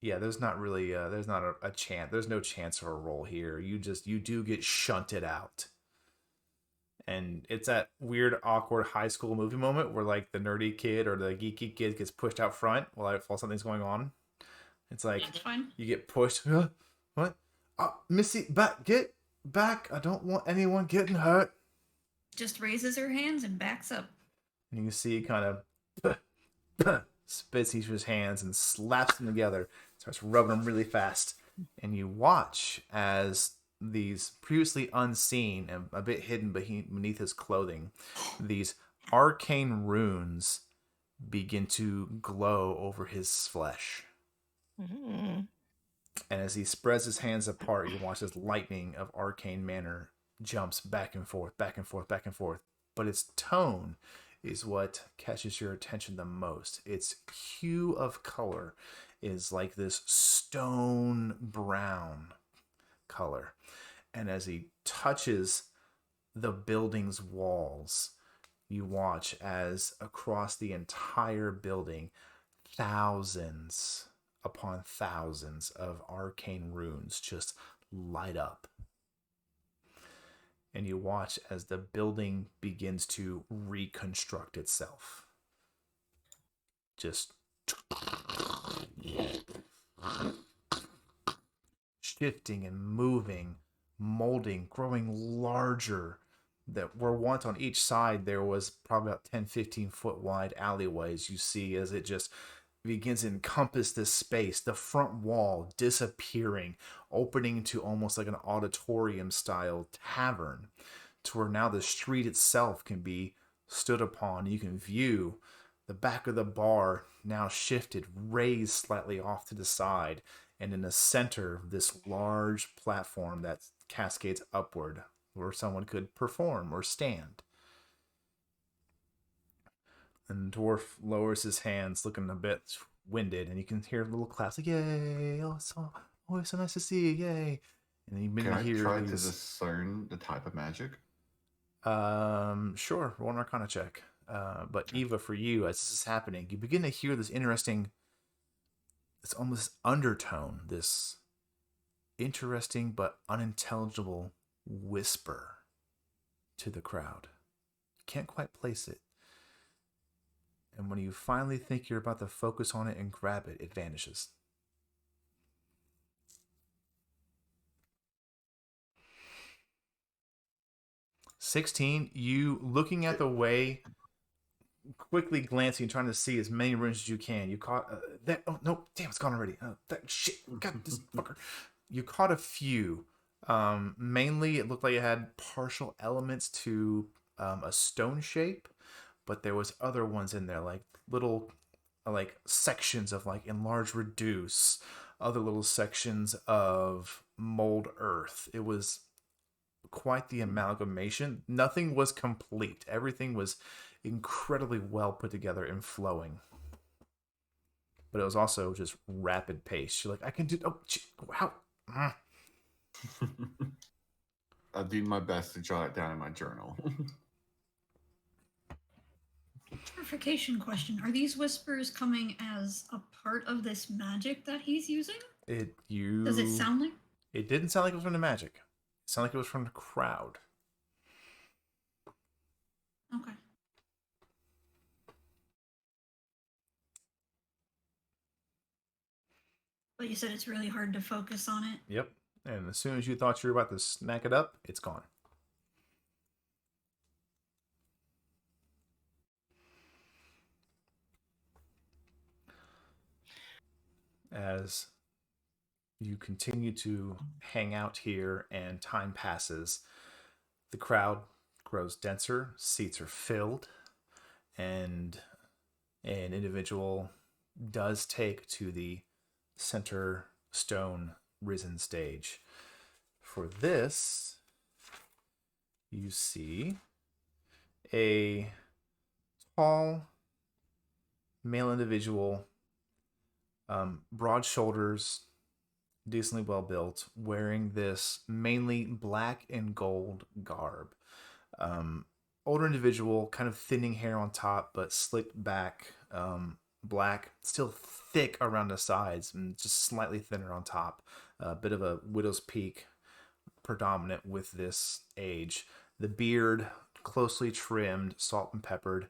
yeah, there's not really, there's not a chance. There's no chance for a roll here. You do get shunted out. And it's that weird, awkward high school movie moment where, like, the nerdy kid or the geeky kid gets pushed out front while something's going on. It's like, That's fine. you get pushed. What? Missy, get back. I don't want anyone getting hurt. Just raises her hands and backs up. And you can see kind of spits each of his hands and slaps them together. Starts rubbing them really fast. And you watch as these previously unseen and a bit hidden beneath his clothing, these arcane runes begin to glow over his flesh. Mm-hmm. And as he spreads his hands apart, you watch as lightning of arcane manner jumps back and forth, back and forth, back and forth. But its tone is what catches your attention the most. Its hue of color is like this stone brown color. And as he touches the building's walls, you watch as across the entire building, thousands upon thousands of arcane runes just light up. And you watch as the building begins to reconstruct itself. Just shifting and moving, molding, growing larger. That were once on each side, there was probably about 10, 15 foot wide alleyways. You see as it just begins to encompass this space, the front wall disappearing, opening to almost like an auditorium style tavern, to where now the street itself can be stood upon. You can view the back of the bar now shifted, raised slightly off to the side, and in the center, this large platform that cascades upward where someone could perform or stand. And the dwarf lowers his hands, looking a bit winded, and you can hear little claps like, yay, it's so nice to see you, yay. And then you begin Can to I hear try to these... discern the type of magic? Sure, roll an Arcana check. But Eva, for you, as this is happening, you begin to hear this interesting, it's almost undertone, this interesting but unintelligible whisper to the crowd. You can't quite place it. And when you finally think you're about to focus on it and grab it, it vanishes. "16, you looking at the way, quickly glancing, trying to see as many rooms as you can. You caught that. Oh no! Damn, it's gone already. That shit! God, this fucker! You caught a few. Mainly, it looked like it had partial elements to a stone shape, but there was other ones in there, like little, like sections of like enlarged reduce, other little sections of mold earth. It was quite the amalgamation. Nothing was complete. Everything was incredibly well put together and flowing. But it was also just rapid pace. You're like, I can do... Oh, how? I'll do my best to jot it down in my journal. Clarification question. Are these whispers coming as a part of this magic that he's using? Does it sound like? It didn't sound like it was from the magic. It sounded like it was from the crowd. Okay. But you said it's really hard to focus on it. Yep. And as soon as you thought you were about to snack it up, it's gone. As you continue to hang out here and time passes, the crowd grows denser, seats are filled, and an individual does take to the center stone risen stage. For this, you see a tall male individual, broad shoulders, decently well built, wearing this mainly black and gold garb. Older individual, kind of thinning hair on top, but slicked back, black, still thick around the sides, and just slightly thinner on top. A bit of a widow's peak predominant with this age. The beard closely trimmed, salt and peppered.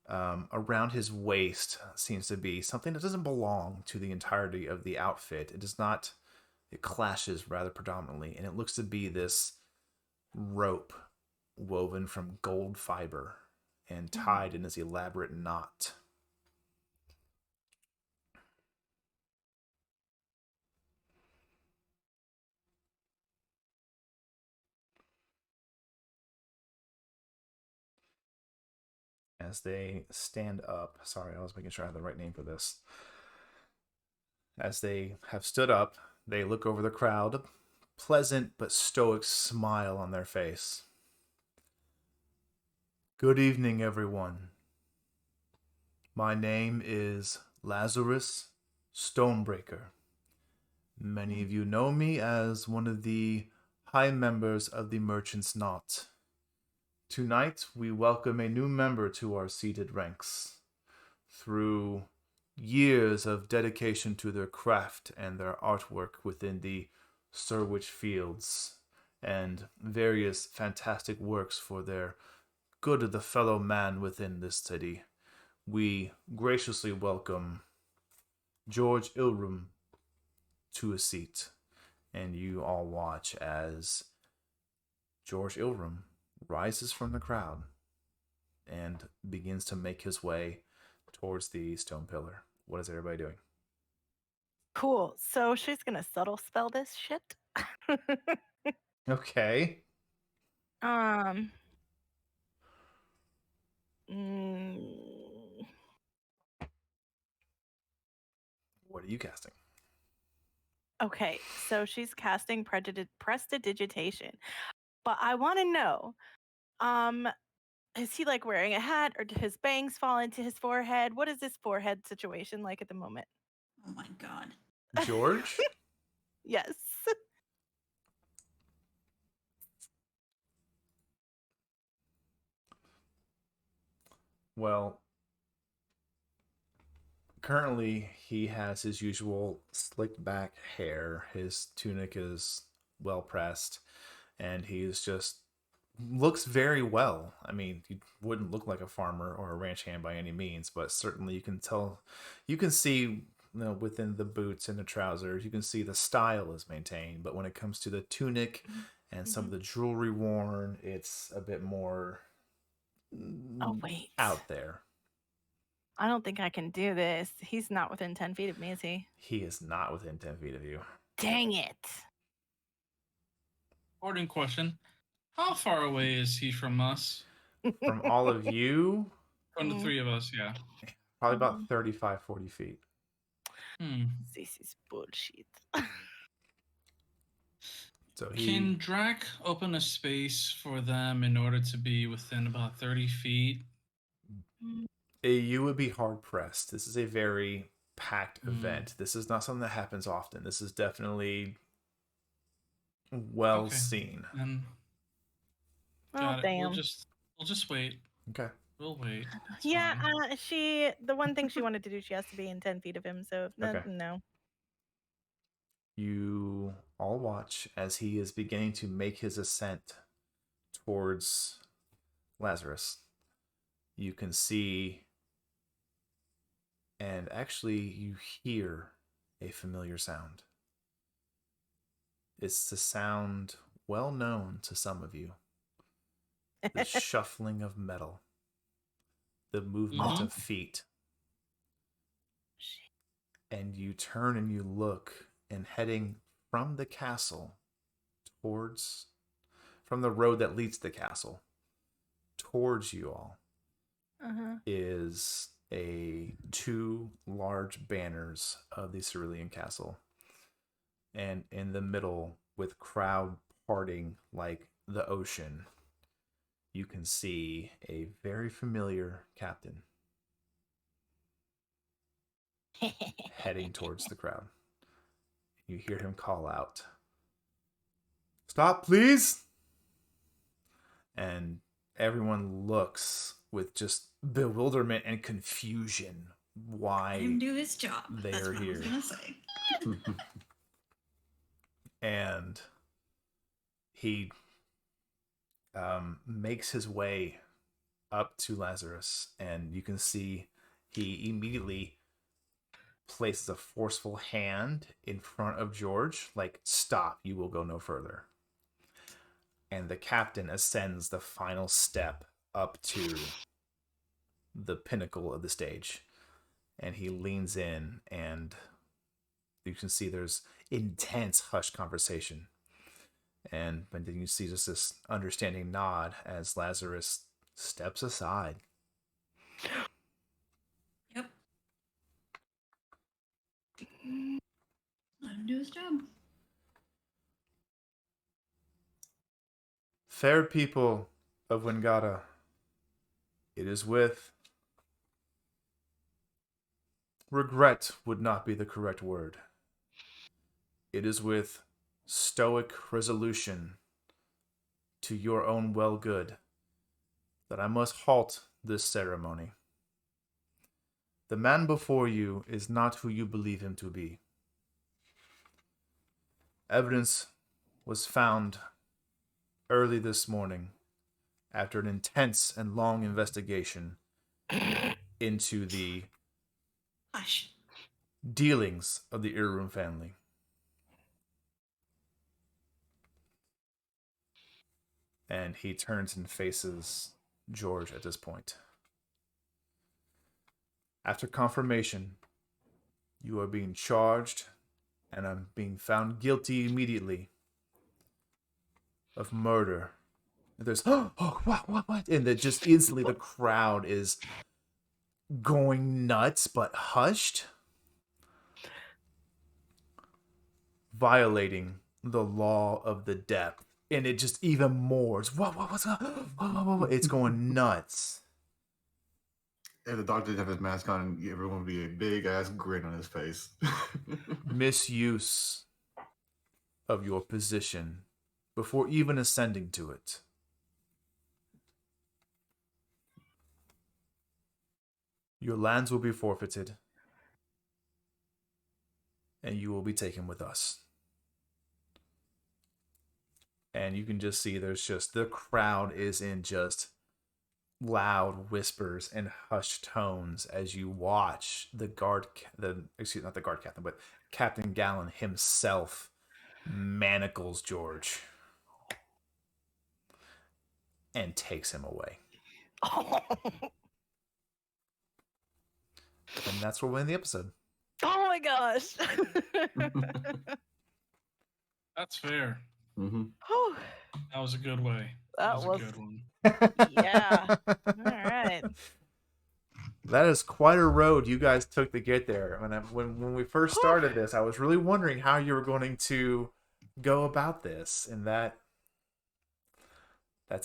Around his waist seems to be something that doesn't belong to the entirety of the outfit. It clashes rather predominantly, and it looks to be this rope woven from gold fiber and tied in this elaborate knot. As they stand up, sorry, I was making sure I have the right name for this. As they have stood up, they look over the crowd, pleasant but stoic smile on their face. "Good evening, everyone. My name is Lazarus Stonebreaker. Many of you know me as one of the high members of the Merchant's Knot. Tonight, we welcome a new member to our seated ranks. Through years of dedication to their craft and their artwork within the Sirwich Fields, and various fantastic works for their good of the fellow man within this city, we graciously welcome George Ilrum to a seat. And you all watch as George Ilrum rises from the crowd and begins to make his way towards the stone pillar. What is everybody doing? Cool. So she's gonna subtle spell this shit. Okay. um. mm, What are you casting? okay, so she's casting prestidigitation, but I want to know, um, is he like wearing a hat, or do his bangs fall into his forehead? What is this forehead situation like at the moment? Oh my god. George? Yes. Well, currently he has his usual slicked back hair. His tunic is well pressed, and he's just looks very well. I mean, he wouldn't look like a farmer or a ranch hand by any means, but certainly you can tell, you can see, within the boots and the trousers, you can see the style is maintained. But when it comes to the tunic and some of the jewelry worn, it's a bit more Oh wait. out there. I don't think I can do this. He's not within 10 feet of me, is he? He is not within 10 feet of you. Dang it. Important question. How far away is he from us? From all of you, From the three of us, yeah. probably about 35, 40 feet. This is bullshit. So he Can Drac open a space for them in order to be within about 30 feet? You would be hard pressed. This is a very packed event. This is not something that happens often. This is definitely well seen. And Oh, got it. damn. We'll just wait. Okay. We'll wait. It's Yeah, fine. the one thing she wanted to do, she has to be in 10 feet of him, so Okay. no. You all watch as he is beginning to make his ascent towards Lazarus. You can see, and actually you hear a familiar sound. It's the sound well known to some of you. The shuffling of metal. The movement of feet. And you turn and you look, and heading from the castle towards, from the road that leads to the castle towards you all, is two large banners of the Cerulean Castle. And in the middle, with crowd parting like the ocean, you can see a very familiar captain heading towards the crowd. You hear him call out, "Stop, please!" And everyone looks with just bewilderment and confusion why Let him do his job. they That's are what here. I was gonna say. And he makes his way up to Lazarus, and you can see he immediately places a forceful hand in front of George, like, "Stop, you will go no further." And the captain ascends the final step up to the pinnacle of the stage, and he leans in, and you can see there's intense hushed conversation. And then you see just this understanding nod as Lazarus steps aside. Yep. Let him do his job. Fair people of Wingata, it is with regret would not be the correct word. It is with stoic resolution to your own well-good that I must halt this ceremony. The man before you is not who you believe him to be. Evidence was found early this morning after an intense and long investigation into the Hush. dealings of the Irun family. And he turns and faces George at this point. After confirmation, you are being charged and I'm being found guilty immediately of murder. And there's, oh, what? And then just instantly the crowd is going nuts, but hushed. Violating the law of the depth. And it just even more. What's up? It's going nuts. If the doctor did have his mask on, everyone would be a big ass grin on his face. Misuse of your position before even ascending to it. Your lands will be forfeited, and you will be taken with us. And you can just see there's just the crowd is in just loud whispers and hushed tones as you watch not the guard captain, but Captain Gallon himself manacles George and takes him away. And that's where we'll end the episode. Oh my gosh. That's fair. Mm-hmm. Oh, That was a good way. That was was- a good one. yeah. All right. That is quite a road you guys took to get there. When we first started this, I was really wondering how you were going to go about this, and that's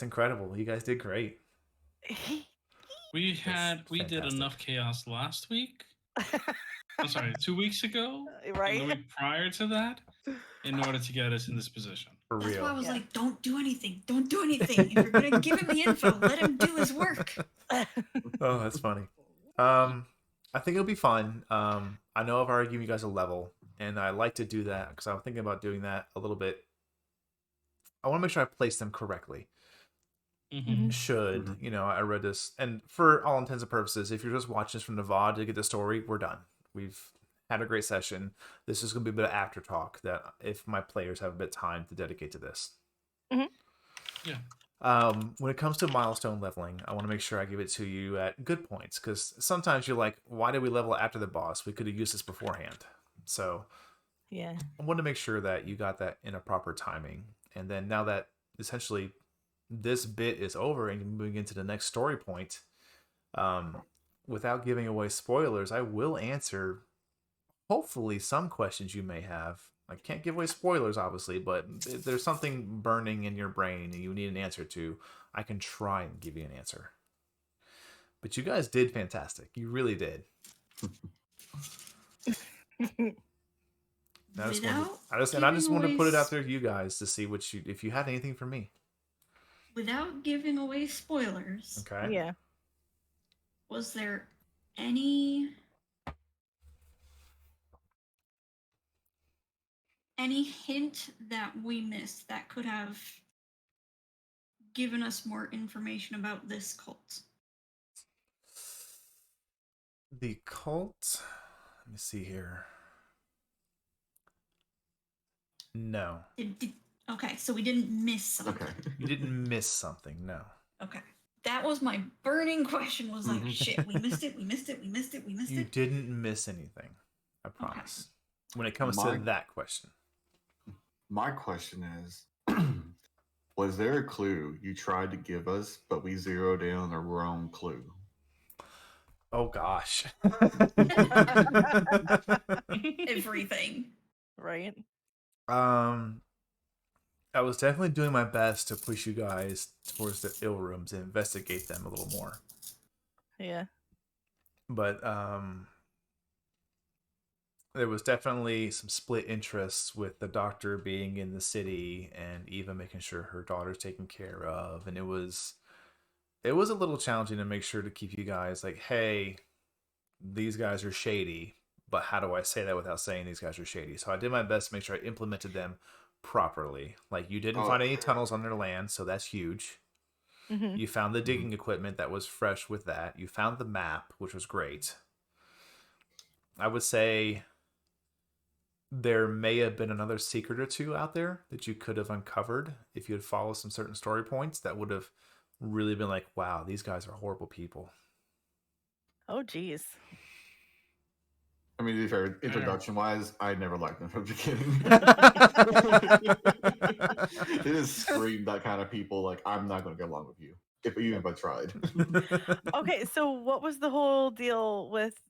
incredible. You guys did great. We did fantastic. enough chaos last week. I'm sorry, 2 weeks ago, and the Right? week prior to that, in order to get us in this position. For That's real. why I was Yeah. like, don't do anything. Don't do anything. If you're going to give him the info, let him do his work. Oh, that's funny. I think it'll be fun. I know I've already given you guys a level, and I like to do that because I'm thinking about doing that a little bit. I want to make sure I place them correctly. Mm-hmm. Should, Mhm. I read this, and for all intents and purposes, if you're just watching this from Nevada to get the story, we're done. We've had a great session. This is going to be a bit of after talk that if my players have a bit of time to dedicate to this. Yeah. When it comes to milestone leveling, I want to make sure I give it to you at good points, because sometimes you're like, why did we level after the boss? We could have used this beforehand. So Yeah. I want to make sure that you got that in a proper timing. And then now that essentially this bit is over and you're moving into the next story point, without giving away spoilers, I will answer hopefully some questions you may have. I can't give away spoilers, obviously, but if there's something burning in your brain and you need an answer to, I can try and give you an answer. But you guys did fantastic. You really did. I just wanted to put it out there to you guys to see if you had anything for me. Without giving away spoilers, Okay. Yeah. was there any hint that we missed that could have given us more information about this cult? The cult. Let me see here. No. Okay, so we didn't miss something. Okay. You didn't miss something. No. Okay. That was my burning question, was like, Mhm. shit, we missed it. You didn't miss anything. I promise. When it comes My- to that question. My question is, was there a clue you tried to give us, but we zeroed in on the wrong clue? Oh gosh. Everything. Right. I was definitely doing my best to push you guys towards the ill rooms and investigate them a little more. Yeah. But there was definitely some split interests with the doctor being in the city and Eva making sure her daughter's taken care of, and it was a little challenging to make sure to keep you guys like, hey, these guys are shady, but how do I say that without saying these guys are shady? So I did my best to make sure I implemented them properly. Like, you didn't find any tunnels on their land, so that's huge. Mm-hmm. You found the digging equipment that was fresh with that. You found the map, which was great. I would say there may have been another secret or two out there that you could have uncovered if you had followed some certain story points that would have really been like, wow, these guys are horrible people. Oh, geez. I mean, to be fair, introduction-wise, I never liked them from the beginning. They just screamed that kind of people, like, I'm not going to get along with you, even if I tried. Okay, so what was the whole deal with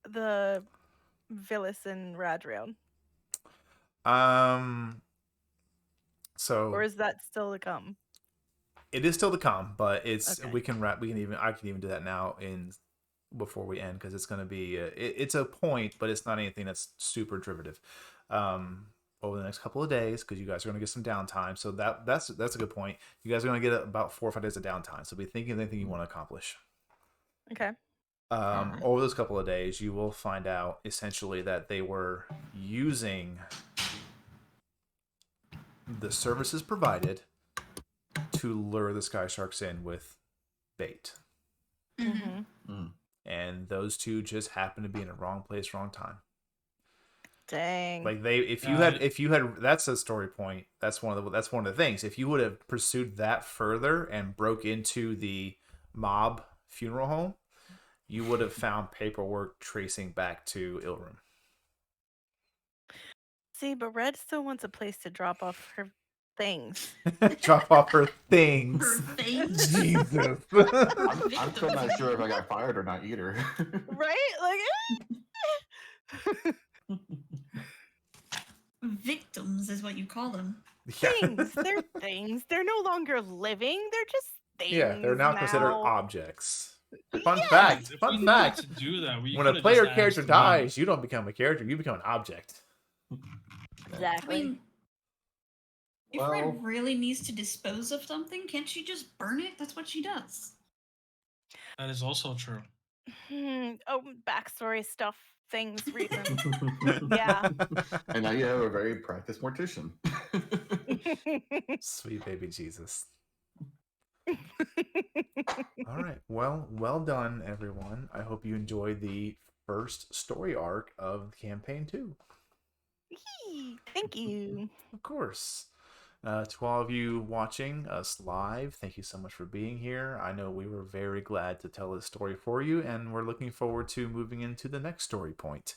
the Villis and Radrion? So Or is that still to come? it is still to come, but it's Okay. I can even do that now before we end, because it's going to be it's a point, but it's not anything that's super derivative over the next couple of days, because you guys are going to get some downtime. So that's a good point. You guys are going to get about 4 or 5 days of downtime, so be thinking of anything you want to accomplish. Okay. Over those couple of days, you will find out essentially that they were using the services provided to lure the sky sharks in with bait. Mm-hmm. And those two just happened to be in the wrong place, wrong time. Dang. Like, if you had that's a story point. That's one of the things. If you would have pursued that further and broke into the mob funeral home, you would have found paperwork tracing back to Ilrum. See, but Red still wants a place to drop off her things. Drop off her things. Her things? Jesus. I'm still not sure if I got fired or not either. Right? Like, Victims is what you call them. things. They're things. They're no longer living. They're just things. Yeah, they're now considered objects. Fun Yeah. fact. If Fun we fact. needed to do that, we When a could've player just character asked them. dies, you don't become a character, you become an object. I Exactly. mean, if Red really needs to dispose of something, can't she just burn it? That's what she does. That is also true. Oh, backstory stuff, things, reasons. Yeah. And now you have a very practiced mortician. Sweet baby Jesus. All right. Well done, everyone. I hope you enjoyed the first story arc of campaign 2. Thank you. Of course. To all of you watching us live, thank you so much for being here. I know we were very glad to tell this story for you, and we're looking forward to moving into the next story point.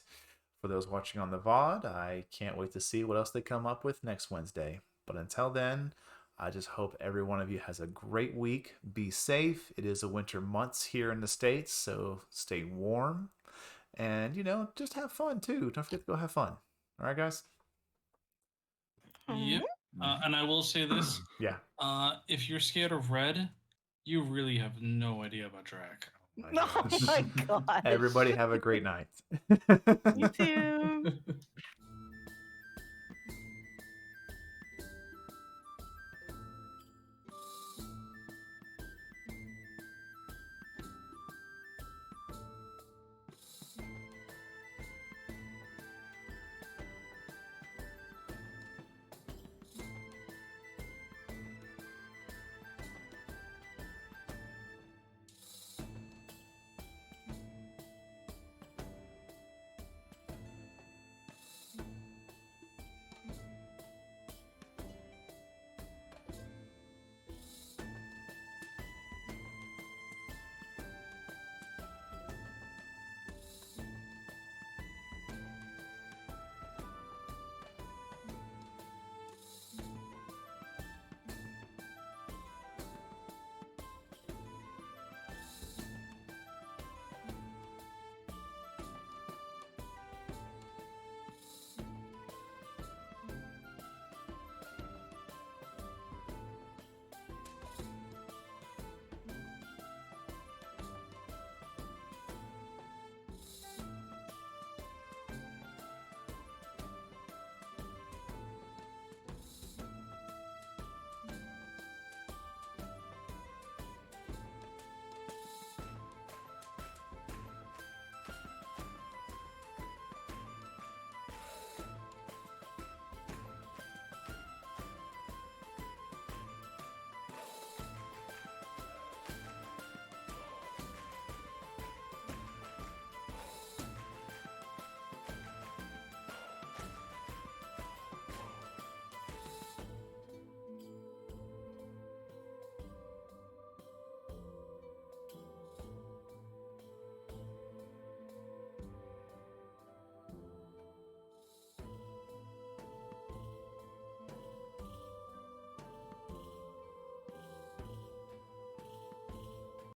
For those watching on the VOD, I can't wait to see what else they come up with next Wednesday. But until then, I just hope every one of you has a great week. Be safe. It is a winter months here in the States, so stay warm. And, just have fun, too. Don't forget to go have fun. All right, guys? Yep. And I will say this. Yeah. If you're scared of Red, you really have no idea about Drac. Oh my god. Everybody have a great night. You too.